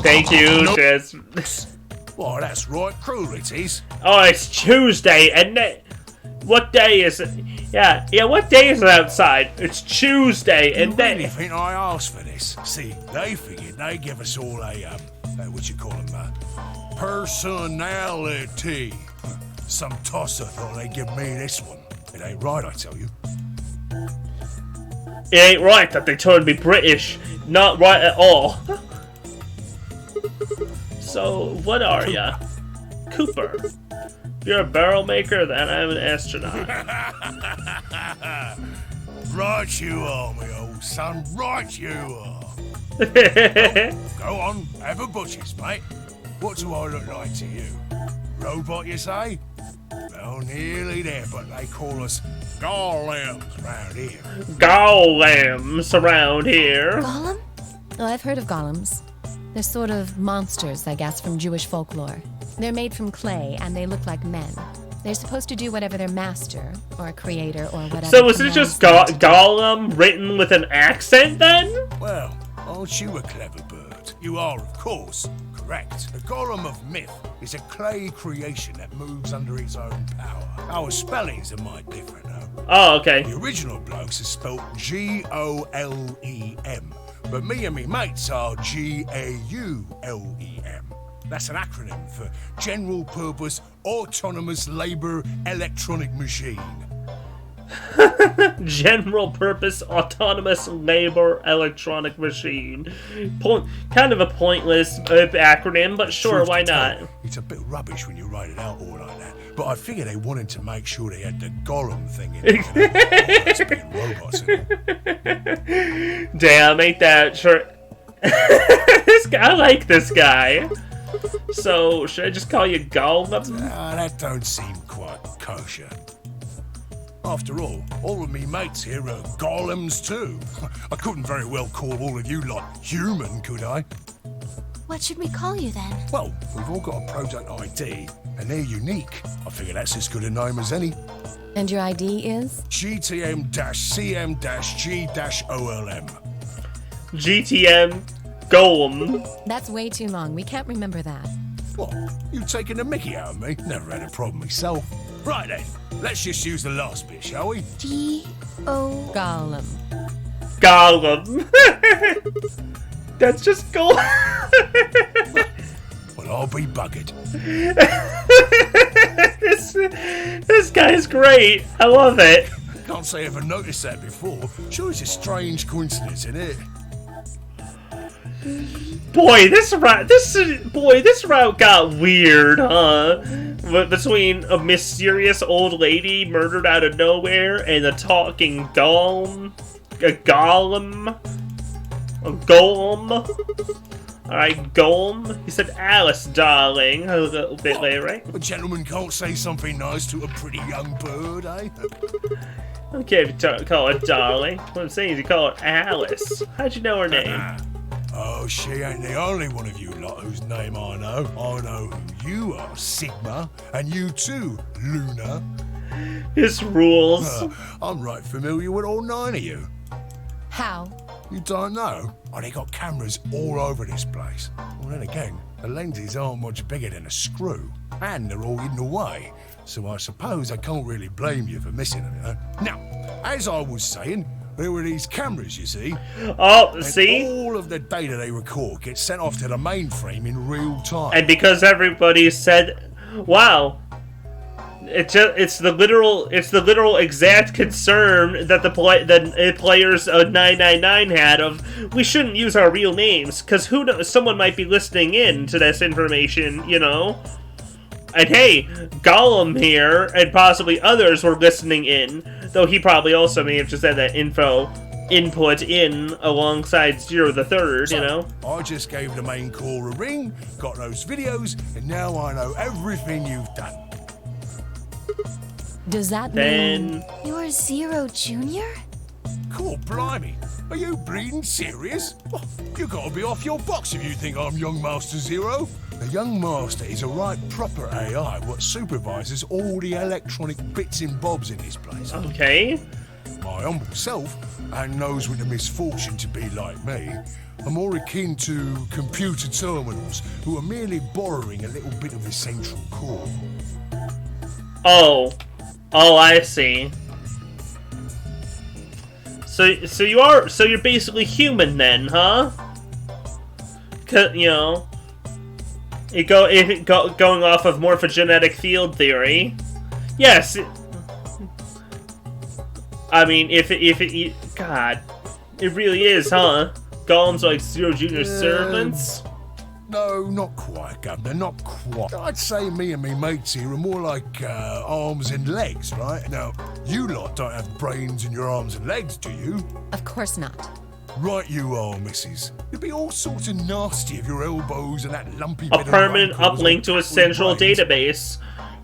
Thank you, Nope. Jess. Well, that's right, cruel it is. Oh, it's Tuesday, and what day is it? Yeah, what day is it outside? It's Tuesday, and You really think I asked for this? See, they figured they'd give us all a, what you call them, personality. Some tosser thought they'd give me this one. It ain't right, I tell you. it ain't right that they turned me British. Not right at all. So, what are ya? Cooper. You're a barrel maker, then I'm an astronaut. Right you are, me old son. Right you are. Go on, have a butcher's, mate. What do I look like to you? Robot, you say? Well, nearly there, but they call us golems round here. Golems around here. Golem? Oh, I've heard of golems. They're sort of monsters, I guess, from Jewish folklore. They're made from clay, and they look like men. They're supposed to do whatever their master, or creator, or whatever. So is it just Gollum written with an accent, then? Well, aren't you a clever bird? You are, of course, correct. The golem of myth is a clay creation that moves under its own power. Our spellings are might different, though. Oh, okay. The original blokes are spelt Golem, but me and me mates are GAULEM. That's an acronym for General Purpose Autonomous Labour Electronic Machine. General Purpose Autonomous Labor Electronic Machine. Kind of a pointless acronym, but sure, why not? It's a bit rubbish when you write it out all like that. But I figure they wanted to make sure they had the golem thing in it. Robots in it. Damn, ain't that sure? This guy, I like this guy. So, should I just call you Golem? That don't seem quite kosher. After all of me mates here are golems too. I couldn't very well call all of you lot human, could I? What should we call you then? Well, we've all got a product ID, and they're unique. I figure that's as good a name as any. And your ID is? GTM-CM-G-OLM. GTM Golem. That's way too long. We can't remember that. What? You taking a mickey out of me? Never had a problem myself. Right then, let's just use the last bit, shall we? G-O... Golem. Golem. That's just Golem. Well, I'll be buggered. This guy's great. I love it. Can't say I ever noticed that before. Sure, it's a strange coincidence, isn't it? Boy, this route got weird, huh? Between a mysterious old lady murdered out of nowhere and a talking golem. A golem. Alright, golem. He said Alice, darling, a little bit later, right? A gentleman can't say something nice to a pretty young bird, eh? Okay, if you call her darling. What I'm saying is you call her Alice. How'd you know her name? Oh, she ain't the only one of you lot whose name I know. I know who you are, Sigma, and you too, Luna. His rules. I'm right familiar with all 9 of you. How? You don't know? Oh, they got cameras all over this place. Well, then again, the lenses aren't much bigger than a screw, and they're all hidden away, so I suppose I can't really blame you for missing them, you know? Now, as I was saying, there were these cameras, you see. Oh, and see? all of the data they record gets sent off to the mainframe in real time. And because everybody said, wow, it's the literal exact concern that the players of 999 had of, we shouldn't use our real names because who knows, someone might be listening in to this information, you know. And hey, Gollum here and possibly others were listening in, though he probably also may have just had that input in alongside Zero the Third, you know. I just gave the main core a ring, got those videos, and now I know everything you've done. Does that mean... You're Zero Jr.? Cool, blimey. Are you bleeding serious? Oh, you gotta be off your box if you think I'm Young Master Zero. The Young Master is a right proper AI what supervises all the electronic bits and bobs in this place. Okay. My humble self, and those with the misfortune to be like me, are more akin to computer terminals who are merely borrowing a little bit of the central core. Oh, I see. So you're basically human then, huh? You know, going off of morphogenetic field theory. Yes. I mean, God, it really is, huh? Golems are like Zero Jr.'s servants? No, not quite, Governor, not quite. I'd say me and me mates here are more like arms and legs, right? Now, you lot don't have brains in your arms and legs, do you? Of course not. Right you are, missus. You'd be all sorts of nasty if your elbows and that lumpy bit a permanent of uplink to a central database.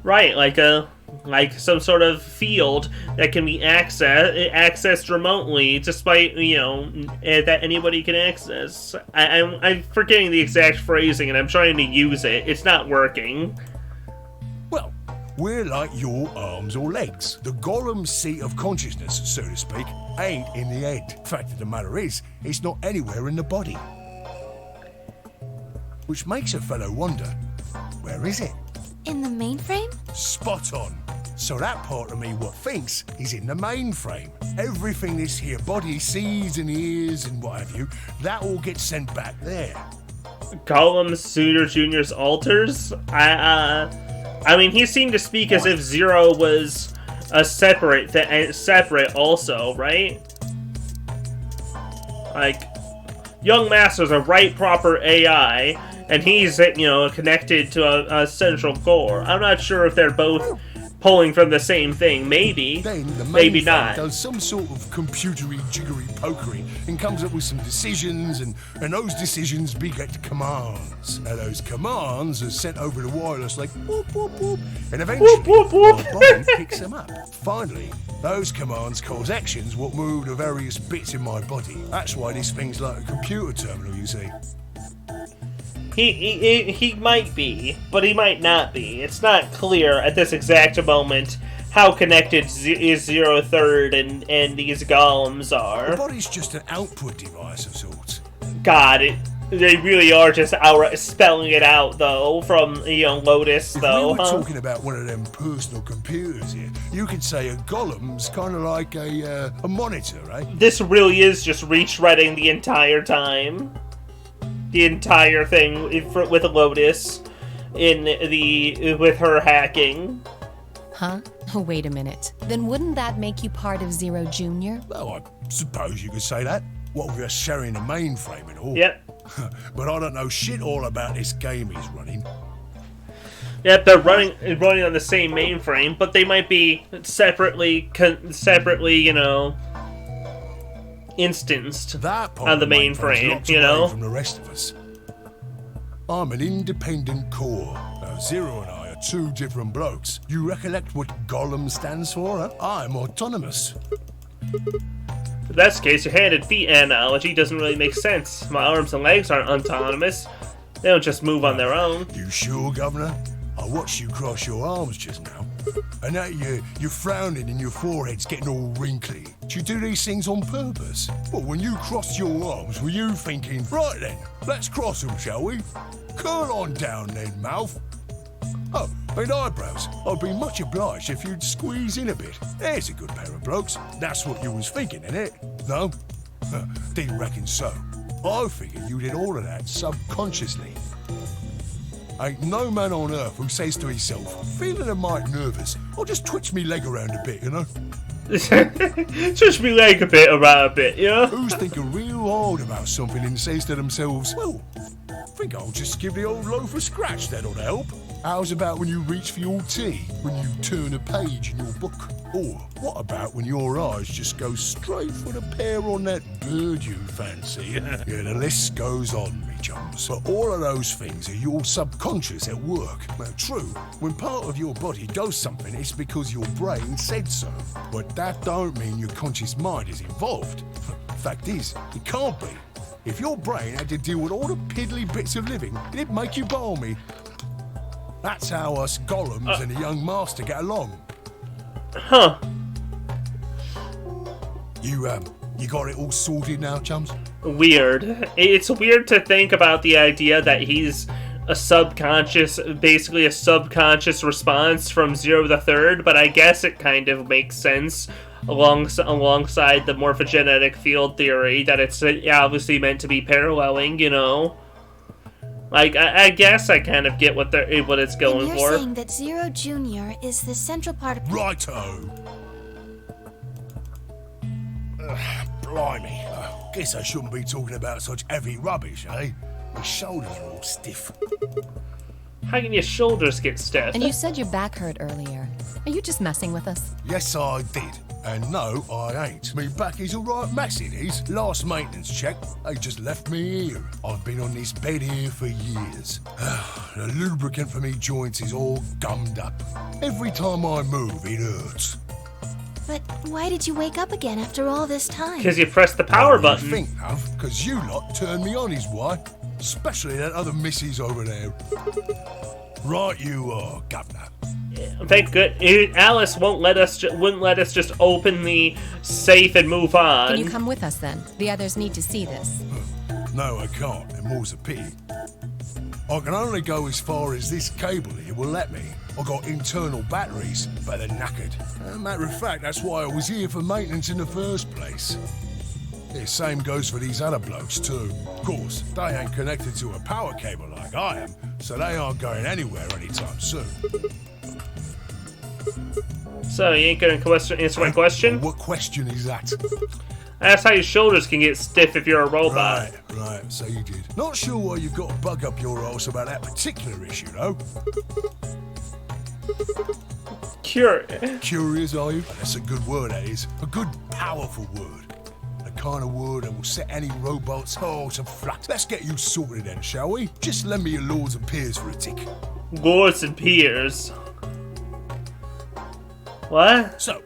Right, like some sort of field that can be accessed remotely, despite, you know, that anybody can access. I'm forgetting the exact phrasing, and I'm trying to use it. It's not working. Well, we're like your arms or legs. The Gollum's seat of consciousness, so to speak, ain't in the head. Fact of the matter is, it's not anywhere in the body. Which makes a fellow wonder, where is it? In the mainframe? Spot on. So that part of me what thinks is in the mainframe. Everything this here body sees and hears and what have you, that all gets sent back there. Gollum Zero Jr.'s altars? I mean, he seemed to speak as if Zero was a separate also, right? Like, Young Master's a right proper AI, and he's, you know, connected to a central core. I'm not sure if they're both pulling from the same thing. Maybe. Then the maybe mainframe not. does some sort of computery jiggery pokery and comes up with some decisions, and those decisions beget commands. Now those commands are sent over the wireless like whoop whoop whoop, and eventually my body picks them up. Finally, those commands cause actions what move the various bits in my body. That's why this thing's like a computer terminal, you see. He might be, but he might not be. It's not clear at this exact moment how connected is Zero Third and these golems are. The body's just an output device of sorts. God, they really are just outright spelling it out, though, from, you know, Lotus, though. If we were talking about one of them personal computers here, you could say a golem's kind of like a monitor, right? This really is just retreading the entire time. The entire thing with Lotus with her hacking. Huh? Oh, wait a minute. Then wouldn't that make you part of Zero Jr.? Well, I suppose you could say that. What with us sharing a mainframe and all. Yep. But I don't know shit all about this game he's running. Yep, they're running on the same mainframe, but they might be separately, you know, instanced that part on the mainframe, you know. From the rest of us. I'm an independent core. Now, Zero and I are two different blokes. You recollect what Gollum stands for? Huh? I'm autonomous. If that's the case, your hand and feet analogy doesn't really make sense. My arms and legs aren't autonomous. They don't just move on their own. You sure, Governor? I watched you cross your arms just now. And now you're frowning and your forehead's getting all wrinkly. Do you do these things on purpose? Well, when you crossed your arms, were you thinking, right then, let's cross them, shall we? Curl on down then, mouth. Oh, and eyebrows. I'd be much obliged if you'd squeeze in a bit. There's a good pair of blokes. That's what you was thinking, innit? No? Didn't reckon so. I figured you did all of that subconsciously. Ain't no man on earth who says to himself, feeling a mite nervous, I'll just twitch me leg around a bit, you know? Twitch me leg around a bit, you know? Who's thinking real hard about something and says to themselves, well, I think I'll just give the old loaf a scratch, that'll help. How's about when you reach for your tea, when you turn a page in your book? Or what about when your eyes just go straight for the pair on that bird you fancy? Yeah, the list goes on, me chums. But all of those things are your subconscious at work. Now, true, when part of your body does something, it's because your brain said so. But that don't mean your conscious mind is involved. Fact is, it can't be. If your brain had to deal with all the piddly bits of living, it'd make you balmy. That's how us golems and the young master get along. Huh. You got it all sorted now, chums? Weird. It's weird to think about the idea that he's a subconscious, basically a subconscious response from Zero the Third, but I guess it kind of makes sense alongside the morphogenetic field theory that it's obviously meant to be paralleling, you know? Like, I guess I kind of get what it's going and for. You're saying that Zero Jr. is the central part of... Righto! Blimey. Guess I shouldn't be talking about such heavy rubbish, eh? My shoulders are all stiff. How can your shoulders get stiff? And you said your back hurt earlier. Are you just messing with us? Yes, I did. And no, I ain't. Me back is alright mess, it is. Last maintenance check, they just left me here. I've been on this bed here for years. The lubricant for me joints is all gummed up. Every time I move, it hurts. But why did you wake up again after all this time? Because you pressed the power button. I think, because you lot turned me on is why. Especially that other missus over there. Right you are, Governor. Thank good. Alice wouldn't let us just open the safe and move on. Can you come with us then? The others need to see this. No, I can't, and more's a pity. I can only go as far as this cable here will let me. I've got internal batteries, but they're knackered. Matter of fact, that's why I was here for maintenance in the first place. The same goes for these other blokes too. Of course, they ain't connected to a power cable like I am, so they aren't going anywhere anytime soon. So, you ain't gonna answer my question? What question is that? That's how your shoulders can get stiff if you're a robot. Right, so you did. Not sure why you've got a bug up your arse about that particular issue, though. Curious, are you? That's a good word, that is. A good, powerful word. The kind of word that will set any robot's heart aflutter. Let's get you sorted then, shall we? Just lend me your lords and peers for a tick. Lords and peers? What? So,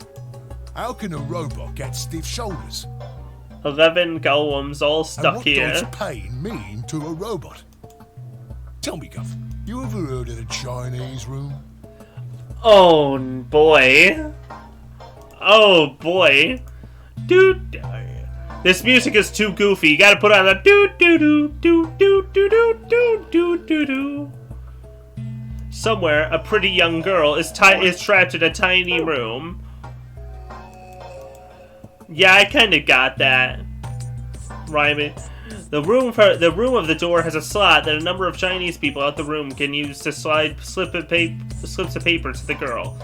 how can a robot get stiff shoulders? 11 golems all stuck here. And what does pain mean to a robot? Tell me, Guff, you ever heard of the Chinese room? Oh, boy. Oh, boy. Dude, this music is too goofy. You gotta put on the do-do-do-do-do-do-do-do-do-do-do. Somewhere, a pretty young girl is trapped in a tiny room. Yeah, I kinda got that. Rhyming. The room of the door has a slot that a number of Chinese people out the room can use to slide slips of paper to the girl.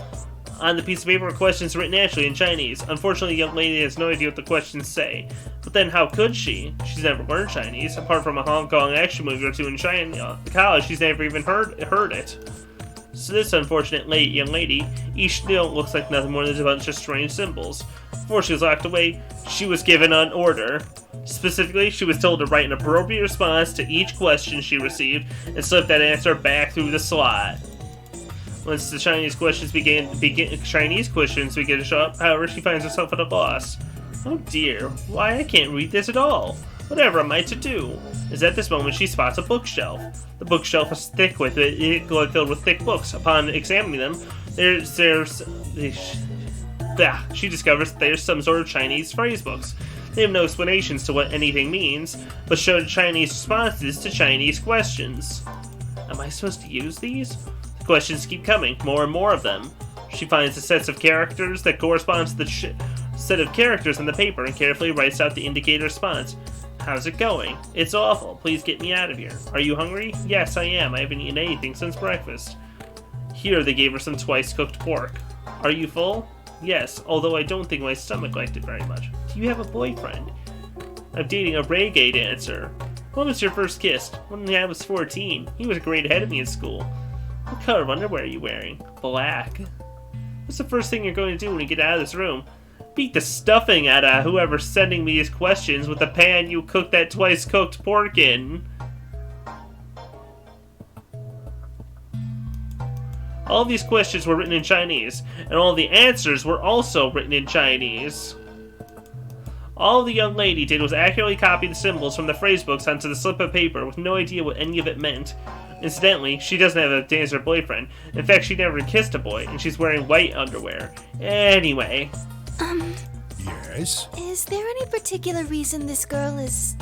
On the piece of paper are questions written naturally in Chinese. Unfortunately, the young lady has no idea what the questions say. But then how could she? She's never learned Chinese. Apart from a Hong Kong action movie or two in China, college, she's never even heard it. So this unfortunate young lady, each note looks like nothing more than a bunch of strange symbols. Before she was locked away, she was given an order. Specifically, she was told to write an appropriate response to each question she received and slip that answer back through the slot. Once the Chinese questions begin to show up, however, she finds herself at a loss. Oh dear, why I can't read this at all. Whatever am I to do? As at this moment she spots a bookshelf. The bookshelf is thick with it, filled with thick books. Upon examining them, she discovers there's some sort of Chinese phrase books. They have no explanations to what anything means, but show Chinese responses to Chinese questions. Am I supposed to use these? The questions keep coming, more and more of them. She finds the sets of characters that correspond to the set of characters on the paper and carefully writes out the indicated response. How's it going? It's awful. Please get me out of here. Are you hungry? Yes, I am. I haven't eaten anything since breakfast. Here they gave her some twice-cooked pork. Are you full? Yes, although I don't think my stomach liked it very much. Do you have a boyfriend? I'm dating a reggae dancer. When was your first kiss? When I was 14. He was a grade ahead of me in school. What color of underwear are you wearing? Black. What's the first thing you're going to do when you get out of this room? Beat the stuffing out of whoever's sending me these questions with the pan you cooked that twice-cooked pork in. All these questions were written in Chinese, and all the answers were also written in Chinese. All the young lady did was accurately copy the symbols from the phrase books onto the slip of paper with no idea what any of it meant. Incidentally, she doesn't have a dancer boyfriend. In fact, she never kissed a boy, and she's wearing white underwear. Anyway. Yes? Is there any particular reason this girl is,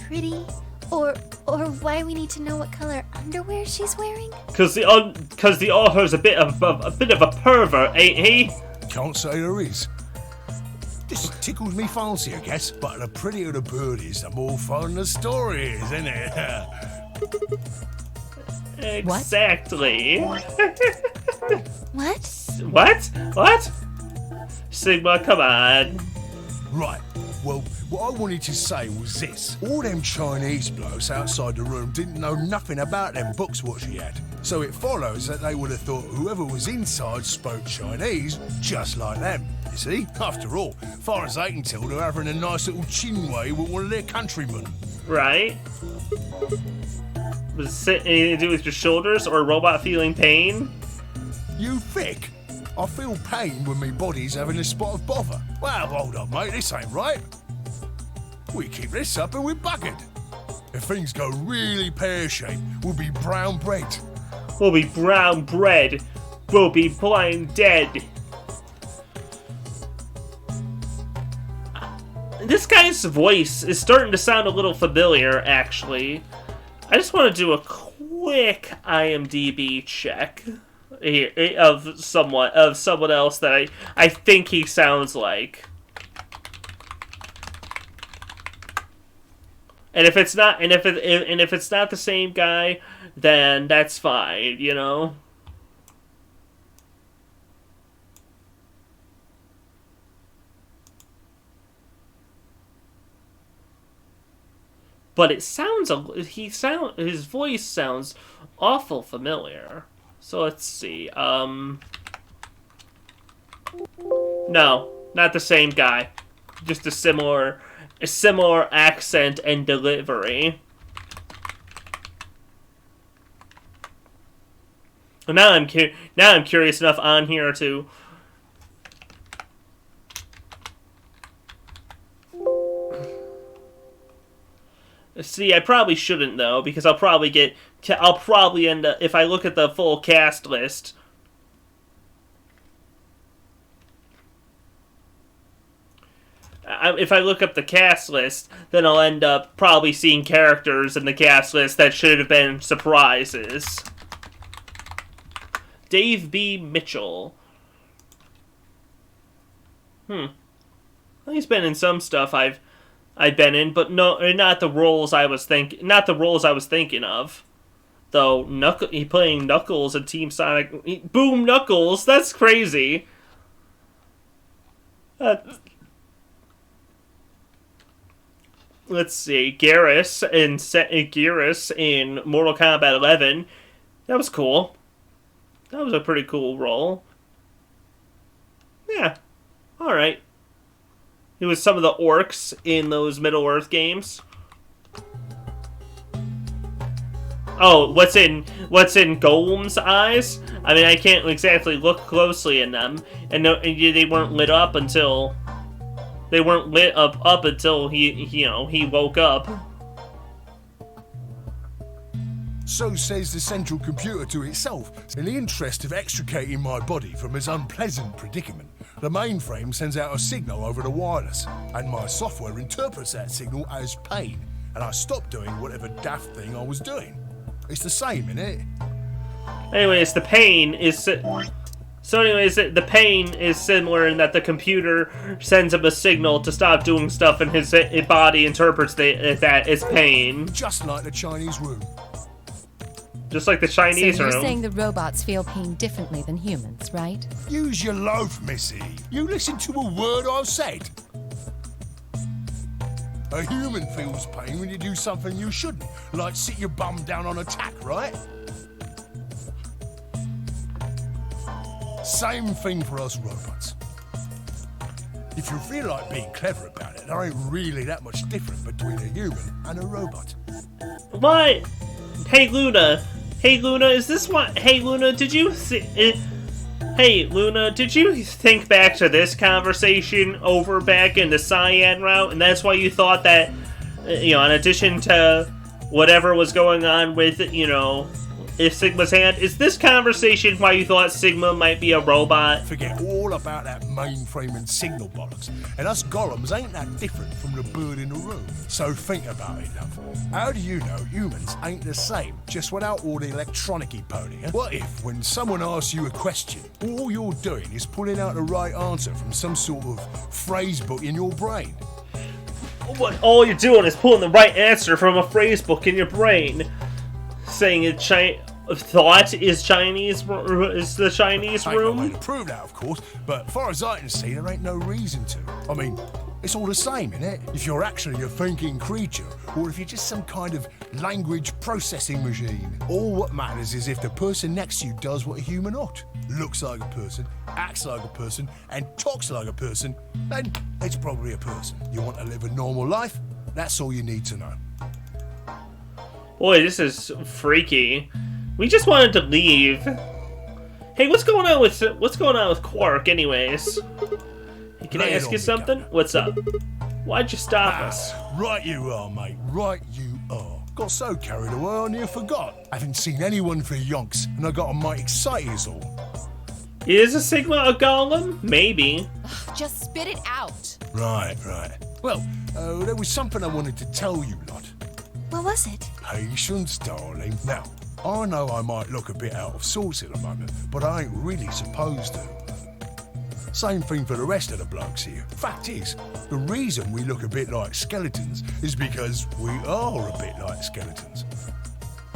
pretty? Or why we need to know what color underwear she's wearing? Cause the author's a bit of a pervert, ain't he? Can't say there is. This tickles me fancy, I guess, but the prettier the bird is, the more fun the story is, isn't it? Exactly. What? What? Sigma, come on. Right. Well, what I wanted to say was this. All them Chinese blokes outside the room didn't know nothing about them books what she had. So it follows that they would have thought whoever was inside spoke Chinese just like them. You see? After all, far as they can tell, they're having a nice little chinwei with one of their countrymen. Right. Was it anything to do with your shoulders or a robot feeling pain? You thick? I feel pain when my body's having a spot of bother. Well, hold on, mate, this ain't right. We keep this up and we're buggered. If things go really pear-shaped, we'll be brown bread. We'll be brown bread. We'll be blind dead. This guy's voice is starting to sound a little familiar, actually. I just want to do a quick IMDb check of someone else that I think he sounds like. And if it's not the same guy, then that's fine, you know. But it sounds his voice sounds awful familiar. So let's see. No, not the same guy. Just a similar accent and delivery. Well, now I'm curious enough on here to. See, I probably shouldn't though, because I'll probably end up, if I look at the full cast list. If I look up the cast list, then I'll end up probably seeing characters in the cast list that should have been surprises. Dave B. Mitchell. Well, he's been in some stuff I've been in, but not the roles I was thinking of. Though he playing Knuckles in Team Sonic. Boom Knuckles, that's crazy. Let's see, Garrus in Mortal Kombat 11. That was cool. That was a pretty cool role. Yeah, all right. He was some of the orcs in those Middle-earth games. Oh, what's in Golem's eyes? I mean, I can't exactly look closely in them, and they weren't lit up until they weren't lit up until he woke up. So says the central computer to itself. In the interest of extricating my body from this unpleasant predicament, the mainframe sends out a signal over the wireless, and my software interprets that signal as pain, and I stop doing whatever daft thing I was doing. It's the same, innit? Anyways, the pain is... So anyways, the pain is similar in that the computer sends him a signal to stop doing stuff, and his body interprets that as pain. Just like the Chinese room. Just like the Chinese room. So you're saying the robots feel pain differently than humans, right? Use your loaf, missy. You listen to a word I've said. A human feels pain when you do something you shouldn't, like sit your bum down on a tack, right? Same thing for us robots. If you feel like being clever about it, there ain't really that much different between a human and a robot. What? Hey Luna, is this what? Hey Luna, did you think back to this conversation over back in the Cyan route, and that's why you thought that, in addition to whatever was going on with, if Sigma's hand, is this conversation why you thought Sigma might be a robot? Forget all about that mainframe and signal bollocks. And us golems ain't that different from the bird in the room. So think about it, love. How do you know humans ain't the same, just without all the electronic-y pony? Huh? What if, when someone asks you a question, all you're doing is pulling out the right answer from some sort of phrase book in your brain? What all you're doing is pulling the right answer from a phrase book in your brain. Saying thought is Chinese is the Chinese room. Ain't no way to prove that, of course, but far as I can see, there ain't no reason to. I mean, it's all the same, innit? If you're actually a thinking creature, or if you're just some kind of language processing machine. All what matters is if the person next to you does what a human ought. Looks like a person, acts like a person, and talks like a person, then it's probably a person. You want to live a normal life? That's all you need to know. Boy, this is freaky. We just wanted to leave. Hey, what's going on with Quark, anyways? Hey, can I ask you something? What's up? Why'd you stop us? Right you are, mate. Right you are. Got so carried away I near forgot. Haven't seen anyone for yonks, and I got a mite excited as all. Is a Sigma a golem? Maybe. Just spit it out. Right. Well, there was something I wanted to tell you, lot. What was it? Patience, darling. Now, I know I might look a bit out of sorts at the moment, but I ain't really supposed to. Same thing for the rest of the blokes here. Fact is, the reason we look a bit like skeletons is because we are a bit like skeletons.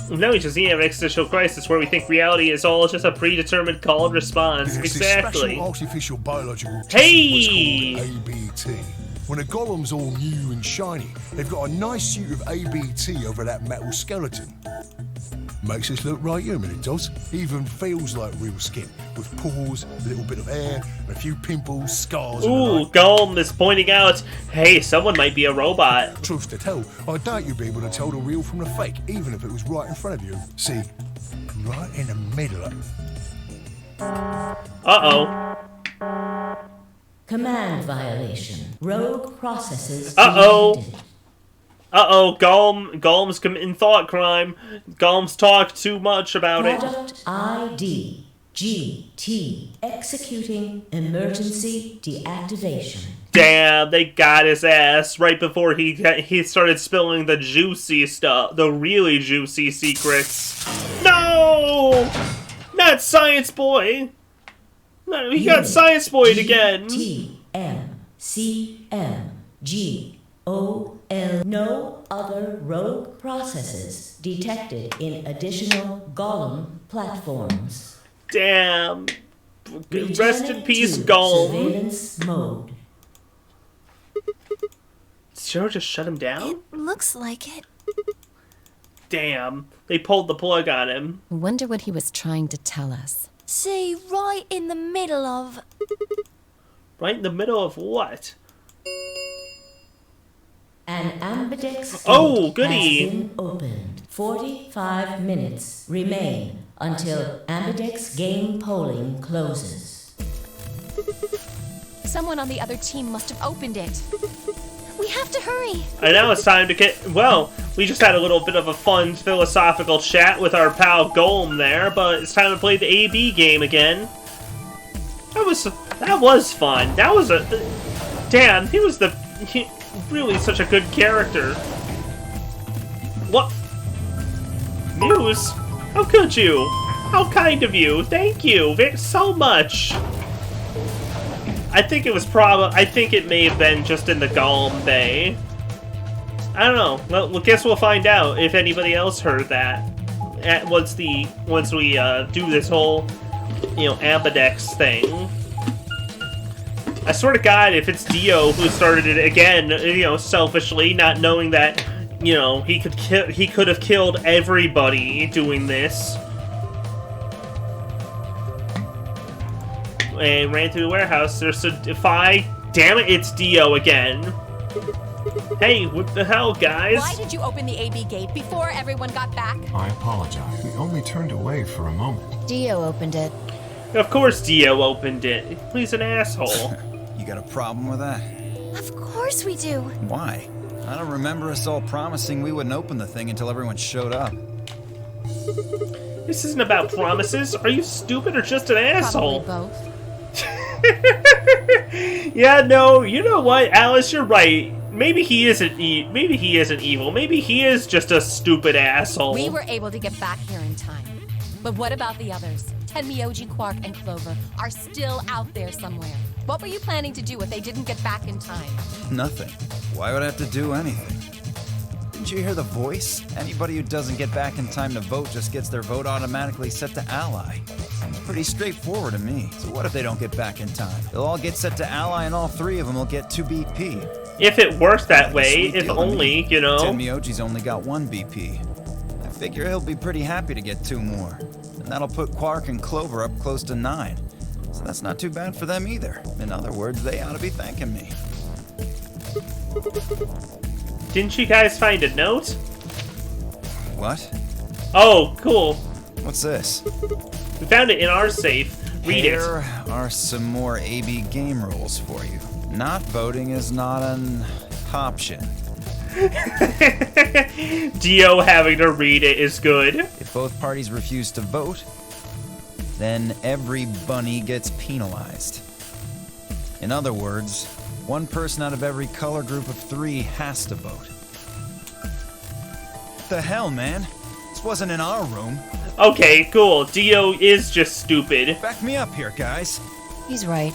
No, we just need an existential crisis where we think reality is all just a predetermined call and response. It's exactly. This special artificial biological test, hey! what's called ABT. When a golem's all new and shiny, they've got a nice suit of ABT over that metal skeleton. Makes us look right human, it does. Even feels like real skin, with pores, a little bit of hair, and a few pimples, scars. Ooh, Golem is pointing out, hey, someone might be a robot. Truth to tell, I doubt you'd be able to tell the real from the fake, even if it was right in front of you. See, right in the middle of... Uh-oh. Command violation. Rogue processes. Uh-oh. Golem's committing thought crime. Golem's talked too much about Product ID GT. Executing emergency deactivation. Damn, they got his ass right before he started spilling the juicy stuff, the really juicy secrets. No! Not Science Boy! No, he got Science Boy'd again. TMCMGOL. No other rogue processes detected in additional Golem platforms. Damn. Rest in peace, Golem. Surveillance mode. Sure, just shut him down? It looks like it. Damn. They pulled the plug on him. Wonder what he was trying to tell us. See, right in the middle of... Right in the middle of what? An ambidex goody. has been opened. 45 minutes remain until ambidex game polling closes. Someone on the other team must have opened it. We have to hurry. And now it's time to get... Well, we just had a little bit of a fun philosophical chat with our pal Golem there, but it's time to play the AB game again. That was fun. That was a... Damn, he was really such a good character. What? Muse? How could you? How kind of you. Thank you so much. I think it was I think it may have been just in the Golem Bay. I don't know. Well, guess we'll find out if anybody else heard that. Once we do this whole, Ambidex thing. I swear to God, if it's Dio who started it again, selfishly, not knowing that, he could have killed everybody doing this. And ran through the warehouse. There's a defy. Damn it, it's Dio again. Hey, what the hell, guys? Why did you open the AB gate before everyone got back? I apologize. We only turned away for a moment. Dio opened it. Of course Dio opened it. He's an asshole. You got a problem with that? Of course we do. Why? I don't remember us all promising we wouldn't open the thing until everyone showed up. This isn't about promises. Are you stupid or just an asshole? Probably both. Yeah, no, you know what, Alice, you're right. Maybe he isn't evil. Maybe he is just a stupid asshole. We were able to get back here in time. But what about the others? Tenmyoji, Quark, and Clover are still out there somewhere. What were you planning to do if they didn't get back in time? Nothing. Why would I have to do anything? Didn't you hear the voice? Anybody who doesn't get back in time to vote just gets their vote automatically set to ally. Seems pretty straightforward to me. So what if they don't get back in time? They'll all get set to ally and all three of them will get 2 BP. If it worked that way, if only, Tenmyoji's only got 1 BP. I figure he'll be pretty happy to get 2 more. And that'll put Quark and Clover up close to 9. So that's not too bad for them either. In other words, they ought to be thanking me. Didn't you guys find a note? What? Oh, cool. What's this? We found it in our safe. Read Here are some more AB game rules for you. Not voting is not an option. it. Dio having to read it is good. If both parties refuse to vote, then every bunny gets penalized. In other words, 1 person out of every color group of 3 has to vote. What the hell, man? This wasn't in our room. Okay, cool. Dio is just stupid. Back me up here, guys. He's right.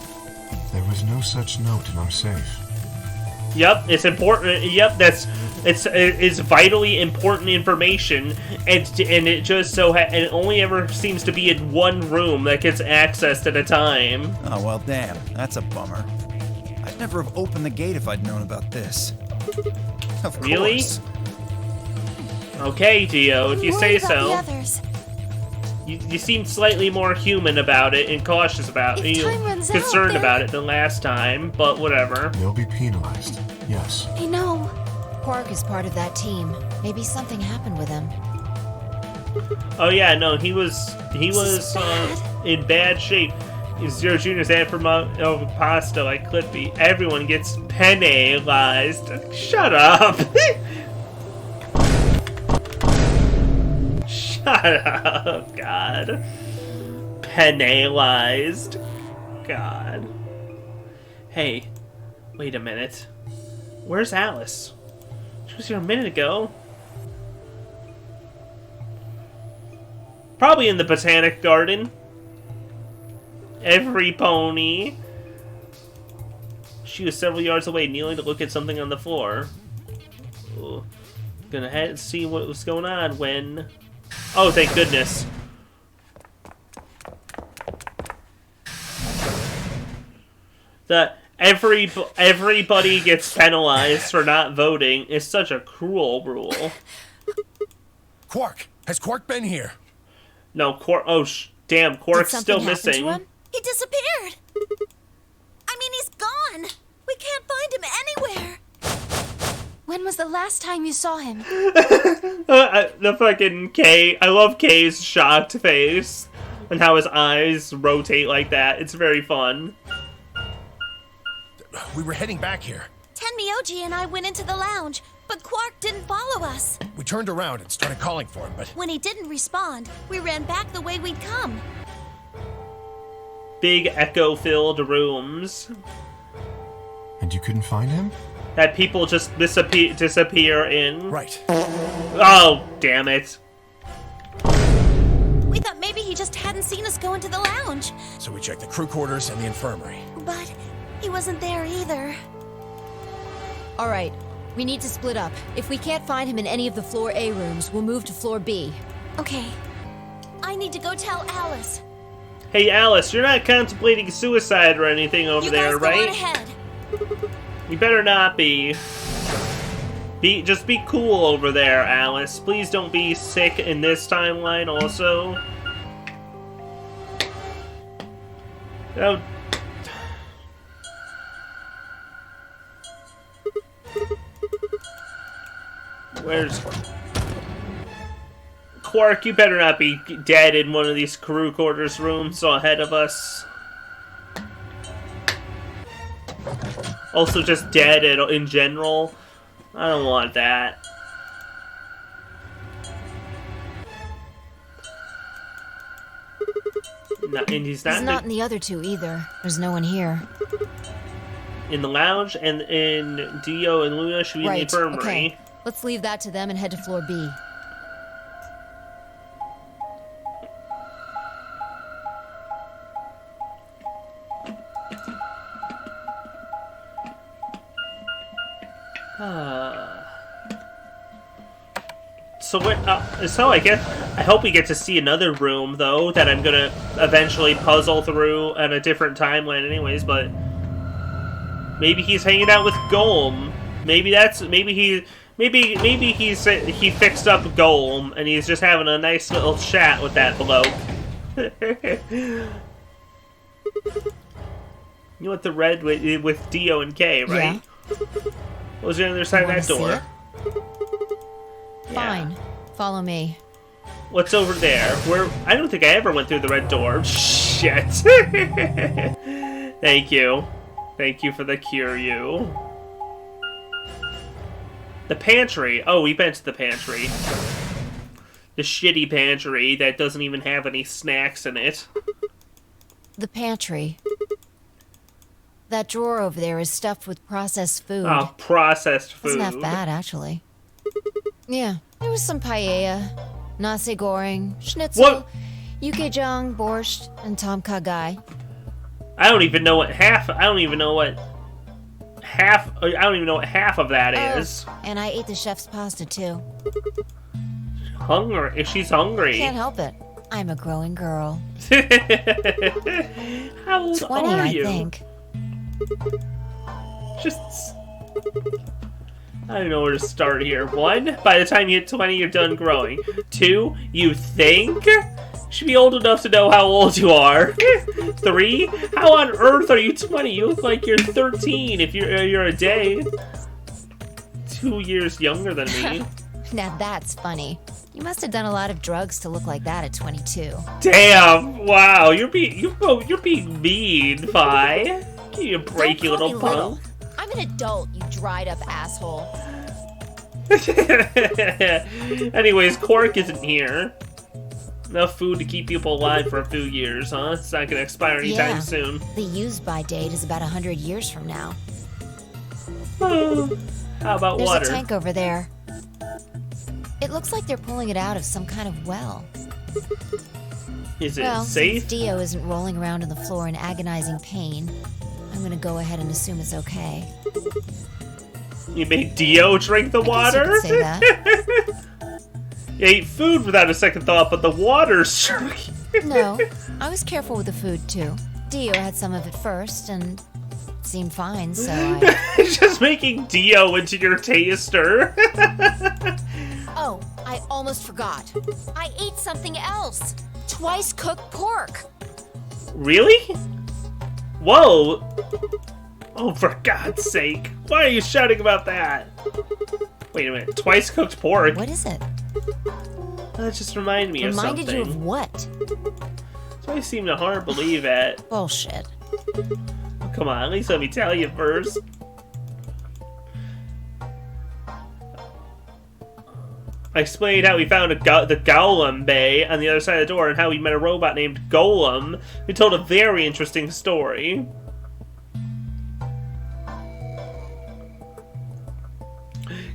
There was no such note in our safe. Yep, it's important. Yep, it's vitally important information, and it just so and it only ever seems to be in 1 room that gets accessed at a time. Oh well, damn, that's a bummer. I'd never have opened the gate if I'd known about this. Of really? course. Okay, Dio, if you say so. The others. You seem slightly more human about it and cautious about it. Concerned about it than last time, but whatever. They'll be penalized. Yes. I know. Quark is part of that team. Maybe something happened with him. Oh yeah, no, he was in bad shape. Zero Junior's ad for pasta like Clippy. Everyone gets penalized. Shut up. Shut up, God. Penalized. God. Hey, wait a minute. Where's Alice? She was here a minute ago. Probably in the Botanic Garden. Every pony. She was several yards away, kneeling to look at something on the floor. Ooh. Gonna head and see what was going on when... Oh, thank goodness. Everybody gets penalized for not voting is such a cruel rule. Quark! Has Quark been here? No, Quark... Oh, damn, Quark's still missing. He disappeared. I mean, he's gone. We can't find him anywhere. When was the last time you saw him? The fucking K. I love K's shocked face and how his eyes rotate like that. It's very fun. We were heading back here. Tenmyoji and I went into the lounge, but Quark didn't follow us. We turned around and started calling for him, but... When he didn't respond, we ran back the way we'd come. Big echo-filled rooms. And you couldn't find him? That people just disappear in. Right. Oh, damn it. We thought maybe he just hadn't seen us go into the lounge. So we checked the crew quarters and the infirmary. But he wasn't there either. All right, we need to split up. If we can't find him in any of the floor A rooms, we'll move to floor B. Okay. I need to go tell Alice. Hey, Alice, you're not contemplating suicide or anything over there, You guys go on right? ahead. You better not be. Just be cool over there, Alice. Please don't be sick in this timeline also. Oh. Where's... Quark, you better not be dead in one of these crew quarters rooms ahead of us. Also just dead in general. I don't want that. And he's not in the other two either. There's no one here. In the lounge, and in Dio and Luna should be in the infirmary. Okay. Let's leave that to them and head to floor B. So what? So I guess I hope we get to see another room though that I'm gonna eventually puzzle through at a different timeline, anyways. But maybe he's hanging out with Golem. Maybe he fixed up Golem and he's just having a nice little chat with that bloke. You want the red with Dio and K, right? Yeah. What was on the other side of that door? Fine. Follow me. What's over there? I don't think I ever went through the red door. Shit. Thank you. Thank you for the cure, you. The pantry. Oh, we've been to the pantry. The shitty pantry that doesn't even have any snacks in it. The pantry. That drawer over there is stuffed with processed food. Oh, processed food. Wasn't that bad, actually. Yeah, there was some paella, nasi goreng, schnitzel, yukejang, borscht, and tom kha gai. I don't even know what half of that is. And I ate the chef's pasta too. Hungry? If she's hungry. Can't help it. I'm a growing girl. How old 20, are I you? think. I don't know where to start here. 1, by the time you hit 20, you're done growing. 2, you think? You should be old enough to know how old you are. 3, how on earth are you 20? You look like you're 13 if you're a day. 2 years younger than me. Now that's funny. You must have done a lot of drugs to look like that at 22. Damn! Wow, you're being mean, Fi. Give me a break, you little punk. I'm an adult, you dried up asshole. Anyways, Quark isn't here. Enough food to keep people alive for a few years, huh? It's not gonna expire anytime soon. The use-by date is about 100 years from now. How about There's water? There's a tank over there. It looks like they're pulling it out of some kind of well. Is it safe? Since Dio isn't rolling around on the floor in agonizing pain, I'm gonna go ahead and assume it's okay. You made Dio drink the water? I guess you could say that. You ate food without a second thought, but the water's... No, I was careful with the food too. Dio had some of it first, and it seemed fine, so I... Just making Dio into your taster. Oh, I almost forgot. I ate something else. Twice cooked pork. Really? Whoa. Oh, for God's sake. Why are you shouting about that? Wait a minute. Twice cooked pork? What is it? That just reminded me of something. Reminded you of what? So I seem to hard believe it. Bullshit. Oh, Come on, at least let me tell you first. I explained how we found the Golem Bay on the other side of the door and how we met a robot named Golem who told a very interesting story.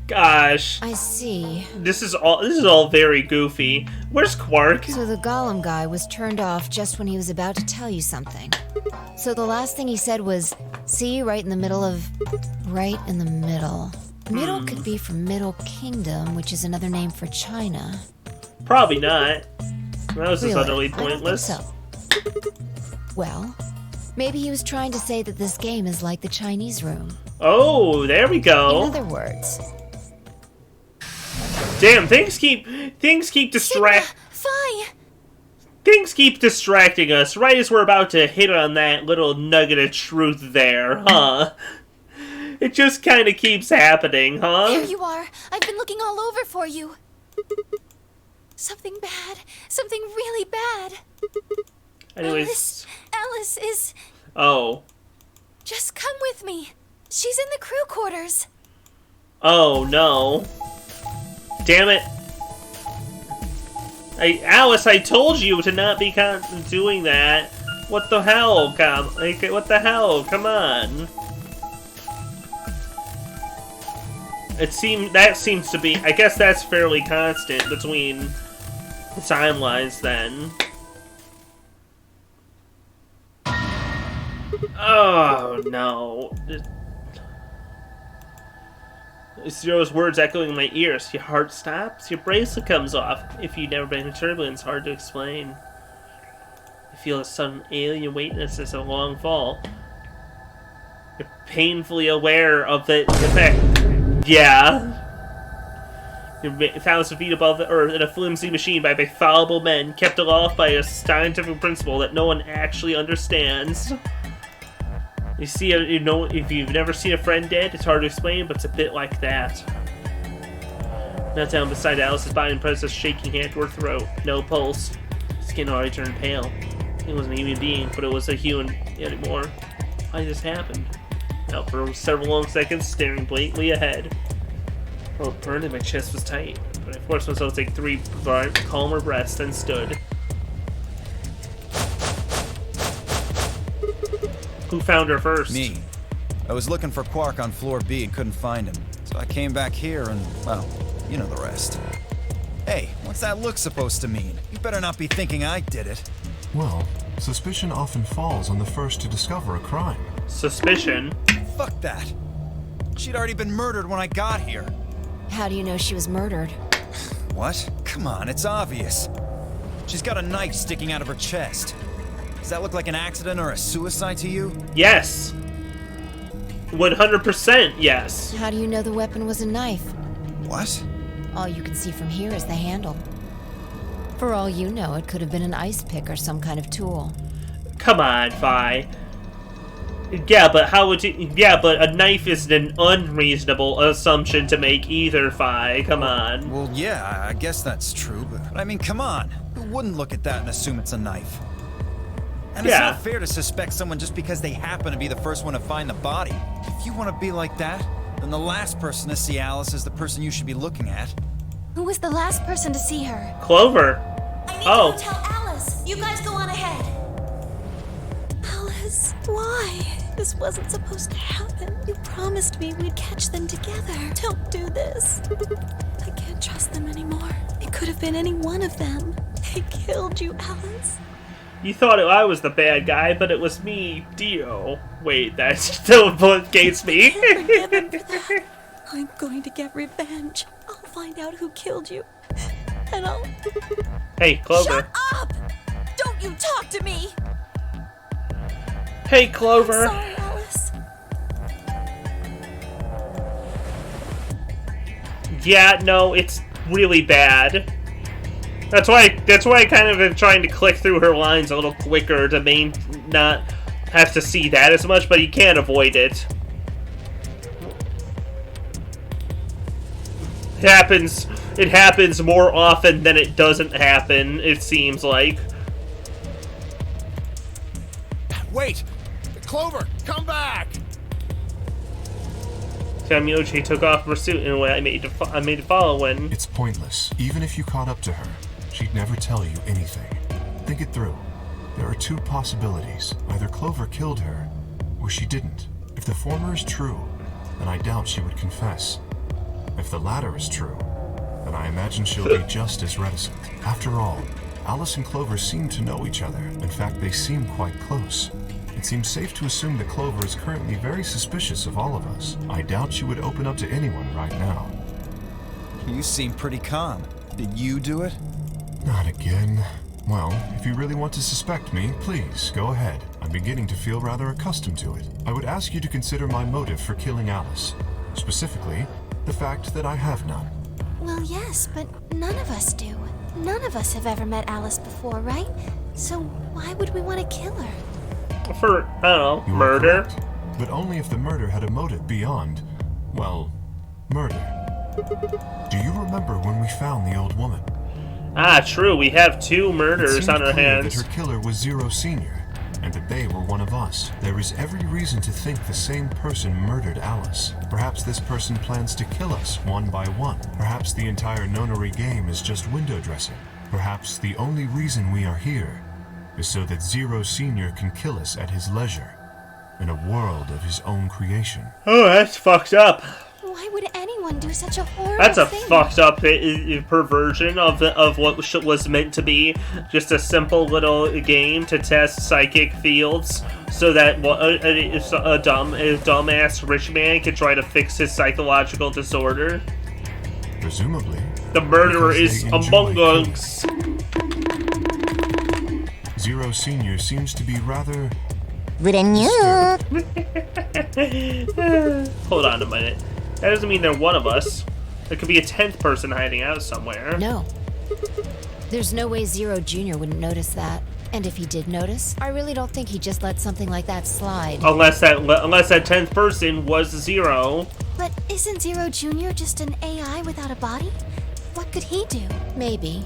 Gosh. I see. This is all very goofy. Where's Quark? So the Golem guy was turned off just when he was about to tell you something. So the last thing he said was, see, right in the middle of... Right in the middle. Middle could be from Middle Kingdom, which is another name for China. Probably not. That was just Really? utterly pointless. I don't think so. Well, maybe he was trying to say that this game is like the Chinese room. Oh, there we go. In other words... Damn, things keep distracting us right as we're about to hit on that little nugget of truth there, huh? It just kind of keeps happening, huh? There you are. I've been looking all over for you. Something bad. Something really bad. Anyways. Alice is... Oh. Just come with me. She's in the crew quarters. Oh, no. Damn it. Alice, I told you to not be doing that. What the hell? What the hell? Come on. That seems to be... I guess that's fairly constant between the timelines then. Oh, no. Zero's words echoing in my ears. Your heart stops, your bracelet comes off. If you've never been in turbulence, hard to explain. You feel a sudden alien weightness as a long fall. You're painfully aware of the effect. Yeah. You're 1,000 feet above the earth in a flimsy machine by fallible men, kept aloft by a scientific principle that no one actually understands. You see, if you've never seen a friend dead, it's hard to explain, but it's a bit like that. Knelt down beside Alice's body and pressed a shaking hand to her throat. No pulse. Skin already turned pale. It wasn't a human being, but it was a human anymore. Why did this happen? Now, for several long seconds, staring blatantly ahead. Oh, it burned and my chest was tight, but I forced myself to take 3 calmer breaths, then stood. Who found her first? Me. I was looking for Quark on floor B and couldn't find him. So I came back here and, well, you know the rest. Hey, what's that look supposed to mean? You better not be thinking I did it. Well, suspicion often falls on the first to discover a crime. Suspicion? Fuck that. She'd already been murdered when I got here. How do you know she was murdered? What? Come on, it's obvious. She's got a knife sticking out of her chest. Does that look like an accident or a suicide to you? Yes. 100% yes. How do you know the weapon was a knife? What? All you can see from here is the handle. For all you know, it could have been an ice pick or some kind of tool. Come on, Vi. Yeah, but how would you... Yeah, but a knife is an unreasonable assumption to make either, Vi. Come on. Well, yeah, I guess that's true, but I mean, come on. Who wouldn't look at that and assume it's a knife? And it's not fair to suspect someone just because they happen to be the first one to find the body. If you want to be like that, then the last person to see Alice is the person you should be looking at. Who was the last person to see her? Clover. I need to go tell Alice. You guys go on ahead. Alice, why? This wasn't supposed to happen. You promised me we'd catch them together. Don't do this. I can't trust them anymore. It could have been any one of them. They killed you, Alice. You thought I was the bad guy, but it was me, Dio. Wait, that still against me. Forgive them for that. I'm going to get revenge. I'll find out who killed you. And I'll... Hey, Clover. Shut up! Don't you talk to me! Hey, Clover. I'm sorry, Alice. Yeah, no, it's really bad. That's why I kind of am trying to click through her lines a little quicker to not have to see that as much, but you can't avoid it. It happens more often than it doesn't happen, it seems like. Wait! Clover! Come back! Myoji took off in pursuit in a way I made to follow when... It's pointless. Even if you caught up to her, she'd never tell you anything. Think it through. There are two possibilities. Either Clover killed her, or she didn't. If the former is true, then I doubt she would confess. If the latter is true, then I imagine she'll be just as reticent. After all, Alice and Clover seem to know each other. In fact, they seem quite close. It seems safe to assume that Clover is currently very suspicious of all of us. I doubt she would open up to anyone right now. You seem pretty calm. Did you do it? Not again. Well, if you really want to suspect me, please, go ahead. I'm beginning to feel rather accustomed to it. I would ask you to consider my motive for killing Alice. Specifically, the fact that I have none. Well, yes, but none of us do. None of us have ever met Alice before, right? So why would we want to kill her? For, I don't know, You are murder? correct, but only if the murder had a motive beyond, well, murder. Do you remember when we found the old woman? Ah, true. We have two murders on our clear hands. that her killer was Zero Senior, and that they were one of us. There is every reason to think the same person murdered Alice. Perhaps this person plans to kill us one by one. Perhaps the entire nonary game is just window dressing. Perhaps the only reason we are here is so that Zero Senior can kill us at his leisure, in a world of his own creation. Oh, that's fucked up. Why would anyone do such a horrible That's a thing? fucked up perversion of what was meant to be just a simple little game to test psychic fields, so that a dumbass rich man could try to fix his psychological disorder. Presumably. The murderer because is they enjoy among us. Zero Senior seems to be rather... Hold on a minute. That doesn't mean they're one of us. There could be a 10th person hiding out somewhere. No. There's no way Zero Jr. wouldn't notice that. And if he did notice, I really don't think he'd just let something like that slide. Unless that 10th person was Zero. But isn't Zero Jr. just an AI without a body? What could he do? Maybe.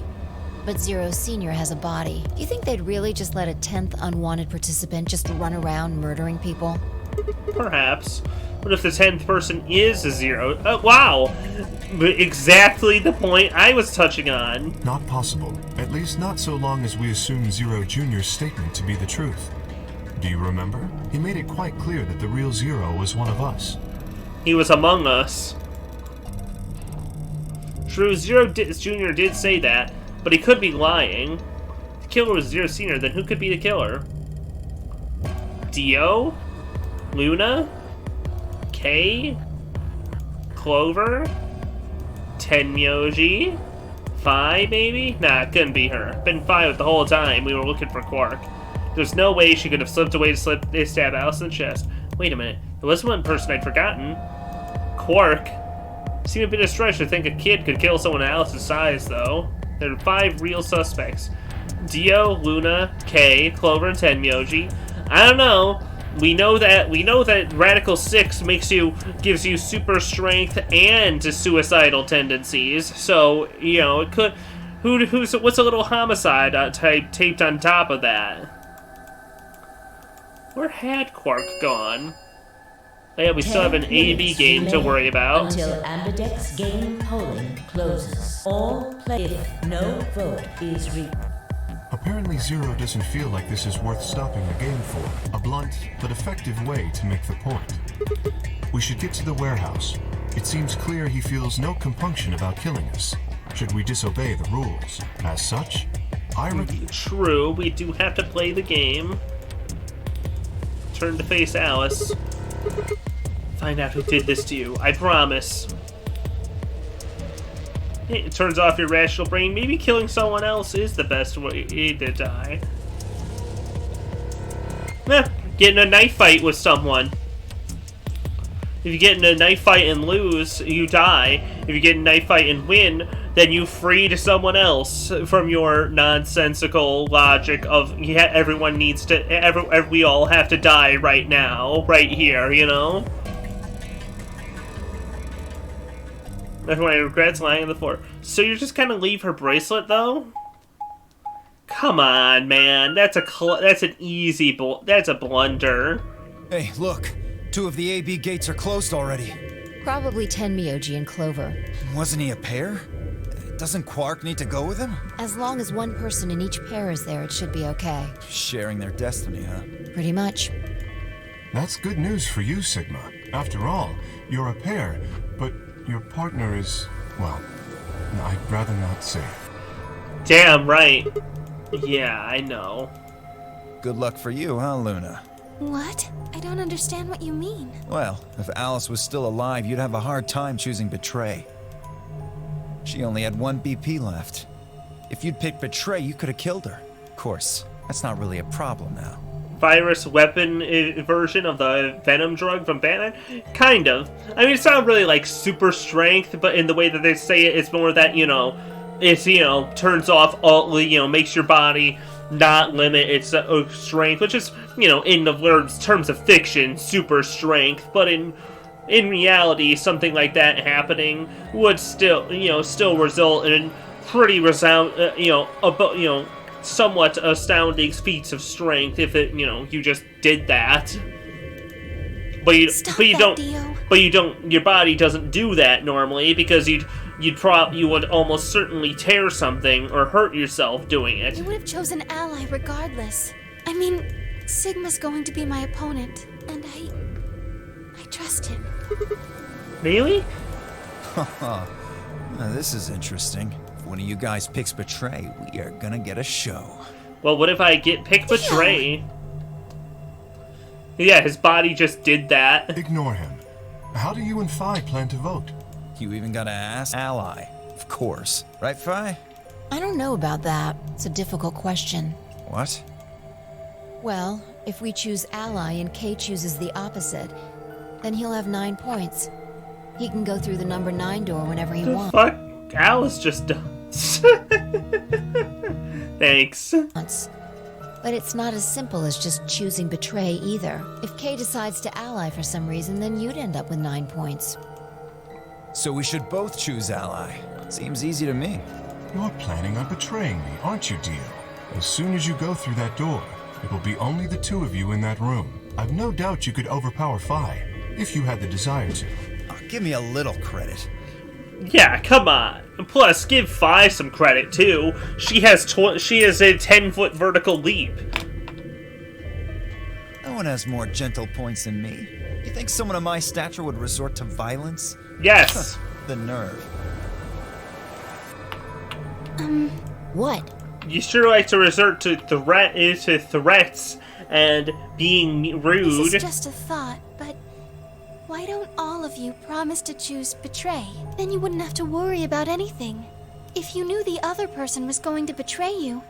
But Zero Senior has a body. Do you think they'd really just let a 10th unwanted participant just run around murdering people? Perhaps. What if the 10th person is a Zero? Wow! Exactly the point I was touching on. Not possible. At least not so long as we assume Zero Jr.'s statement to be the truth. Do you remember? He made it quite clear that the real Zero was one of us. He was among us. True, Zero Jr. did say that, but he could be lying. If the killer was Zero Senior, then who could be the killer? Dio? Luna? Kay? Clover? Tenmyoji? Fi, maybe? Nah, it couldn't be her. Been Fi with the whole time we were looking for Quark. There's no way she could have slipped away to stab Alice in the chest. Wait a minute. There was one person I'd forgotten. Quark. Seemed a bit of stretch to think a kid could kill someone Alice's size, though. There are 5 real suspects. Dio, Luna, Kay, Clover, and Tenmyoji. I don't know. We know that Radical 6 gives you super strength and suicidal tendencies. So, you know, it could what's a little homicide taped on top of that? Where had Quark gone? Yeah, we still have an A-B game to worry about. Until Ambidex game polling closes. All play if no vote is Apparently Zero doesn't feel like this is worth stopping the game for. A blunt but effective way to make the point. We should get to the warehouse. It seems clear he feels no compunction about killing us. Should we disobey the rules? As such, True, we do have to play the game. Turn to face Alice. Find out who did this to you. I promise. It turns off your rational brain. Maybe killing someone else is the best way to die. Get in a knife fight with someone. If you get in a knife fight and lose, you die. If you get in a knife fight and win, then you free to someone else from your nonsensical logic of everyone needs to. We all have to die right now, right here. You know. Everyone regrets lying on the floor. So you're just gonna leave her bracelet, though? Come on, man. That's an easy that's a blunder. Hey, look. 2 of the AB gates are closed already. Probably Tenmyoji and Clover. Wasn't he a pair? Doesn't Quark need to go with him? As long as one person in each pair is there, it should be okay. Sharing their destiny, huh? Pretty much. That's good news for you, Sigma. After all, you're a pair, but your partner is, well, I'd rather not say it. Damn right. Yeah, I know. Good luck for you, huh, Luna? What? I don't understand what you mean. Well, if Alice was still alive, you'd have a hard time choosing Betray. She only had 1 BP left. If you'd picked Betray, you could have killed her. Of course, that's not really a problem now. Virus weapon version of the venom drug from Batman? Kind of. I mean, it's not really like super strength, but in the way that they say it, it's more that, it's, turns off all, makes your body not limit its strength, which is, in the terms of fiction, super strength, but in reality, something like that happening would still result in pretty somewhat astounding feats of strength if it, you just did that. But your body doesn't do that normally because you would almost certainly tear something or hurt yourself doing it. You would have chosen Ally regardless. I mean, Sigma's going to be my opponent, and I trust him. Really? Now, this is interesting. If one of you guys picks Betray, we are gonna get a show. Well, what if I pick Betray? Yeah, his body just did that. Ignore him. How do you and Phi plan to vote? You even gotta ask Ally. Of course. Right, Phi? I don't know about that. It's a difficult question. What? Well, if we choose Ally and Kay chooses the opposite, then he'll have 9 points. He can go through the number 9 door whenever he wants. Fuck? Alice just does. Thanks. But it's not as simple as just choosing Betray either. If Kay decides to ally for some reason, then you'd end up with 9 points. So we should both choose Ally. Seems easy to me. You're planning on betraying me, aren't you, Dio? As soon as you go through that door, it will be only the 2 of you in that room. I've no doubt you could overpower Phi, if you had the desire to. Oh, give me a little credit. Yeah, come on. Plus, give Phi some credit too. She has a 10-foot vertical leap. No one has more gentle points than me. You think someone of my stature would resort to violence? Yes. The nerve. What? You sure like to resort to threats and being rude. This is just a thought, but why don't all of you promise to choose Betray? Then you wouldn't have to worry about anything. If you knew the other person was going to betray you,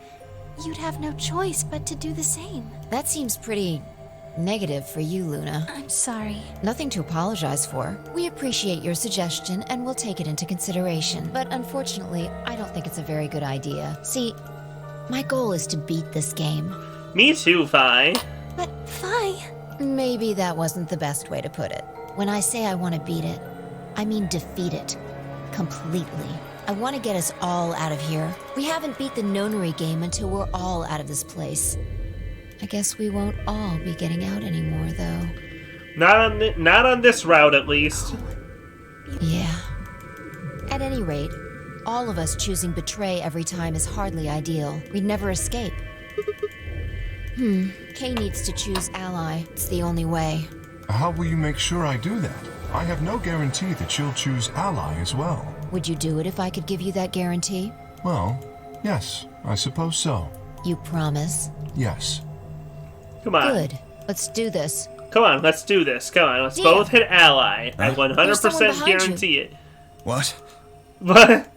you'd have no choice but to do the same. That seems pretty negative for you, Luna. I'm sorry. Nothing to apologize for. We appreciate your suggestion and we'll take it into consideration. But unfortunately, I don't think it's a very good idea. See, my goal is to beat this game. Me too, Phi. But Phi... Maybe that wasn't the best way to put it. When I say I want to beat it, I mean defeat it. Completely. I want to get us all out of here. We haven't beat the nonary game until we're all out of this place. I guess we won't all be getting out anymore, though. Not on this route, at least. Yeah. At any rate, all of us choosing Betray every time is hardly ideal. We'd never escape. Kay needs to choose Ally. It's the only way. How will you make sure I do that? I have no guarantee that she'll choose Ally as well. Would you do it if I could give you that guarantee? Well, yes, I suppose so. You promise? Yes. Come on. Good. Let's do this. Come on, let's do this. Come on, let's both hit Ally. I 100% guarantee it. What? What?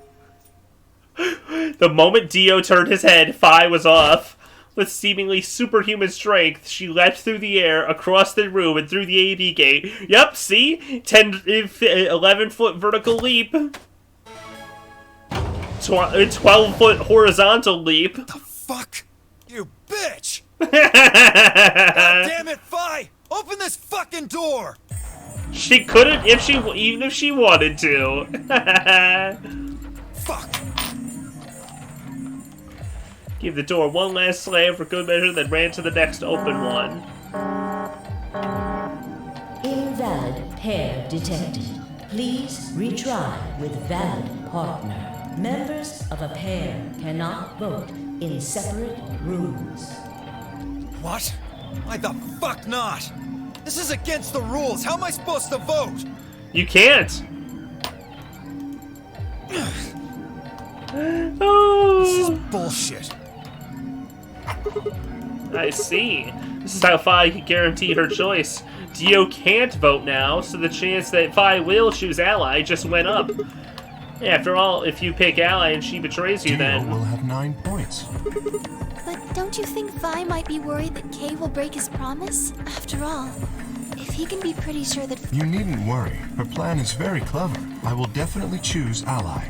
The moment Dio turned his head, Phi was off. With seemingly superhuman strength, she leapt through the air, across the room, and through the AB gate. Yep, see? 11-foot vertical leap. 12-foot horizontal leap. The fuck? You bitch! God damn it, Phi! Open this fucking door! She couldn't even if she wanted to. Fuck! Give the door one last slam for good measure, then ran to the next open one. pair detected. Please retry with valid partner. Members of a pair cannot vote in separate rooms. What? Why the fuck not? This is against the rules. How am I supposed to vote? You can't. Oh. This is bullshit. I see. This is how Fi can guarantee her choice. Dio can't vote now, so the chance that Fi will choose Ally just went up. After all, if you pick Ally and she betrays you, Dio then... will have 9 points. But don't you think Vi might be worried that Kay will break his promise? After all, if he can be pretty sure that... You needn't worry. Her plan is very clever. I will definitely choose Ally.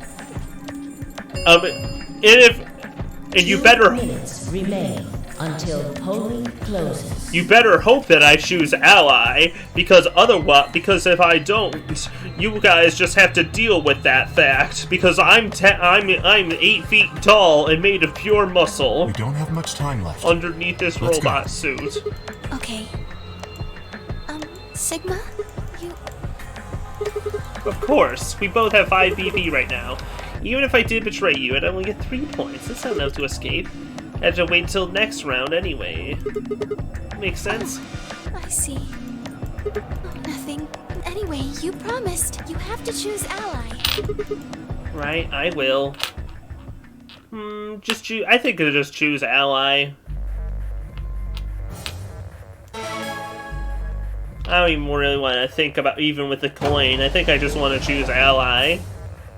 And you better... 2 minutes remain until polling closes. You better hope that I choose Ally, because otherwise, because if I don't, you guys just have to deal with that fact. Because I'm 8 feet tall and made of pure muscle. We don't have much time left. Underneath this Let's robot go. suit. Okay. Sigma? You... Of course, we both have 5 BP right now. Even if I did betray you, I'd only get 3 points. That's not enough to escape. I have to wait till next round anyway. Makes sense? I see. Oh, nothing. Anyway, you promised. You have to choose Ally. Right, I will. Just choose. I think I'll just choose Ally. I don't even really want to think about even with the coin. I think I just want to choose Ally.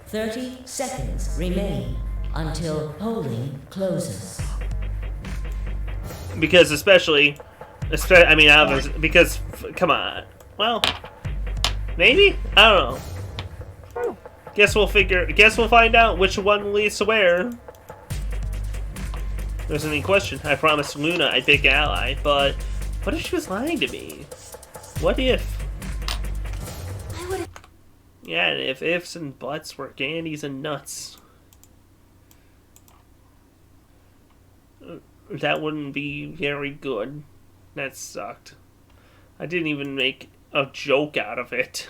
30 seconds remain until polling closes. Because especially, because, come on. Well, maybe? I don't know. Guess we'll find out which one leads to where. There's any question. I promised Luna I'd pick Ally, but what if she was lying to me? What if? I would've... Yeah, and if ifs and buts were candies and nuts. That wouldn't be very good. That sucked. I didn't even make a joke out of it.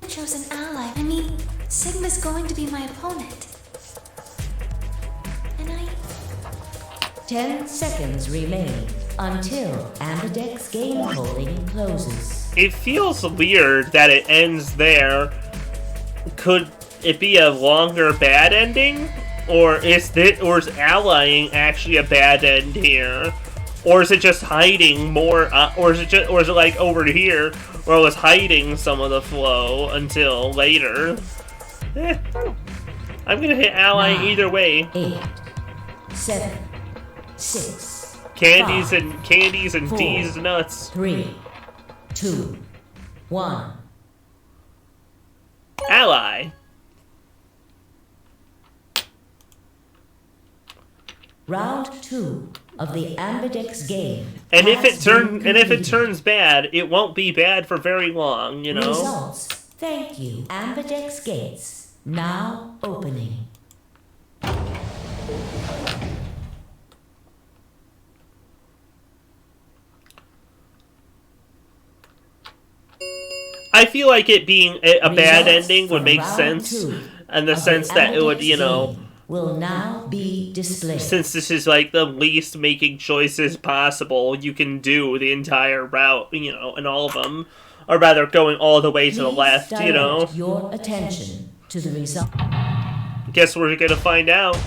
I chose an ally. I mean, Sigma's going to be my opponent. And 10 seconds remain until Ambidex game polling closes. It feels weird that it ends there. Could it be a longer bad ending? Or is allying actually a bad end here? Or is it just hiding more, or is it like over here, where it was hiding some of the flow until later? I'm gonna hit ally 9, either way. 8, 7, 6, Candies 5, and 4, D's nuts. 3, 2, 1. Ally. Round 2 of the Ambidex game. And if it turns bad, it won't be bad for very long, you know. Results. Thank you. Ambidex gates now opening. I feel like it being a bad Results ending would from make round sense, 2 in the of sense that it would, Ambidex you know, game will now be displayed. since this is like the least making choices possible you can do the entire route, you know, and all of them, or rather going all the way to the Please left, you know. direct your attention to the result. Guess we're gonna find out.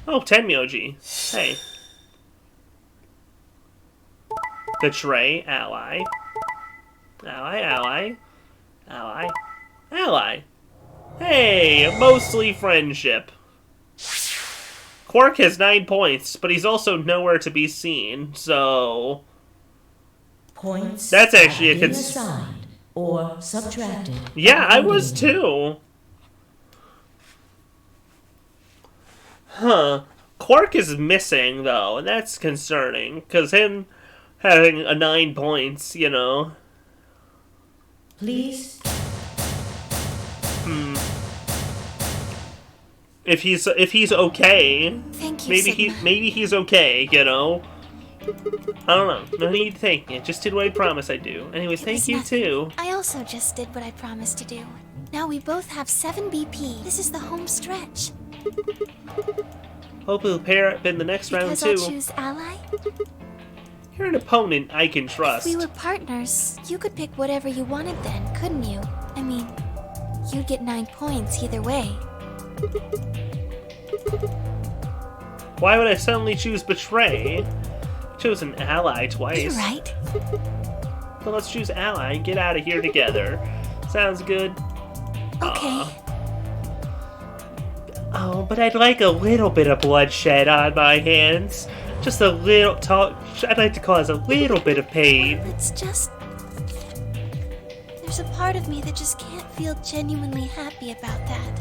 Oh, Tenmyoji. Hey. Betray, ally. Ally. Hey, mostly friendship. Quark has 9 points, but he's also nowhere to be seen, so... Points that's actually have been assigned or subtracted. Yeah, I was too. Huh. Quark is missing, though, and that's concerning, because him having a 9 points, you know... Please. If he's okay, Thank you, maybe Sigma. maybe he's okay, you know. I don't know. No need to thank me. I just did what I promised I'd do. Anyways, thank you too. I also just did what I promised to do. Now we both have 7 BP. This is the home stretch. Hope we'll pair up in the next round too. Because I'll choose ally? You're an opponent I can trust. If we were partners, you could pick whatever you wanted then, couldn't you? I mean, you'd get 9 points either way. Why would I suddenly choose Betray? I chose an ally twice. You're right. So let's choose ally and get out of here together. Sounds good? Okay. Oh, but I'd like a little bit of bloodshed on my hands. Just a little I'd like to cause a little bit of pain. It's just... There's a part of me that just can't feel genuinely happy about that.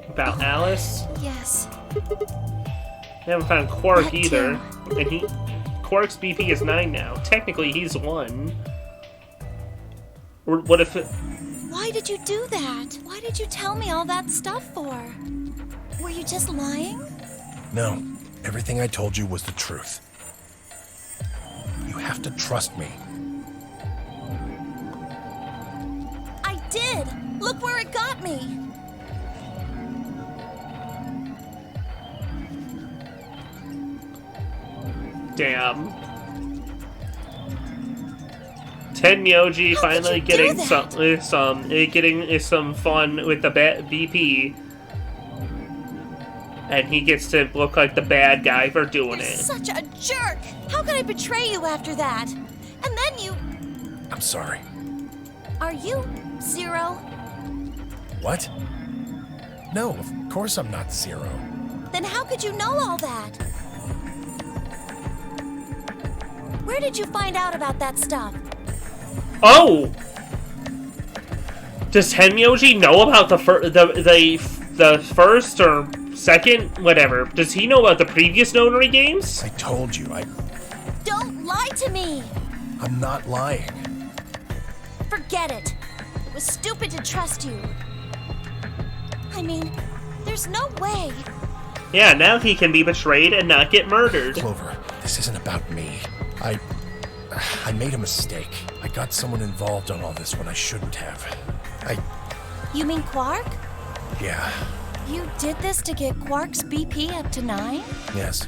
About Alice? Yes. I haven't found Quark That either. too. And Quark's BP is 9 now. Technically, he's 1. Or what if it... Why did you do that? Why did you tell me all that stuff for? Were you just lying? No, everything I told you was the truth. You have to trust me. I did! Look where it got me! Damn. Tenmyoji finally getting some fun with the BP. And he gets to look like the bad guy for doing You're it. such a jerk! How could I betray you after that? And then you... I'm sorry. Are you Zero? What? No, of course I'm not Zero. Then how could you know all that? Where did you find out about that stuff? Oh! Does Tenmyoji know about the first or second, whatever? Does he know about the previous Nonary games? I told you, Don't lie to me! I'm not lying. Forget it. It was stupid to trust you. I mean, there's no way. Yeah, now he can be betrayed and not get murdered. Clover, this isn't about me. I made a mistake. I got someone involved on all this when I shouldn't have. You mean Quark? Yeah, You did this to get Quark's BP up to 9? yes.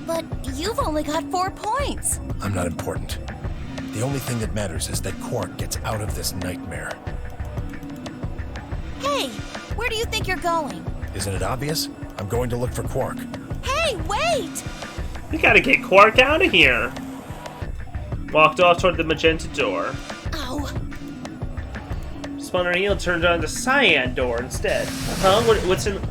But you've only got 4 points. I'm not important. The only thing that matters is that Quark gets out of this nightmare. Hey, where do you think you're going? Isn't it obvious? I'm going to look for Quark. Hey, wait! We gotta get Quark out of here. Walked off toward the magenta door. Ow. Spun her heel, turned on the cyan door instead. Huh? What's in...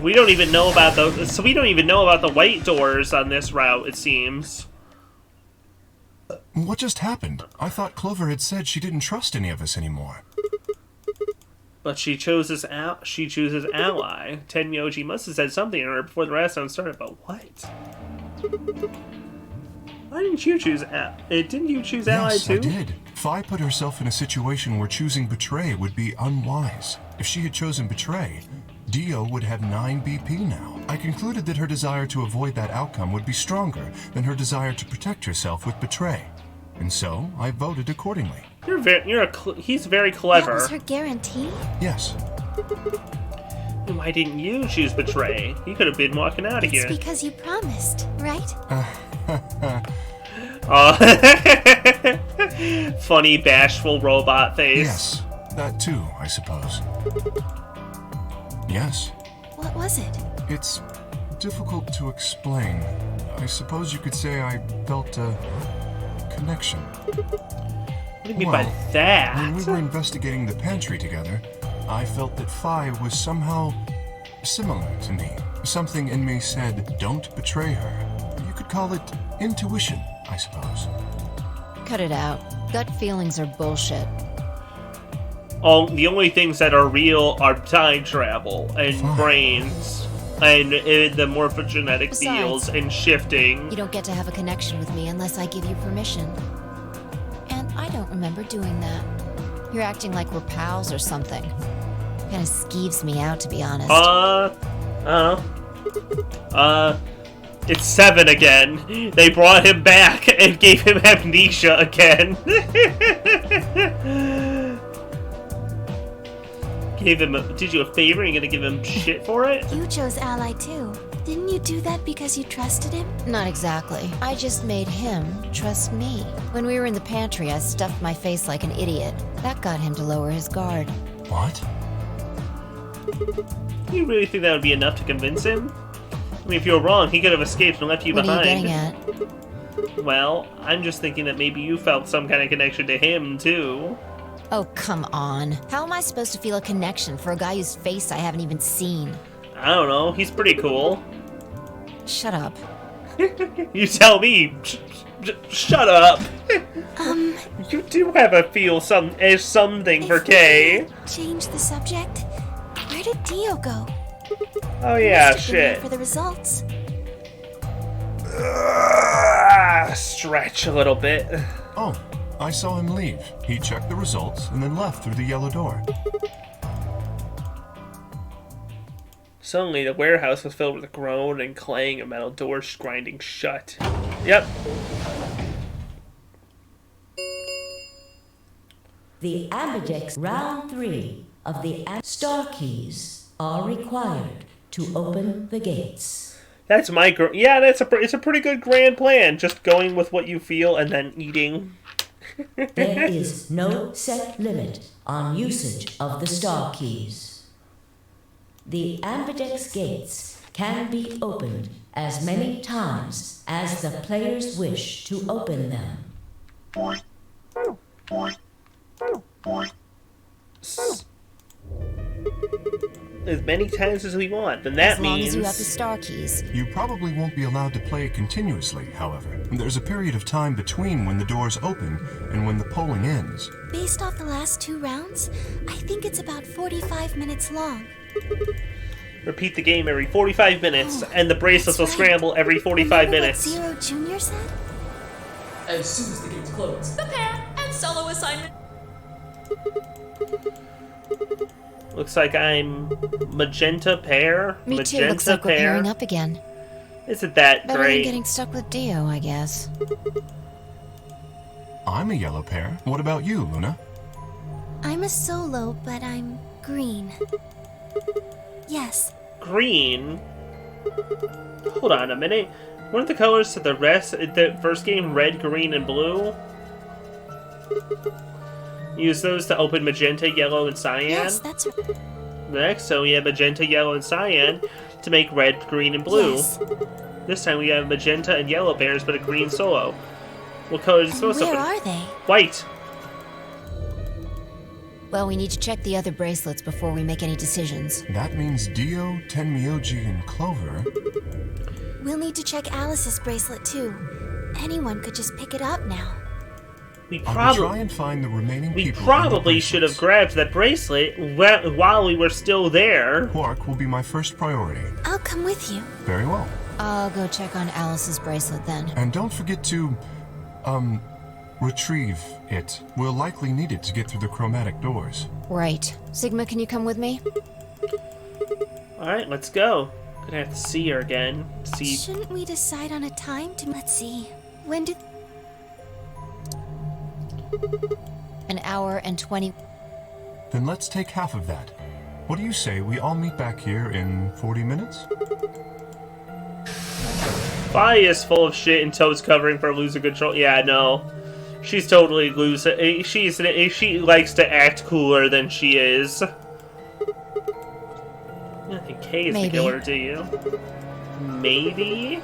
We don't even know about those... So we don't even know about the white doors on this route, it seems. What just happened? I thought Clover had said she didn't trust any of us anymore. But she chooses ally. Tenmyoji must have said something to her before the rest started. But what? Why didn't you choose ally? Didn't you choose ally Yes, too? I did. Fi put herself in a situation where choosing Betray would be unwise. If she had chosen Betray, Dio would have 9 BP now. I concluded that her desire to avoid that outcome would be stronger than her desire to protect herself with Betray. And so, I voted accordingly. He's very clever. That was her guarantee? Yes. Why didn't you choose Betray? You could have been walking out of here. It's because you promised, right? Funny, bashful robot face. Yes, that too, I suppose. Yes. What was it? It's difficult to explain. I suppose you could say I felt a connection. What do you mean by that? When we were investigating the pantry together, I felt that Fi was somehow similar to me. Something in me said, don't betray her. You could call it intuition, I suppose. Cut it out. Gut feelings are bullshit. The only things that are real are time travel and brains and the morphogenetic fields and shifting. You don't get to have a connection with me unless I give you permission. And I don't remember doing that. You're acting like we're pals or something. Kinda skeeves me out, to be honest. It's 7 again. They brought him back and gave him amnesia again. Did you a favor and you're gonna give him shit for it? You chose Ally too. Didn't you do that because you trusted him? Not exactly. I just made him trust me. When we were in the pantry, I stuffed my face like an idiot. That got him to lower his guard. What? You really think that would be enough to convince him? I mean, if you were wrong, he could have escaped and left you behind. What are you getting at? Well, I'm just thinking that maybe you felt some kind of connection to him, too. Oh, come on. How am I supposed to feel a connection for a guy whose face I haven't even seen? I don't know. He's pretty cool. Shut up. You tell me. Shut up. You do have a feel something for Kay. Change the subject. Where did Dio go? Oh yeah, Must have been there shit. for the results. Stretch a little bit. Oh, I saw him leave. He checked the results and then left through the yellow door. Suddenly, the warehouse was filled with a groan and clang of metal doors grinding shut. Yep. The Ambidex round 3 of the star keys are required to open the gates. That's my yeah. It's a pretty good grand plan. Just going with what you feel and then eating. There is no set limit on usage of the star keys. The Ambidex gates can be opened as many times as the players wish to open them. As many times as we want, then that As long means... as you have the star keys. You probably won't be allowed to play continuously, however. There's a period of time between when the doors open and when the polling ends. Based off the last 2 rounds, I think it's about 45 minutes long. Repeat the game every 45 minutes, and the bracelets will scramble every 45 minutes. Zero Junior said? As soon as the gates close. The pair and solo assignment. Looks like I'm magenta pear. Me magenta too, looks like we're pear. pairing up again. Isn't that Better than great? getting stuck with Dio, I guess. I'm a yellow pair. What about you, Luna? I'm a solo, but I'm green. Yes. Green? Hold on a minute. Weren't the colors to the first game red, green, and blue? Use those to open magenta, yellow, and cyan? Yes, that's right. Next, so we have magenta, yellow, and cyan to make red, green, and blue. Yes. This time we have magenta and yellow pairs, but a green solo. What color is it supposed to Where open? are they? White. Well, we need to check the other bracelets before we make any decisions. That means Dio, Tenmyoji, and Clover. We'll need to check Alice's bracelet too. Anyone could just pick it up now. We I will try and find the remaining We people. probably should have grabbed that bracelet while we were still there. Quark will be my first priority. I'll come with you. Very well. I'll go check on Alice's bracelet then. And don't forget to, retrieve it. We'll likely need it to get through the chromatic doors. Right. Sigma, can you come with me? Alright, let's go. Gonna have to see her again. See. Shouldn't we decide on a time to... Let's see. When did... An hour and 20... Then let's take half of that. What do you say we all meet back here in 40 minutes? Vi is full of shit and Toad's covering for losing control. Yeah, no. She's totally losing. She likes to act cooler than she is. You don't think Kay is the Maybe. killer, do you? Maybe?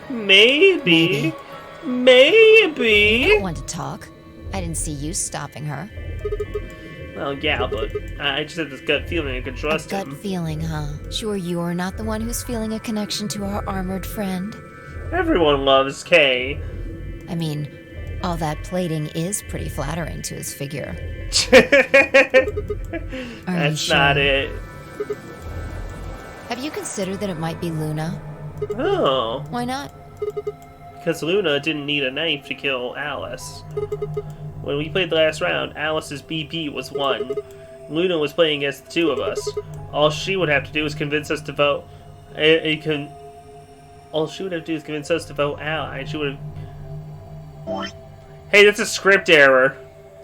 Maybe? Maybe? I don't want to talk. I didn't see you stopping her. Well, yeah, but I just had this gut feeling I could trust Gut him. feeling, huh? Sure you're not the one who's feeling a connection to our armored friend? Everyone loves Kay. I mean, all that plating is pretty flattering to his figure. That's not it. Have you considered that it might be Luna? Oh. Why not? Because Luna didn't need a knife to kill Alice. When we played the last round, Alice's BP was 1. Luna was playing against the 2 of us. All she would have to do is convince us to vote. All she would have to do is convince us to vote ally. She would have... Hey, that's a script error.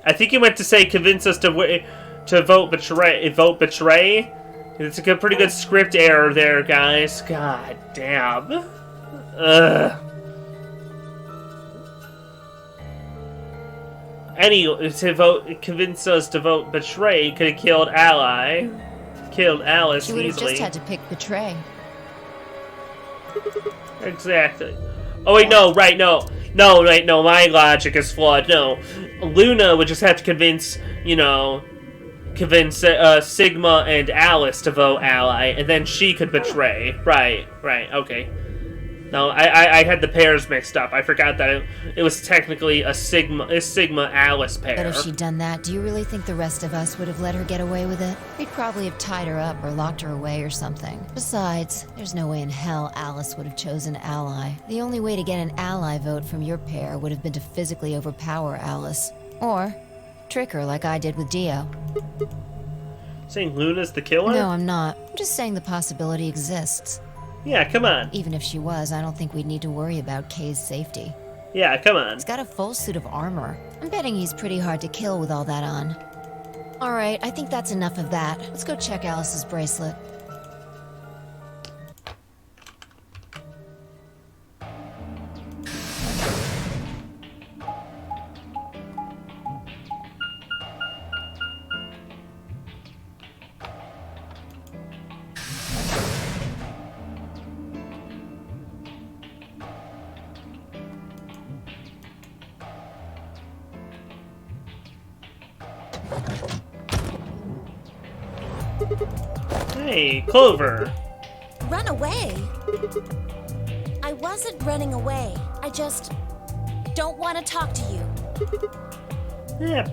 I think you meant to say convince us to vote betray. Vote betray. It's a pretty good script error there, guys. God damn. Ugh. Convince us to vote betray could have killed ally. Killed Alice easily. She would have just had to pick betray. Exactly. Oh wait, no, right, no. No, right, no, my logic is flawed. No. Luna would just have to convince Sigma and Alice to vote ally, and then she could betray. Right, okay. No, I had the pairs mixed up. I forgot that it was technically a Sigma-Alice pair. But if she'd done that, do you really think the rest of us would have let her get away with it? We'd probably have tied her up or locked her away or something. Besides, there's no way in hell Alice would have chosen ally. The only way to get an ally vote from your pair would have been to physically overpower Alice. Or trick her like I did with Dio. Saying Luna's the killer? No, I'm not. I'm just saying the possibility exists. Yeah, come on. Even if she was, I don't think we'd need to worry about Kay's safety. Yeah, come on. He's got a full suit of armor. I'm betting he's pretty hard to kill with all that on. Alright, I think that's enough of that. Let's go check Alice's bracelet. Hey, Clover. Run away? I wasn't running away. I just don't want to talk to you. Yeah.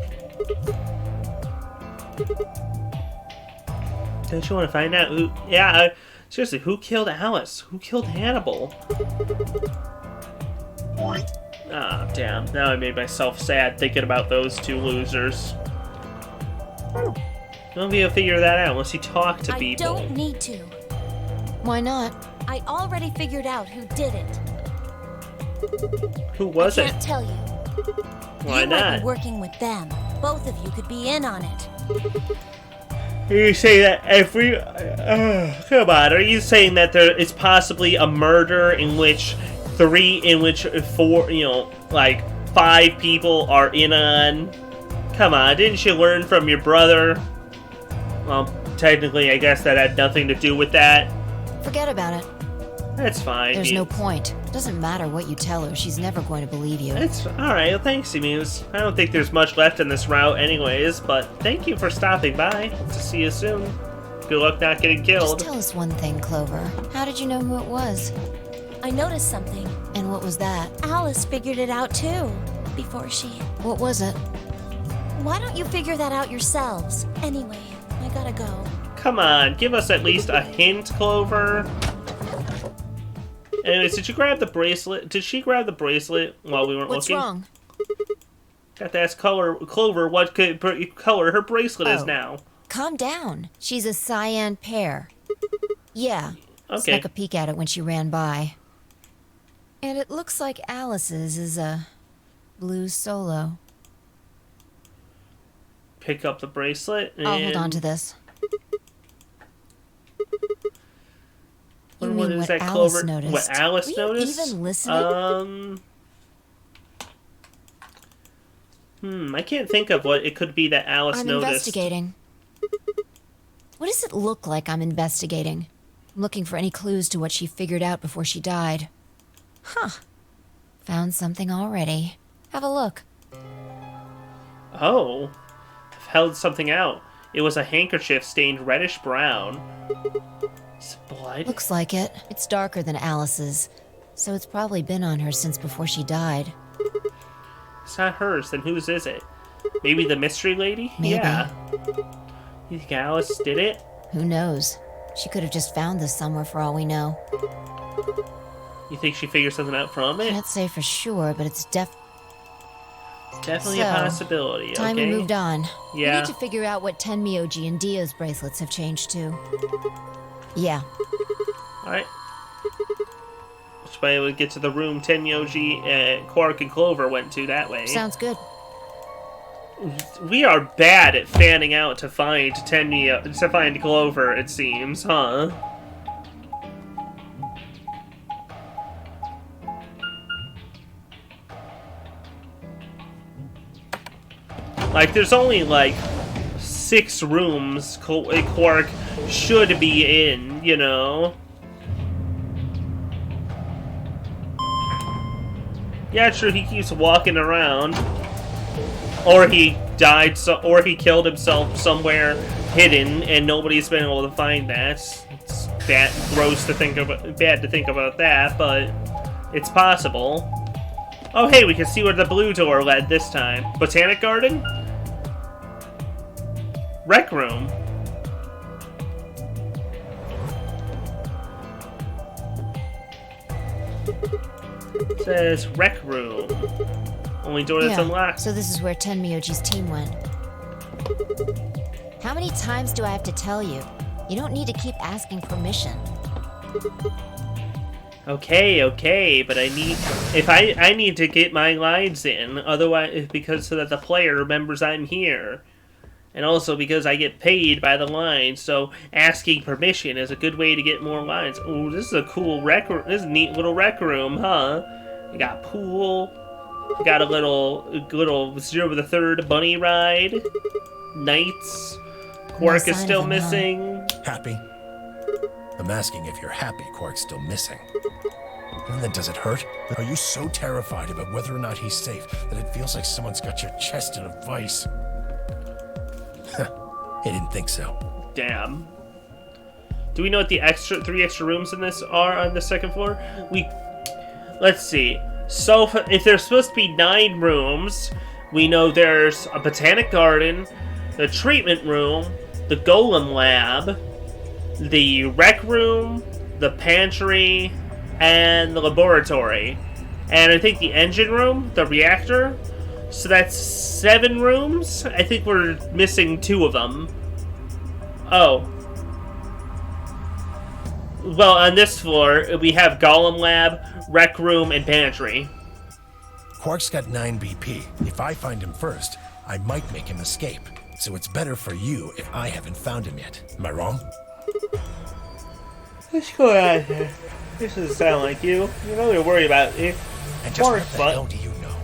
Don't you want to find out who... Yeah, seriously, who killed Alice? Who killed Hannibal? Ah, damn. Now I made myself sad thinking about those two losers. Don't be able to figure that out unless you talk to people. I don't need to. Why not? I already figured out who did it. Who was it? I can't tell you. Why you not? might be working with them. Both of you could be in on it. You say that every... come on, are you saying that there is possibly a murder in which 4, like 5 people are in on? Come on, didn't you learn from your brother? Well, technically, I guess that had nothing to do with that. Forget about it. That's fine. There's no point. Doesn't matter what you tell her, she's never going to believe you. It's alright, well, thanks, Muse. I don't think there's much left in this route anyways, but thank you for stopping by. Hope to see you soon. Good luck not getting killed. Just tell us one thing, Clover. How did you know who it was? I noticed something. And what was that? Alice figured it out too, before she... What was it? Why don't you figure that out yourselves? Anyway, I gotta go. Come on, give us at least a hint, Clover. Anyways, did you grab the bracelet? Did she grab the bracelet while we weren't looking? What's wrong? Got to ask Clover what color her bracelet is now. Calm down. She's a cyan pair. Yeah. Okay. Snuck a peek at it when she ran by. And it looks like Alice's is a blue solo. Pick up the bracelet. And... I'll hold on to this. You mean what Alice noticed? What Alice noticed? Were you even listening? I can't think of what it could be that Alice noticed. I'm investigating. What does it look like I'm investigating? I'm looking for any clues to what she figured out before she died. Huh. Found something already. Have a look. Oh. I've held something out. It was a handkerchief stained reddish brown. Is it blood? Looks like it. It's darker than Alice's, so it's probably been on her since before she died. It's not hers, then whose is it? Maybe the mystery lady? Maybe. Yeah. You think Alice did it? Who knows? She could have just found this somewhere for all we know. You think she figured something out from it? Can't say for sure, but it's definitely a possibility, Time we moved on. Yeah. We need to figure out what Tenmyoji and Dio's bracelets have changed to. Yeah. Alright. but I would get to the room Tenyoji, Quark, and Clover went to that way. Sounds good. We are bad at fanning out to find Clover, it seems, huh? Like, there's only, like, 6 rooms Quark should be in, you know? Yeah, true, he keeps walking around. Or he died, or he killed himself somewhere hidden, and nobody's been able to find that. It's gross to think about, bad to think about that, but it's possible. Oh, hey, we can see where the blue door led this time. Botanic Garden? Rec Room. It says Rec Room. Only door that's unlocked. So this is where Tenmyoji's team went. How many times do I have to tell you? You don't need to keep asking permission. Okay, but I need to get my lines in, otherwise, because so that the player remembers I'm here. And also because I get paid by the lines, so asking permission is a good way to get more lines. Ooh, this is a cool this is a neat little rec room, huh? You got pool, you got a little 0 to the 3rd bunny ride, nights, Quark is still missing. Happy? I'm asking if you're happy Quark's still missing. And then does it hurt? Are you so terrified about whether or not he's safe that it feels like someone's got your chest in a vice? I didn't think so. Damn. Do we know what the 3 extra rooms in this are on the 2nd floor? Let's see. So if there's supposed to be 9 rooms, we know there's a botanic garden, the treatment room, the golem lab, the rec room, the pantry, and the laboratory. And I think the engine room, the reactor. So that's 7 rooms? I think we're missing 2 of them. Oh. Well, on this floor, we have Golem Lab, Rec Room, and Pantry. Quark's got 9 BP. If I find him first, I might make him escape. So it's better for you if I haven't found him yet. Am I wrong? Let's go out here. This doesn't sound like you. You're not really worried about it. And just what the hell do you know?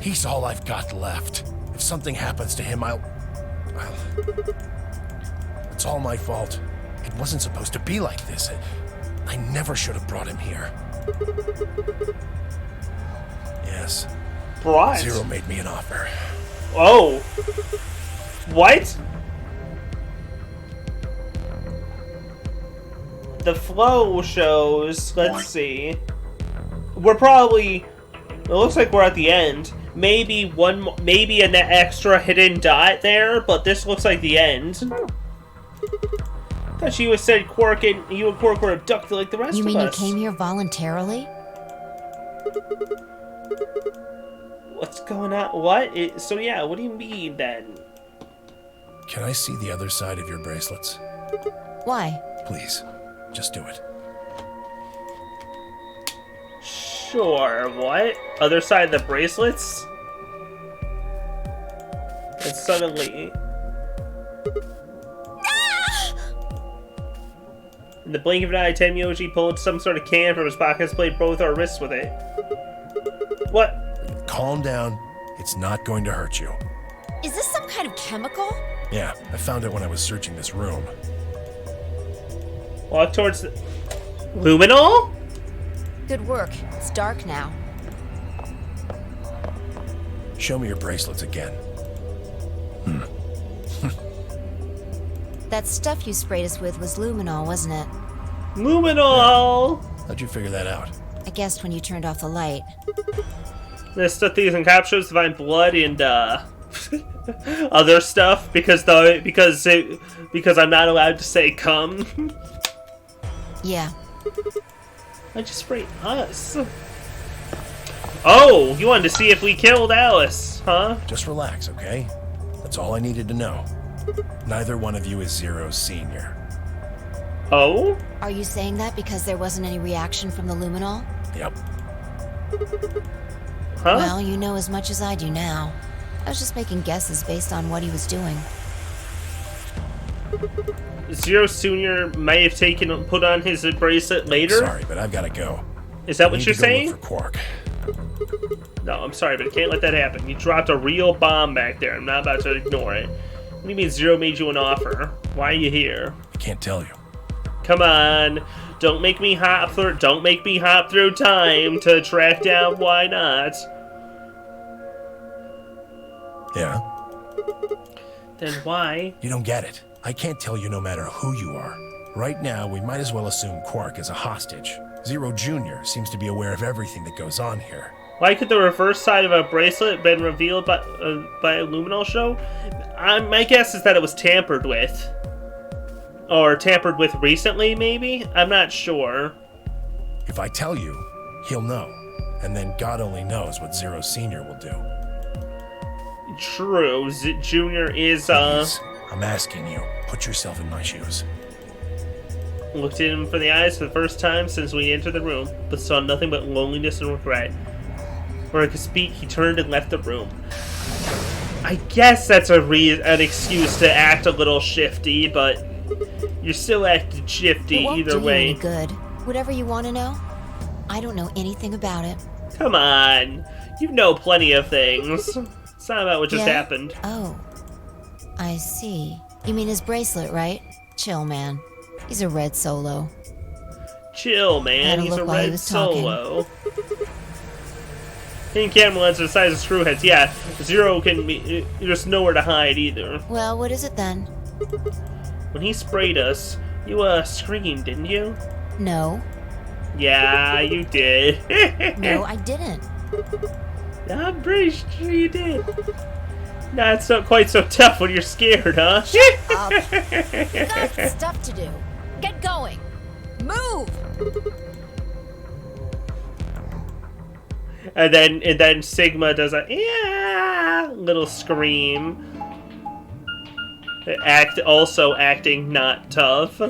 He's all I've got left. If something happens to him, it's all my fault. It wasn't supposed to be like this. I never should have brought him here. Yes. Brought? Zero made me an offer. Oh. What? The flow shows, let's see. We're probably, it looks like we're at the end. Maybe an extra hidden dot there, but this looks like the end. I thought you said you and Quark were abducted like the rest of us. You mean you came here voluntarily? What's going on? What? So yeah, what do you mean then? Can I see the other side of your bracelets? Why? Please, just do it. Sure, what? Other side of the bracelets? And suddenly... In the blink of an eye, Tenmyoji pulled some sort of can from his pockets, played both our wrists with it. What? Calm down. It's not going to hurt you. Is this some kind of chemical? Yeah, I found it when I was searching this room. Walk towards the... Luminol? Good work. It's dark now. Show me your bracelets again. That stuff you sprayed us with was luminol, wasn't it? Luminol! How'd you figure that out? I guessed when you turned off the light. There's stuff these and captures to find blood and other stuff because I'm not allowed to say cum. Yeah. I just sprayed us. Oh, you wanted to see if we killed Alice, huh? Just relax, okay? That's all I needed to know. Neither one of you is Zero's senior. Oh? Are you saying that because there wasn't any reaction from the luminol? Yep. Huh? Well, you know as much as I do now. I was just making guesses based on what he was doing. Zero Senior may have put on his bracelet later. Sorry, but I've got to go. Is that We what need you're to go saying? look for Quark. No, I'm sorry, but I can't let that happen. You dropped a real bomb back there. I'm not about to ignore it. What do you mean Zero made you an offer? Why are you here? I can't tell you. Come on. Don't make me hop through time to track down why not. Yeah? Then why? You don't get it. I can't tell you no matter who you are. Right now, we might as well assume Quark is a hostage. Zero Jr. seems to be aware of everything that goes on here. Why could the reverse side of a bracelet been revealed by a Luminol show? My guess is that it was tampered with. Or tampered with recently, maybe? I'm not sure. If I tell you, he'll know. And then God only knows what Zero Sr. will do. True. Junior is, Please, I'm asking you, put yourself in my shoes. Looked at him for the eyes for the first time since we entered the room, but saw nothing but loneliness and regret. Before I could speak, he turned and left the room. I guess that's an excuse to act a little shifty, but you're still acting shifty either way. It won't do you any good. Whatever you want to know, I don't know anything about it. Come on, you know plenty of things. It's not about what just happened. Oh, I see. You mean his bracelet, right? Chill, man. He's a red solo. Chill, man. He's a red solo. Hidden camera lens are the size of screw heads. Yeah, Zero can be. There's nowhere to hide either. Well, what is it then? When he sprayed us, you screamed, didn't you? No. Yeah, you did. No, I didn't. I'm pretty sure you did. Nah, it's not quite so tough when you're scared, huh? Shut up. You got stuff to do. Get going. Move. And then Sigma does a little scream. Also acting not tough.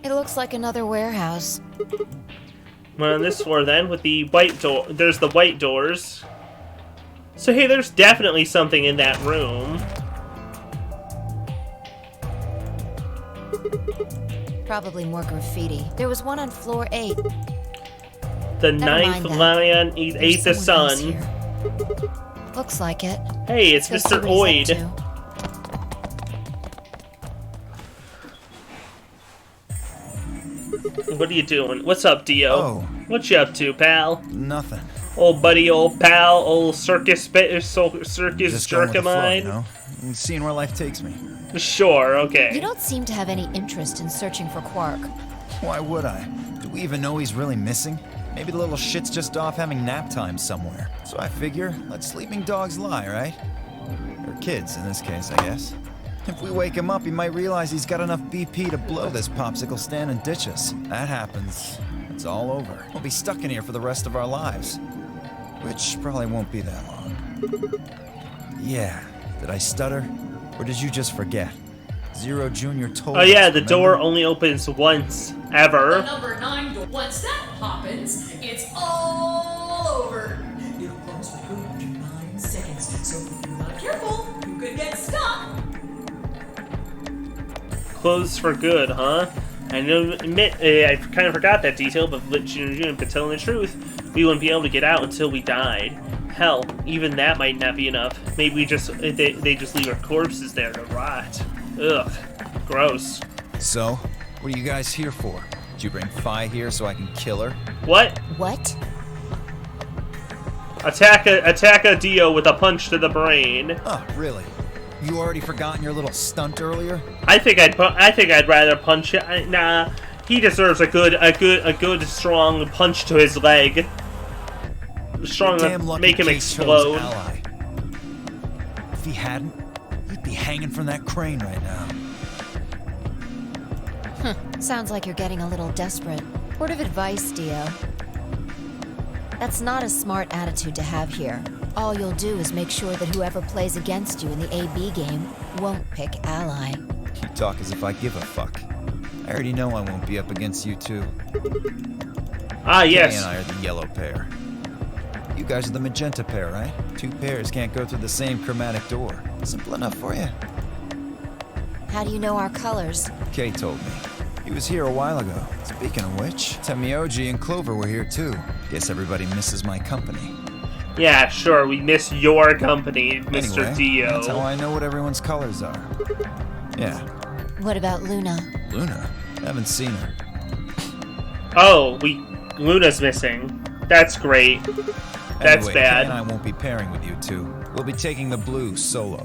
It looks like another warehouse. Well, on this floor then, with the white door, there's the white doors. So hey, there's definitely something in that room. Probably more graffiti. There was one on floor 8. The ninth lion ate the sun. Looks like it. Hey, it's Mr. Oid. What are you doing? What's up, Dio? Oh. What you up to, pal? Nothing. Old buddy, old pal, old circus jerk of mine. You know? And seeing where life takes me. Sure, okay. You don't seem to have any interest in searching for Quark. Why would I? Do we even know he's really missing? Maybe the little shit's just off having nap time somewhere. So I figure, let sleeping dogs lie, right? Or kids, in this case, I guess. If we wake him up, he might realize he's got enough BP to blow this popsicle stand and ditch us. That happens, it's all over. We'll be stuck in here for the rest of our lives. Which probably won't be that long. Yeah, did I stutter? Or did you just forget? Zero Jr. told us. Oh yeah, the door only opens once, ever. The number 9 door. Once that happens, it's all over. It'll close for good after 9 seconds, so if you're not careful, you could get stuck. Closed for good, huh? I know, admit, I kind of forgot that detail, but telling the truth, we wouldn't be able to get out until we died. Hell, even that might not be enough. Maybe they just leave our corpses there to rot. Ugh, gross. So, what are you guys here for? Did you bring Fi here so I can kill her? What? What? Attack a Dio with a punch to the brain. Oh, really? You already forgotten your little stunt earlier? I think I'd rather punch it. Nah, he deserves a good strong punch to his leg. Strong enough make him explode. Ally. If he hadn't, he'd be hanging from that crane right now. Sounds like you're getting a little desperate. Word of advice, Dio. That's not a smart attitude to have here. All you'll do is make sure that whoever plays against you in the AB game won't pick Ally. You talk as if I give a fuck. I already know I won't be up against you two. Ah, yes. Kay and I are the yellow pair. You guys are the magenta pair, right? Two pairs can't go through the same chromatic door. Simple enough for you. How do you know our colors? Kay told me. He was here a while ago. Speaking of which, Temioji and Clover were here too. Guess everybody misses my company. Yeah, sure, we miss your company, Mr. Anyway, Dio. that's how I know what everyone's colors are. Yeah. What about Luna? Luna? Haven't seen her. Oh, Luna's missing. That's great. That's anyway, bad. Kay and I won't be pairing with you two. We'll be taking the blue solo.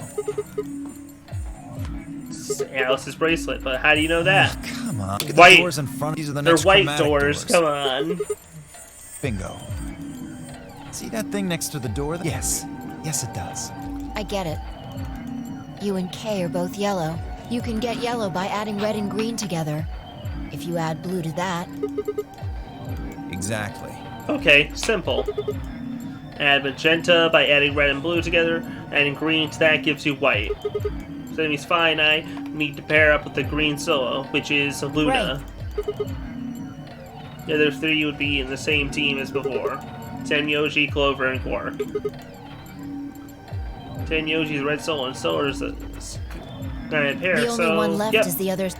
Alice's bracelet, but how do you know that? Come on. Look at White. the doors in front. These are the They're next white chromatic doors. Come on. Bingo. See that thing next to the door? Yes. Yes, it does. I get it. You and Kay are both yellow. You can get yellow by adding red and green together. If you add blue to that. Exactly. Okay, simple. Add magenta by adding red and blue together. Adding green to that gives you white. So that means fine, I need to pair up with the green solo, which is Luna. Right. The other three would be in the same team as before. Tenyoji, Clover, and Quark. Tenyoji's red solo and Solar's a pair, The only one left yep. is the others.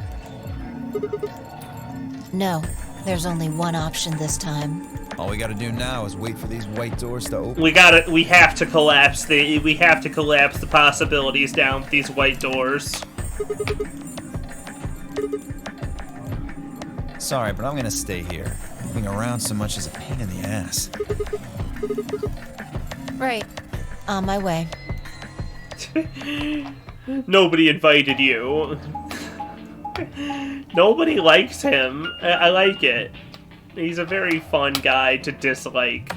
No, there's only one option this time. All we gotta do now is wait for these white doors to open. We have to collapse the possibilities down with these white doors. Sorry, but I'm gonna stay here. Moving around so much is a pain in the ass. Right. On my way. Nobody invited you. Nobody likes him. I like it. He's a very fun guy to dislike.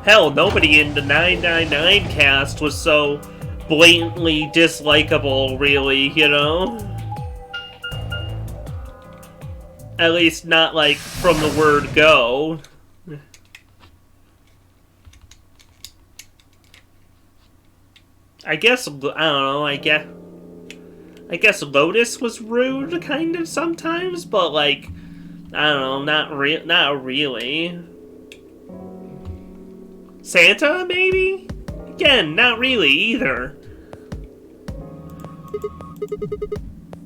Hell, nobody in the 999 cast was so blatantly dislikable, really, you know? At least not, like, from the word go. I guess, I don't know, I guess Lotus was rude, kind of, sometimes, but, like, I don't know, not really. Santa, maybe? Again, not really, either.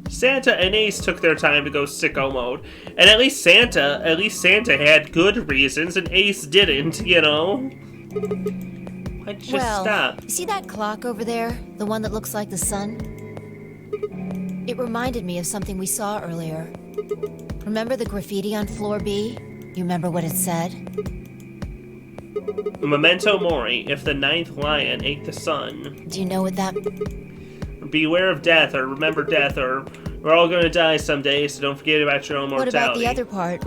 Santa and Ace took their time to go sicko mode. And at least Santa had good reasons and Ace didn't, you know? Why'd you just stop? See that clock over there? The one that looks like the sun? It reminded me of something we saw earlier. Remember the graffiti on floor B? You remember what it said? Memento mori, if the ninth lion ate the sun. Do you know what that... Beware of death, or remember death, or we're all going to die someday, so don't forget about your own mortality. What about the other part?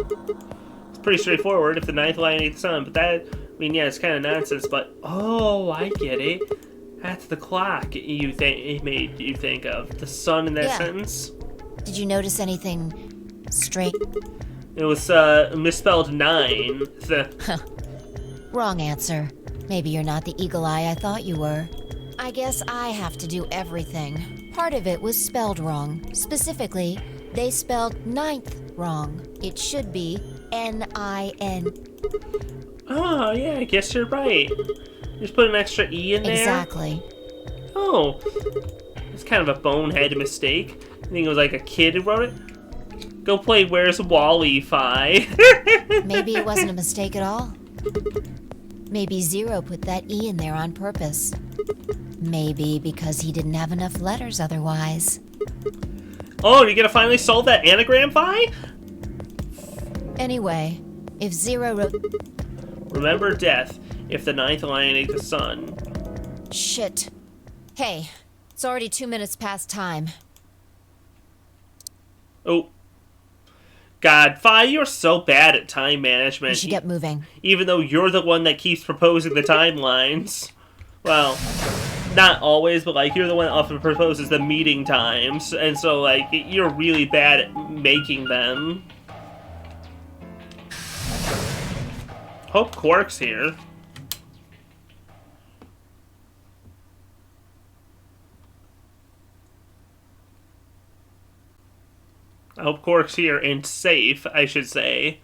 It's pretty straightforward, if the ninth lion ate the sun, but that, I mean, yeah, it's kind of nonsense, but, oh, I get it. That's the clock it made you think of. The sun in that sentence. Did you notice anything strange? It was, misspelled 9. Wrong answer. Maybe you're not the eagle eye I thought you were. I guess I have to do everything. Part of it was spelled wrong. Specifically, they spelled ninth wrong. It should be N-I-N. Oh, yeah, I guess you're right. Just put an extra E in there? Exactly. Oh. It's kind of a bonehead mistake. I think it was like a kid who wrote it. Go play Where's Wally-Fi. Maybe it wasn't a mistake at all. Maybe Zero put that E in there on purpose. Maybe because he didn't have enough letters otherwise. Oh, you're gonna finally solve that anagram, Fi? Anyway, if Zero wrote... Remember death, if the ninth lion ate the sun. Shit. Hey, it's already 2 minutes past time. Oh. God, Fi, you're so bad at time management. We should get moving. Even though you're the one that keeps proposing the timelines. Well, not always, but, like, you're the one that often proposes the meeting times. And so, like, you're really bad at making them. Hope Quark's here. I hope Quark's here and safe, I should say.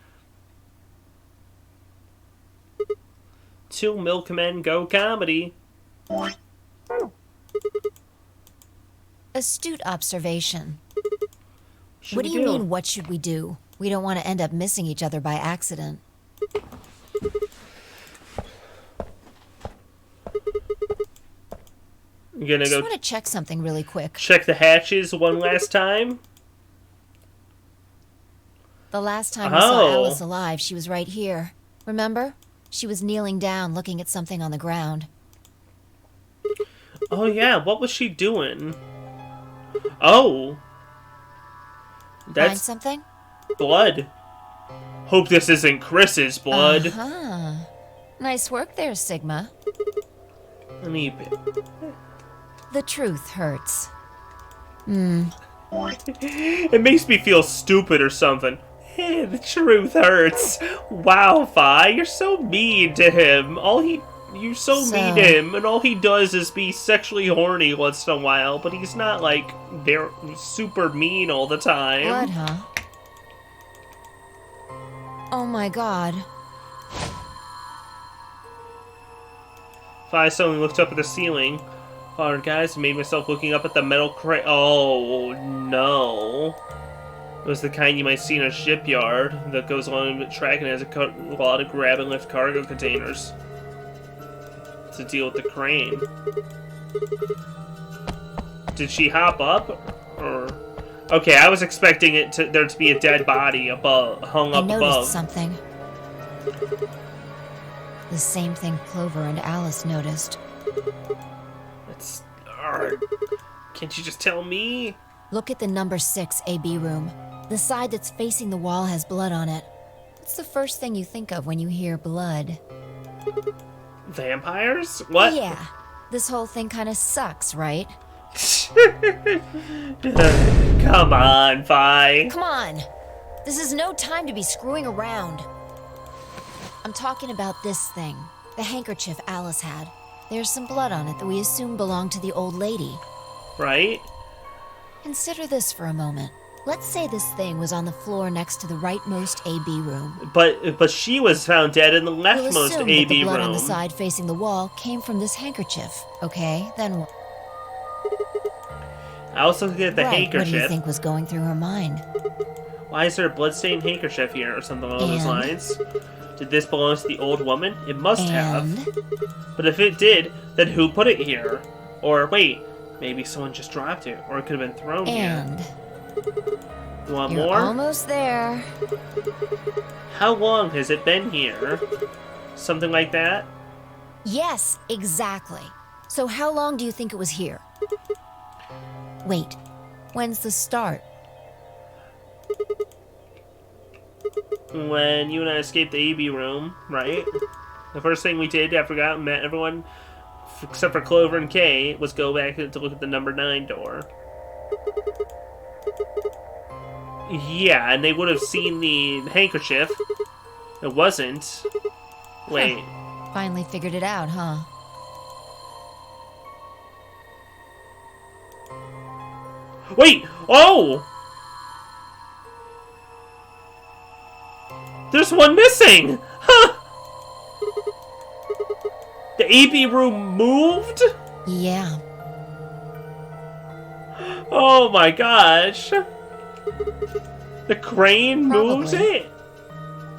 2 Milkmen Go Comedy. Astute observation. Should What we do you mean, what should we do? We don't want to end up missing each other by accident. I'm gonna Just go want to check something really quick. check the hatches one last time. The last time we saw Alice alive, she was right here. Remember? She was kneeling down, looking at something on the ground. Oh yeah, what was she doing? Oh. Find That's something? blood. Hope this isn't Chris's blood. Uh-huh. Nice work there, Sigma. The truth hurts. It makes me feel stupid or something. Hey, the truth hurts. Wow, Fi, you're so mean to him. You're so mean to him, and all he does is be sexually horny once in a while, but he's not, like, they're super mean all the time. Blood, huh? Oh my god. Fi suddenly looked up at the ceiling. Hard guys, made myself looking up at the metal crate. Oh, no. It was the kind you might see in a shipyard that goes along with track and has a lot of grab and lift cargo containers to deal with the crane. Did she hop up? Or okay, I was expecting there to be a dead body hung up I noticed above. something. The same thing Clover and Alice noticed. That's can't you just tell me? Look at the number 6 AB room. The side that's facing the wall has blood on it. What's the first thing you think of when you hear blood? Vampires? What? Yeah. This whole thing kind of sucks, right? Come on, Vi. Come on! This is no time to be screwing around. I'm talking about this thing. The handkerchief Alice had. There's some blood on it that we assume belonged to the old lady. Right? Consider this for a moment. Let's say this thing was on the floor next to the rightmost AB room. But she was found dead in the We'll leftmost assume that AB the blood room. on the side facing the wall came from this handkerchief. Okay, then what? I also looked at the handkerchief. What do you think was going through her mind? Why is there a bloodstained handkerchief here or something along those lines? Did this belong to the old woman? It must have. But if it did, then who put it here? Or wait, maybe someone just dropped it, or it could have been thrown here. You want You're more? almost there. How long has it been here? Something like that? Yes, exactly. So how long do you think it was here? Wait, when's the start? When you and I escaped the AB room, right? The first thing we did after we got and met everyone, except for Clover and Kay, was go back to look at the number 9 door. Yeah, and they would have seen the handkerchief. It wasn't. Wait. Huh. Finally figured it out, huh? Wait! Oh! There's one missing! Huh! The AB room moved? Yeah. Oh my gosh! The crane moves it?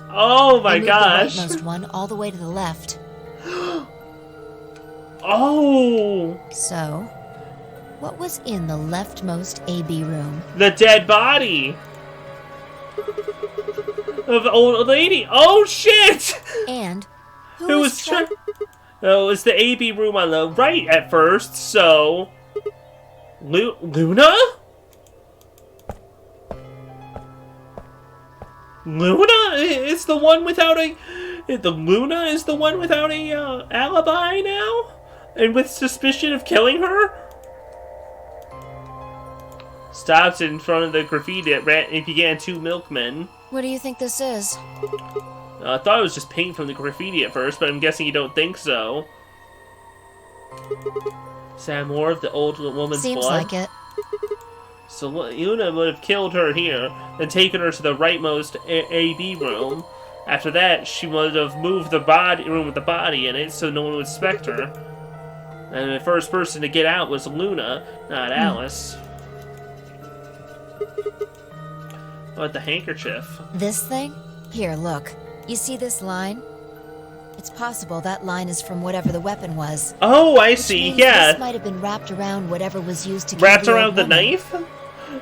Oh my gosh! The rightmost one all the way to the left. Oh! So, what was in the leftmost AB room? The dead body! Of the old lady! Oh shit! And who was trying? Oh, it was the AB room on the right at first, so... Luna? Luna is the one without a... Luna is the one without a alibi now? And with suspicion of killing her? Stops in front of the graffiti and began 2 milkmen. What do you think this is? I thought it was just paint from the graffiti at first, but I'm guessing you don't think so. Is that more of the old woman's Seems blood? like it. So Luna would have killed her here, then taken her to the rightmost AB room. After that, she would have moved the body room with the body in it so no one would suspect her. And the first person to get out was Luna, not Alice. What about the handkerchief? This thing? Here, look. You see this line? It's possible that line is from whatever the weapon was. Oh, I see, yeah. This might have been wrapped around whatever was used to kill Wrapped the around old the woman. knife?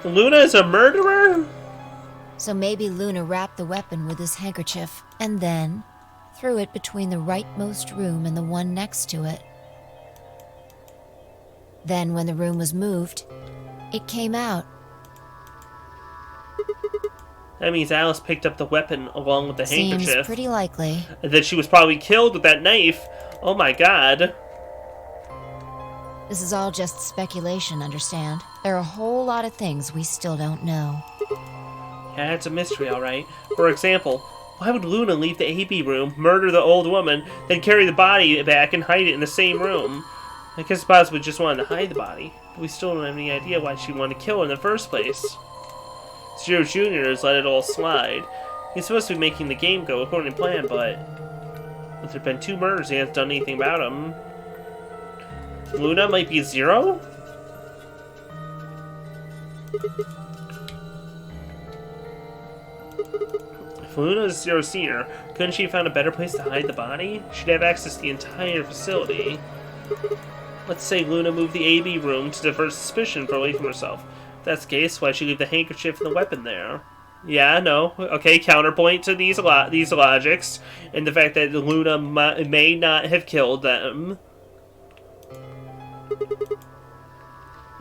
Luna is a murderer? So maybe Luna wrapped the weapon with his handkerchief, and then threw it between the rightmost room and the one next to it. Then, when the room was moved, it came out. That means Alice picked up the weapon along with the handkerchief. Seems pretty likely. And that she was probably killed with that knife. Oh my god. This is all just speculation, understand? There are a whole lot of things we still don't know. Yeah, it's a mystery, alright. For example, why would Luna leave the AB room, murder the old woman, then carry the body back and hide it in the same room? I guess possibly just wanted to hide the body, but we still don't have any idea why she wanted to kill her in the first place. Zero Jr. has let it all slide. He's supposed to be making the game go according to plan, but if there have been 2 murders, he hasn't done anything about them. Luna might be Zero? If Luna is Zero Senior, couldn't she have found a better place to hide the body? She'd have access to the entire facility. Let's say Luna moved the AB room to divert suspicion away from herself. If that's the case, why'd she leave the handkerchief and the weapon there? Yeah, no. Okay, counterpoint to these logics, and the fact that Luna may not have killed them.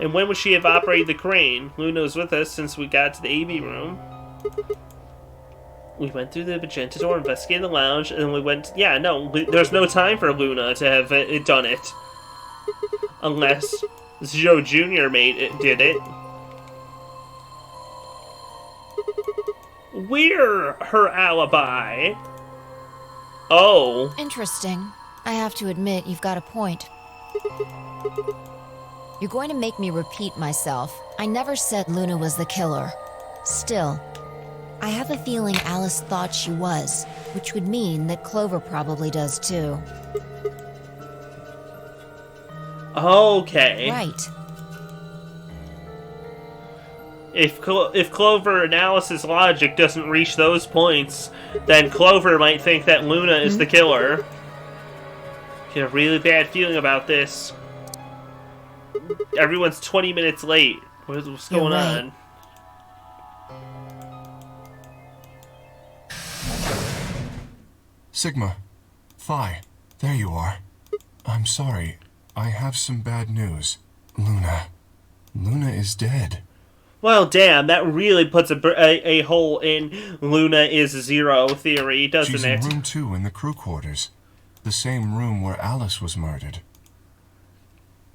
And when would she have operated the crane? Luna was with us since we got to the AB room. We went through the magenta door, investigated the lounge, and then we went... Yeah, no, there's no time for Luna to have done it. Unless Zero Jr. did it. We're her alibi. Oh. Interesting. I have to admit, you've got a point. You're going to make me repeat myself. I never said Luna was the killer. Still, I have a feeling Alice thought she was, which would mean that Clover probably does too. Okay. Right. If Clover and Alice's logic doesn't reach those points, then Clover might think that Luna is the killer. I get a really bad feeling about this. Everyone's 20 minutes late. What's going on? Sigma. Phi. There you are. I'm sorry. I have some bad news. Luna is dead. Well, damn, that really puts a hole in Luna is Zero theory, doesn't She's it? in room 2 in the crew quarters. The same room where Alice was murdered.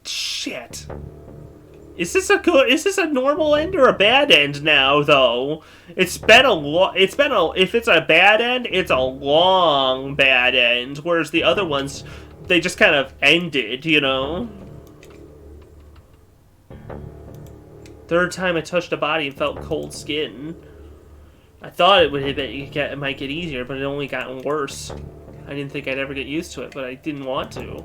Shit. Is this a normal end or a bad end now, though? If it's a bad end, it's a long bad end, whereas the other ones, they just kind of ended, you know? Third time I touched a body and felt cold skin. I thought it might get easier, but it only gotten worse. I didn't think I'd ever get used to it, but I didn't want to.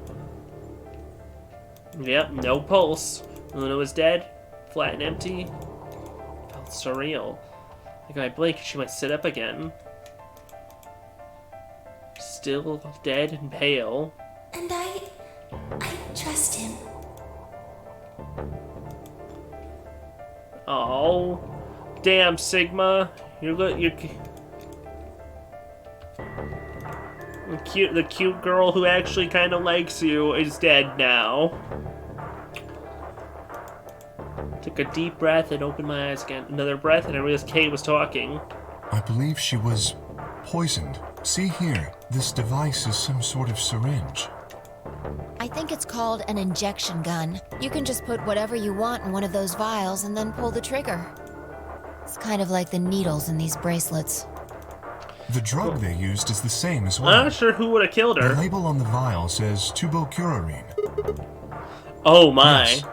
Yep, no pulse. Luna was dead, flat and empty. Felt surreal. Like when I blink, she might sit up again. Still dead and pale. And I trust him. Oh, damn, Sigma. The cute girl who actually kind of likes you is dead now. Took a deep breath and opened my eyes again. Another breath and I realized Kay was talking. I believe she was poisoned. See here, this device is some sort of syringe. I think it's called an injection gun. You can just put whatever you want in one of those vials and then pull the trigger. It's kind of like the needles in these bracelets. The drug they used is the same as well. I'm not sure who would have killed her. The label on the vial says tubocurarine. Oh my. Yes.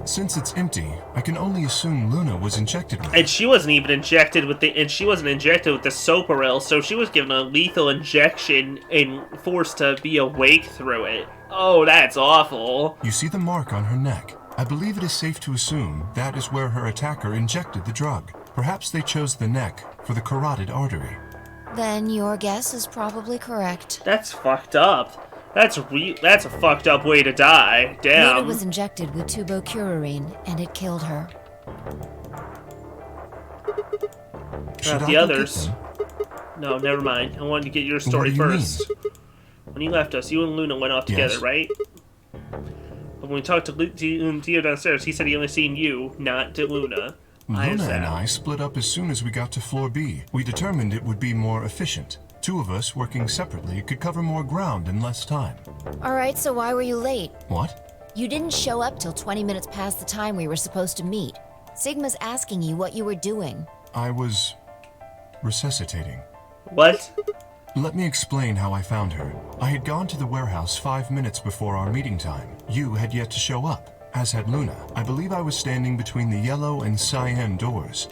Since it's empty, I can only assume Luna was injected with it. And she wasn't even injected with the Soparil, so she was given a lethal injection and forced to be awake through it. Oh, that's awful. You see the mark on her neck. I believe it is safe to assume that is where her attacker injected the drug. Perhaps they chose the neck for the carotid artery. Then your guess is probably correct. That's fucked up. That's a fucked up way to die. Damn. Luna was injected with tubocurarine, and it killed her. Not the others. No, never mind. I wanted to get your story first. When you left us, you and Luna went off together, right? But when we talked to Dio downstairs, he said he only seen you, not to Luna. Luna and I split up as soon as we got to floor B. We determined it would be more efficient. Two of us working separately could cover more ground in less time. Alright, so why were you late? What? You didn't show up till 20 minutes past the time we were supposed to meet. Sigma's asking you what you were doing. I was resuscitating. What? Let me explain how I found her. I had gone to the warehouse 5 minutes before our meeting time. You had yet to show up, as had Luna. I believe I was standing between the yellow and cyan doors.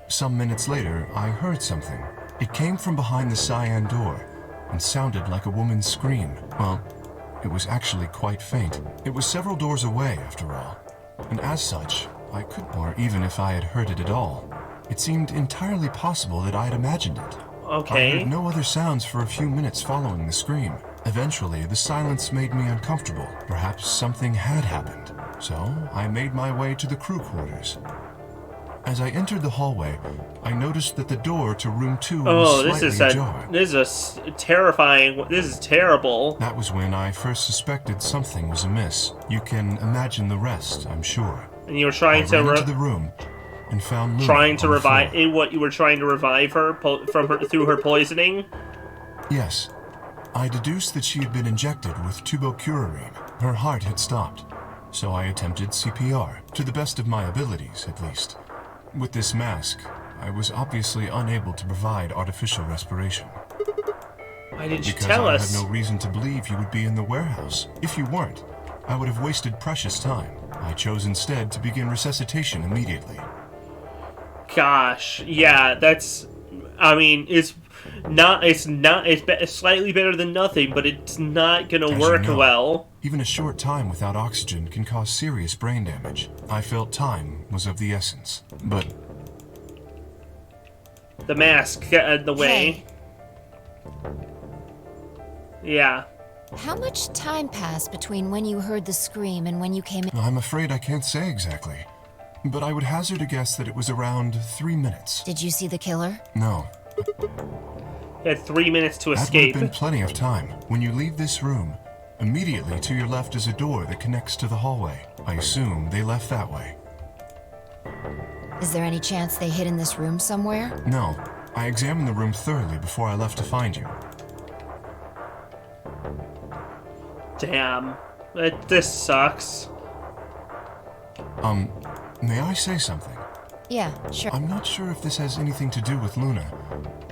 Some minutes later, I heard something. It came from behind the cyan door and sounded like a woman's scream. Well, it was actually quite faint. It was several doors away, after all. And as such, I couldn't, or even if I had heard it at all, it seemed entirely possible that I had imagined it. Okay. I heard no other sounds for a few minutes following the scream. Eventually, the silence made me uncomfortable. Perhaps something had happened. So, I made my way to the crew quarters. As I entered the hallway, I noticed that the door to room 2 was slightly ajar. This is terrifying. This is terrible. That was when I first suspected something was amiss. You can imagine the rest, I'm sure. And you were trying to ran into the room and found Luna trying to on the revive floor. what you were trying to revive her through her poisoning. Yes, I deduced that she had been injected with tubocurarine. Her heart had stopped, so I attempted CPR to the best of my abilities, at least. With this mask, I was obviously unable to provide artificial respiration. Why didn't you because tell I us? had no reason to believe you would be in the warehouse. If you weren't, I would have wasted precious time. I chose instead to begin resuscitation immediately. Gosh, yeah, that's. I mean, it's slightly better than nothing, but it's not gonna work well. Even a short time without oxygen can cause serious brain damage. I felt time was of the essence, but The mask got in the way. Yeah. How much time passed between when you heard the scream and when you came in? I'm afraid I can't say exactly. But I would hazard a guess that it was around 3 minutes. Did you see the killer? No. You had 3 minutes to That would escape. have been plenty of time. When you leave this room, immediately to your left is a door that connects to the hallway. I assume they left that way. Is there any chance they hid in this room somewhere? No. I examined the room thoroughly before I left to find you. Damn. This sucks. May I say something? Yeah, sure. I'm not sure if this has anything to do with Luna,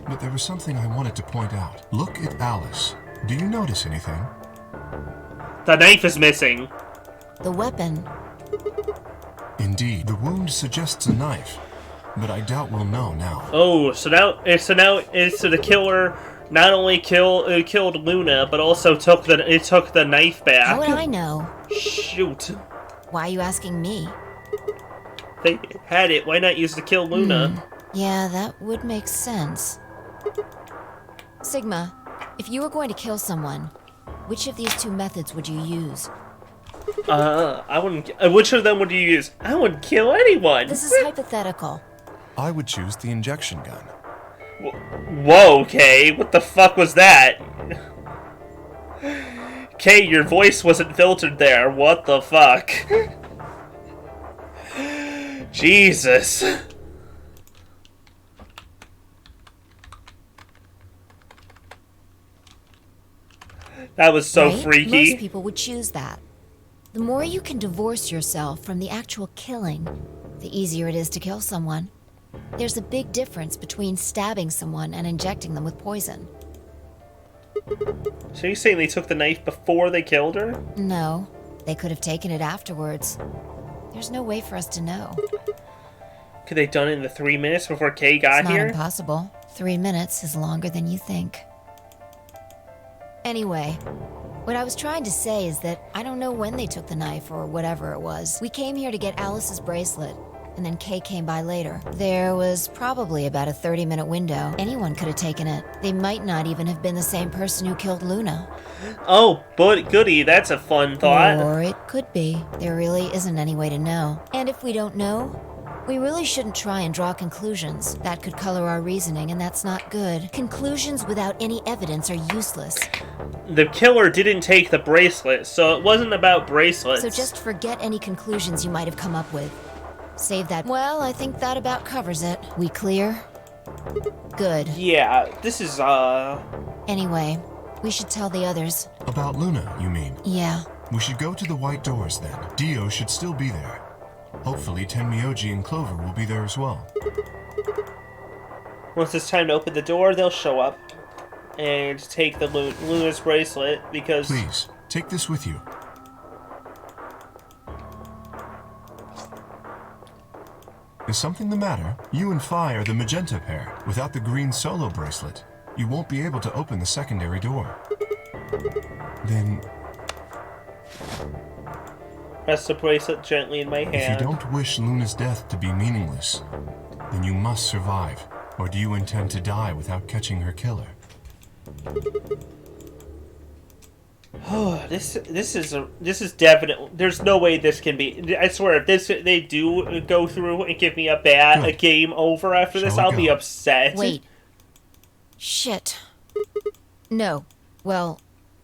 but there was something I wanted to point out. Look at Alice. Do you notice anything? The knife is missing. The weapon. Indeed, the wound suggests a knife, but I doubt we'll know now. Oh, so the killer not only killed Luna, but also took the knife back. How would I know? Shoot. Why are you asking me? They had it. Why not use to kill Luna? Yeah, that would make sense. Sigma, if you were going to kill someone, which of these two methods would you use? I wouldn't. Which of them would you use? I wouldn't kill anyone. This is hypothetical. I would choose the injection gun. Whoa, Kay. What the fuck was that? Kay, your voice wasn't filtered there. What the fuck? That was so right? freaky. Most people would choose that. The more you can divorce yourself from the actual killing, the easier it is to kill someone. There's a big difference between stabbing someone and injecting them with poison. So you're saying they took the knife before they killed her? No, they could have taken it afterwards. There's no way for us to know. Could they have done it in the 3 minutes before Kay got It's here? not impossible. 3 minutes is longer than you think. Anyway, what I was trying to say is that I don't know when they took the knife or whatever it was. We came here to get Alice's bracelet, and then Kay came by later. There was probably about a 30-minute window. Anyone could have taken it. They might not even have been the same person who killed Luna. Oh, but goody, that's a fun thought. Or it could be. There really isn't any way to know. And if we don't know, we really shouldn't try and draw conclusions. That could color our reasoning, and that's not good. Conclusions without any evidence are useless. The killer didn't take the bracelet, so it wasn't about bracelets. So just forget any conclusions you might have come up with. Save that. Well, I think that about covers it. We clear? Good. Yeah, this is, Anyway, we should tell the others. About Luna, you mean? Yeah. We should go to the white doors then. Dio should still be there. Hopefully Tenmyoji and Clover will be there as well. Once it's time to open the door, they'll show up and take the Luna's bracelet because... Please, take this with you. Is something the matter? You and Phi are the magenta pair. Without the green solo bracelet, you won't be able to open the secondary door. Then... Press the bracelet gently in my hand. If you don't wish Luna's death to be meaningless, then you must survive. Or do you intend to die without catching her killer? Oh, this is definitely. There's no way this can be. I swear, if they do go through and give me a game over after this, I'll be upset. Wait. Shit. No. Well,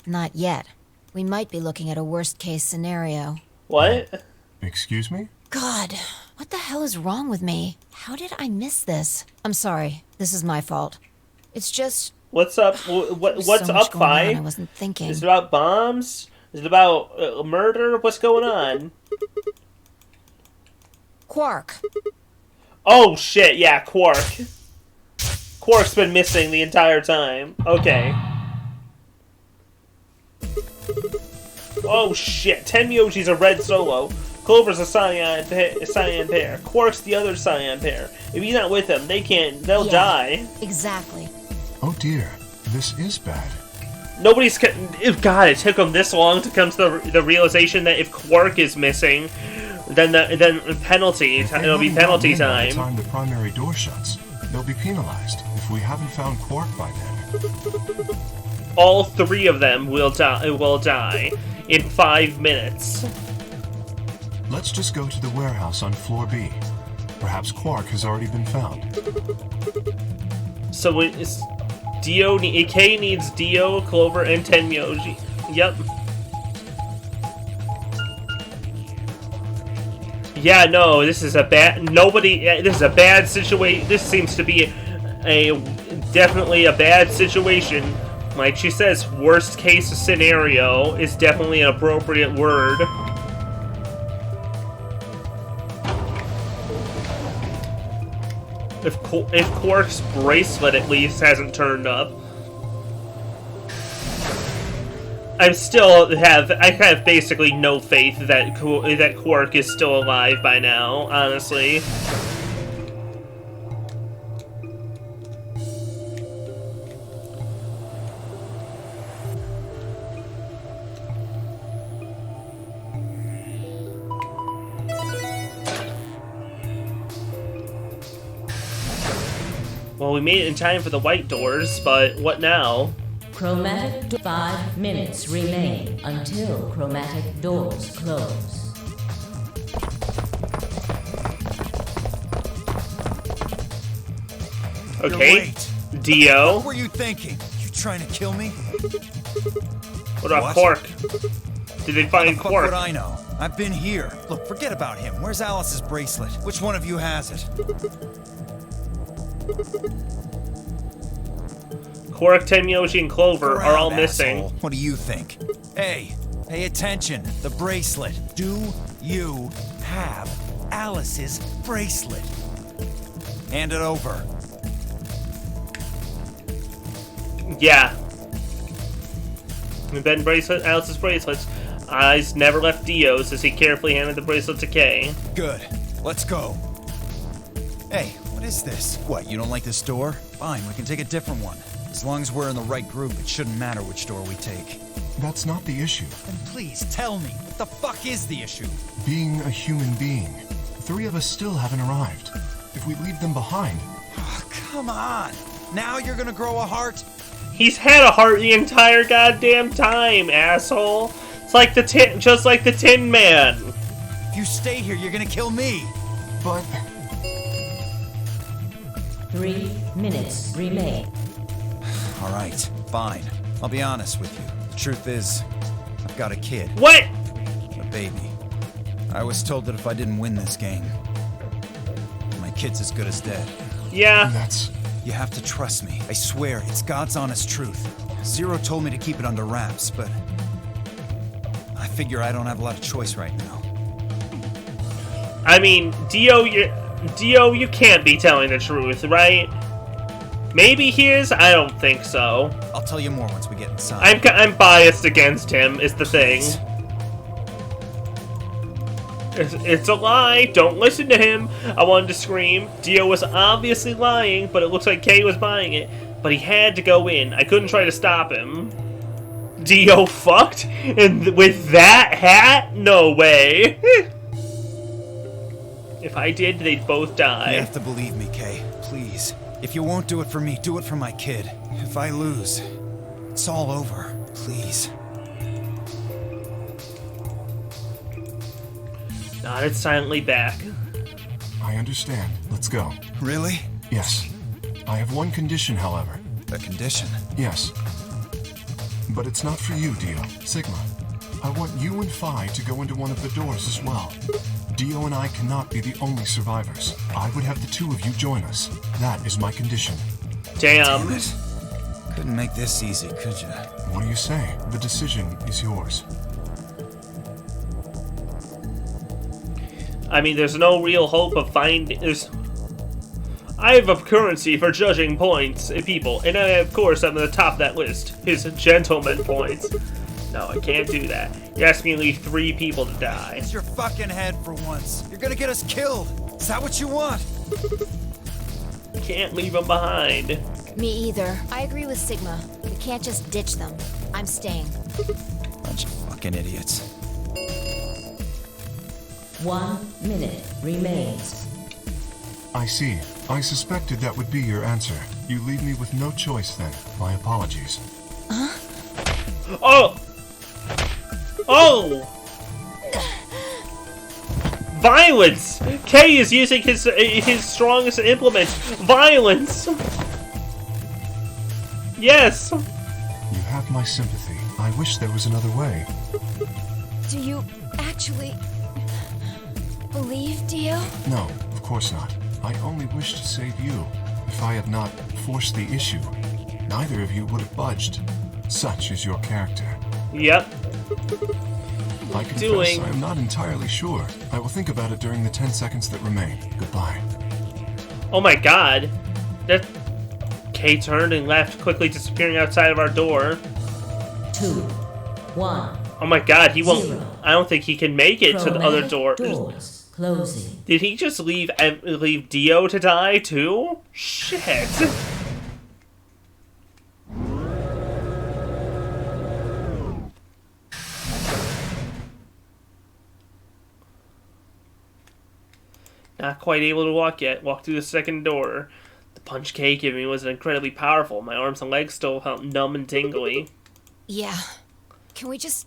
not yet. We might be looking at a worst-case scenario. What? Excuse me? God, what the hell is wrong with me? How did I miss this? I'm sorry. This is my fault. It's just... What's up? What's so much up, going Phi? on, I wasn't thinking. Is it about bombs? Is it about murder? What's going on? Quark. Oh shit! Yeah, Quark. Quark's been missing the entire time. Okay. Oh shit! Tenmyoji's a red solo. Clover's a cyan pair. Quark's the other cyan pair. If he's not with them, they'll die. Exactly. Oh dear, this is bad. Nobody's... God, it took them this long to come to the realization that if Quark is missing, then penalty. It'll be penalty time. By the time the primary door shuts, they'll be penalized if we haven't found Quark by then. All three of them will die in 5 minutes. Let's just go to the warehouse on floor B. Perhaps Quark has already been found. So it's Dio. Kay needs Dio, Clover, and Tenmyoji. Yep. Yeah, no, this is a bad. This is a bad situation. This seems to be definitely a bad situation. Like she says, worst case scenario is definitely an appropriate word. If Quark's bracelet at least hasn't turned up, I have basically no faith that Quark is still alive by now, honestly. Well, we made it in time for the white doors, but what now? Chromatic 5 minutes remain until chromatic doors close. Okay, Wait. Dio. What were you thinking? You trying to kill me? What about Quark? Did they find Fuck Quark? what I know. I've been here. Look, forget about him. Where's Alice's bracelet? Which one of you has it? Quark, Tenmyoji, and Clover are all missing. Asshole. What do you think? Hey, pay attention. The bracelet. Do you have Alice's bracelet? Hand it over. Yeah. And then Alice's bracelets. Eyes never left Dio's as he carefully handed the bracelet to Kay. Good. Let's go. Hey, what is this? What, you don't like this door? Fine, we can take a different one. As long as we're in the right group, it shouldn't matter which door we take. That's not the issue. Then please tell me, what the fuck is the issue? Being a human being. 3 of us still haven't arrived. If we leave them behind... Oh, come on. Now you're gonna grow a heart? He's had a heart the entire goddamn time, asshole. It's like just like the Tin Man. If you stay here, you're gonna kill me. But... 3 minutes remain. Alright, fine. I'll be honest with you. The truth is, I've got a kid. What? A baby. I was told that if I didn't win this game, my kid's as good as dead. Yeah. That's... You have to trust me. I swear, it's God's honest truth. Zero told me to keep it under wraps, but... I figure I don't have a lot of choice right now. I mean, Dio, you can't be telling the truth, right? Maybe he is? I don't think so. I'll tell you more once we get inside. I'm biased against him, is the thing. It's a lie. Don't listen to him. I wanted to scream. Dio was obviously lying, but it looks like Kay was buying it. But he had to go in. I couldn't try to stop him. Dio fucked? And with that hat? No way. If I did, they'd both die. You have to believe me, Kay. Please. If you won't do it for me, do it for my kid. If I lose, it's all over. Please. Nodded silently back. I understand. Let's go. Really? Yes. I have one condition, however. A condition? Yes. But it's not for you, Dio. Sigma. I want you and Phi to go into one of the doors as well. Dio and I cannot be the only survivors. I would have the 2 of you join us. That is my condition. Damn. Damn it. Couldn't make this easy, could you? What do you say? The decision is yours. I mean, there's no real hope of finding... I have a currency for judging points, people, and I, of course, I'm at the top of that list. His gentleman points. No, I can't do that. You asked me to leave 3 people to die. It's your fucking head for once. You're gonna get us killed. Is that what you want? Can't leave them behind. Me either. I agree with Sigma. We can't just ditch them. I'm staying. Bunch of fucking idiots. 1 minute remains. I see. I suspected that would be your answer. You leave me with no choice then. My apologies. Huh? Oh! Oh! Violence! Kay is using his strongest implement. Violence! Yes! You have my sympathy. I wish there was another way. Do you actually believe, Dio? No, of course not. I only wish to save you. If I had not forced the issue, neither of you would have budged. Such is your character. Yep. I confess I am not entirely sure. I will think about it during the 10 seconds that remain. Goodbye. Oh my god. That... Kay turned and left, quickly disappearing outside of our door. 2, 1. Oh my god, he won't... 0. I don't think he can make it to the other door. Doors closing. Did he just leave Dio to die too? Shit. Not quite able to walk yet. Walk through the second door. The punch Kay gave me was incredibly powerful. My arms and legs still felt numb and tingly. Yeah. Can we just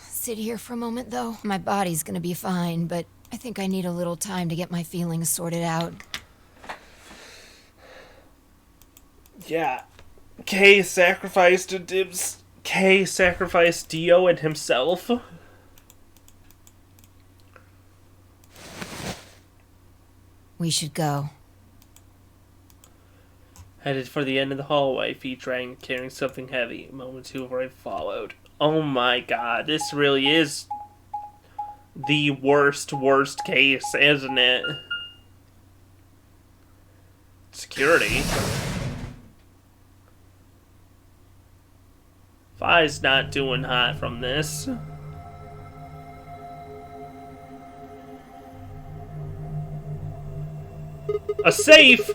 sit here for a moment, though? My body's gonna be fine, but I think I need a little time to get my feelings sorted out. Yeah. Kay sacrificed Dio and himself. We should go. Headed for the end of the hallway, feet dragging, carrying something heavy. A moment or two before I followed. Oh my god, this really is the worst case, isn't it? Security. Fi's not doing hot from this. A safe!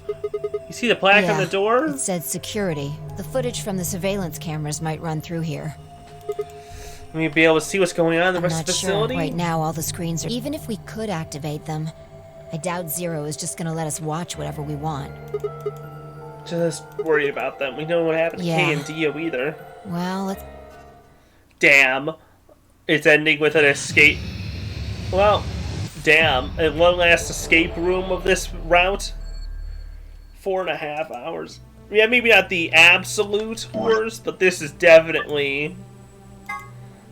You see the plaque on the door? It said security. The footage from the surveillance cameras might run through here. We'll be able to see what's going on in the rest of the facility? Sure. Right now, all the screens are... Even if we could activate them, I doubt Zero is just gonna let us watch whatever we want. Just worry about them. We don't know what happened to K and Dio either. Well, let's... Damn. It's ending with an escape. Well, damn. And one last escape room of this route. 4.5 hours. Yeah, maybe not the absolute worst, but this is definitely...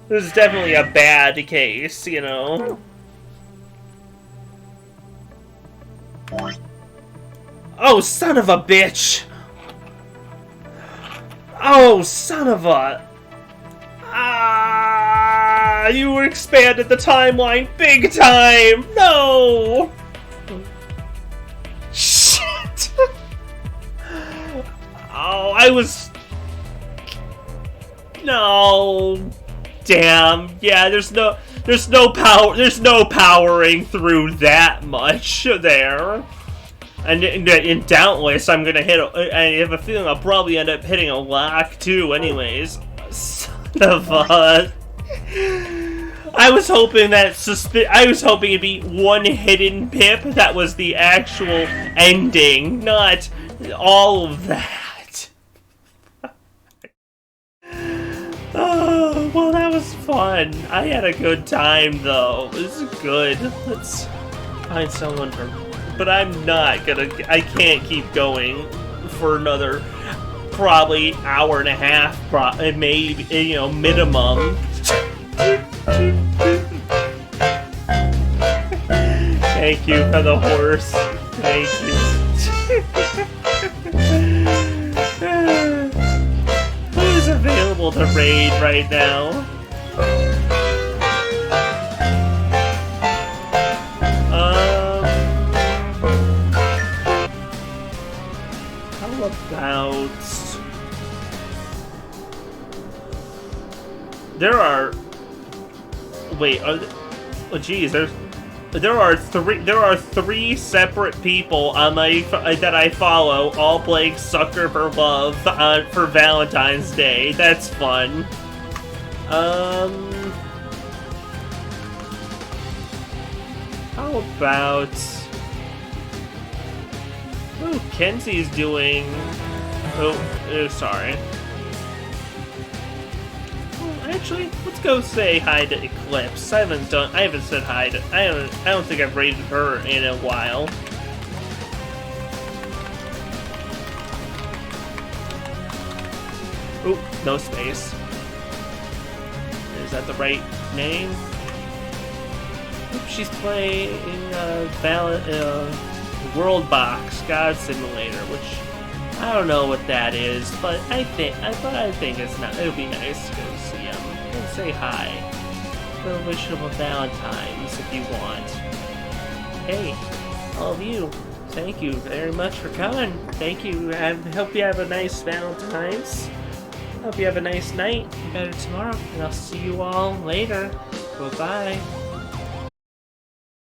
This is definitely a bad case, you know? Oh, son of a bitch! Oh, son of a... Ah! You expanded the timeline big time! No! Shit! Oh, I was... No... Damn, yeah, there's no powering through that much there. And in Doubtless, I'm gonna hit. I have a feeling I'll probably end up hitting a lock too. Anyways, son of a. I was hoping it'd be one hidden pip that was the actual ending, not all of that. Oh, well, that was fun. I had a good time, though. This is good. Let's find someone for... But I'm not gonna... I can't keep going for another probably hour and a half, maybe, you know, minimum. Thank you for the horse. Thank you. Who's available to raid right now? How about... There are... Wait, oh geez, there are three separate people on that I follow, all playing Sucker for Love for Valentine's Day. That's fun. How about... Oh, Kenzie's doing... Oh, sorry. Actually, let's go say hi to Eclipse. I haven't said hi to... I don't think I've rated her in a while. Oop, no space. Is that the right name? Oop, she's playing World Box God Simulator, which I don't know what that is, but I think it's not. It'll be nice to go see him and say hi. We'll wish him a Valentine's if you want. Hey, all of you, thank you very much for coming. Thank you. I hope you have a nice Valentine's. Hope you have a nice night. Better tomorrow, and I'll see you all later. Goodbye.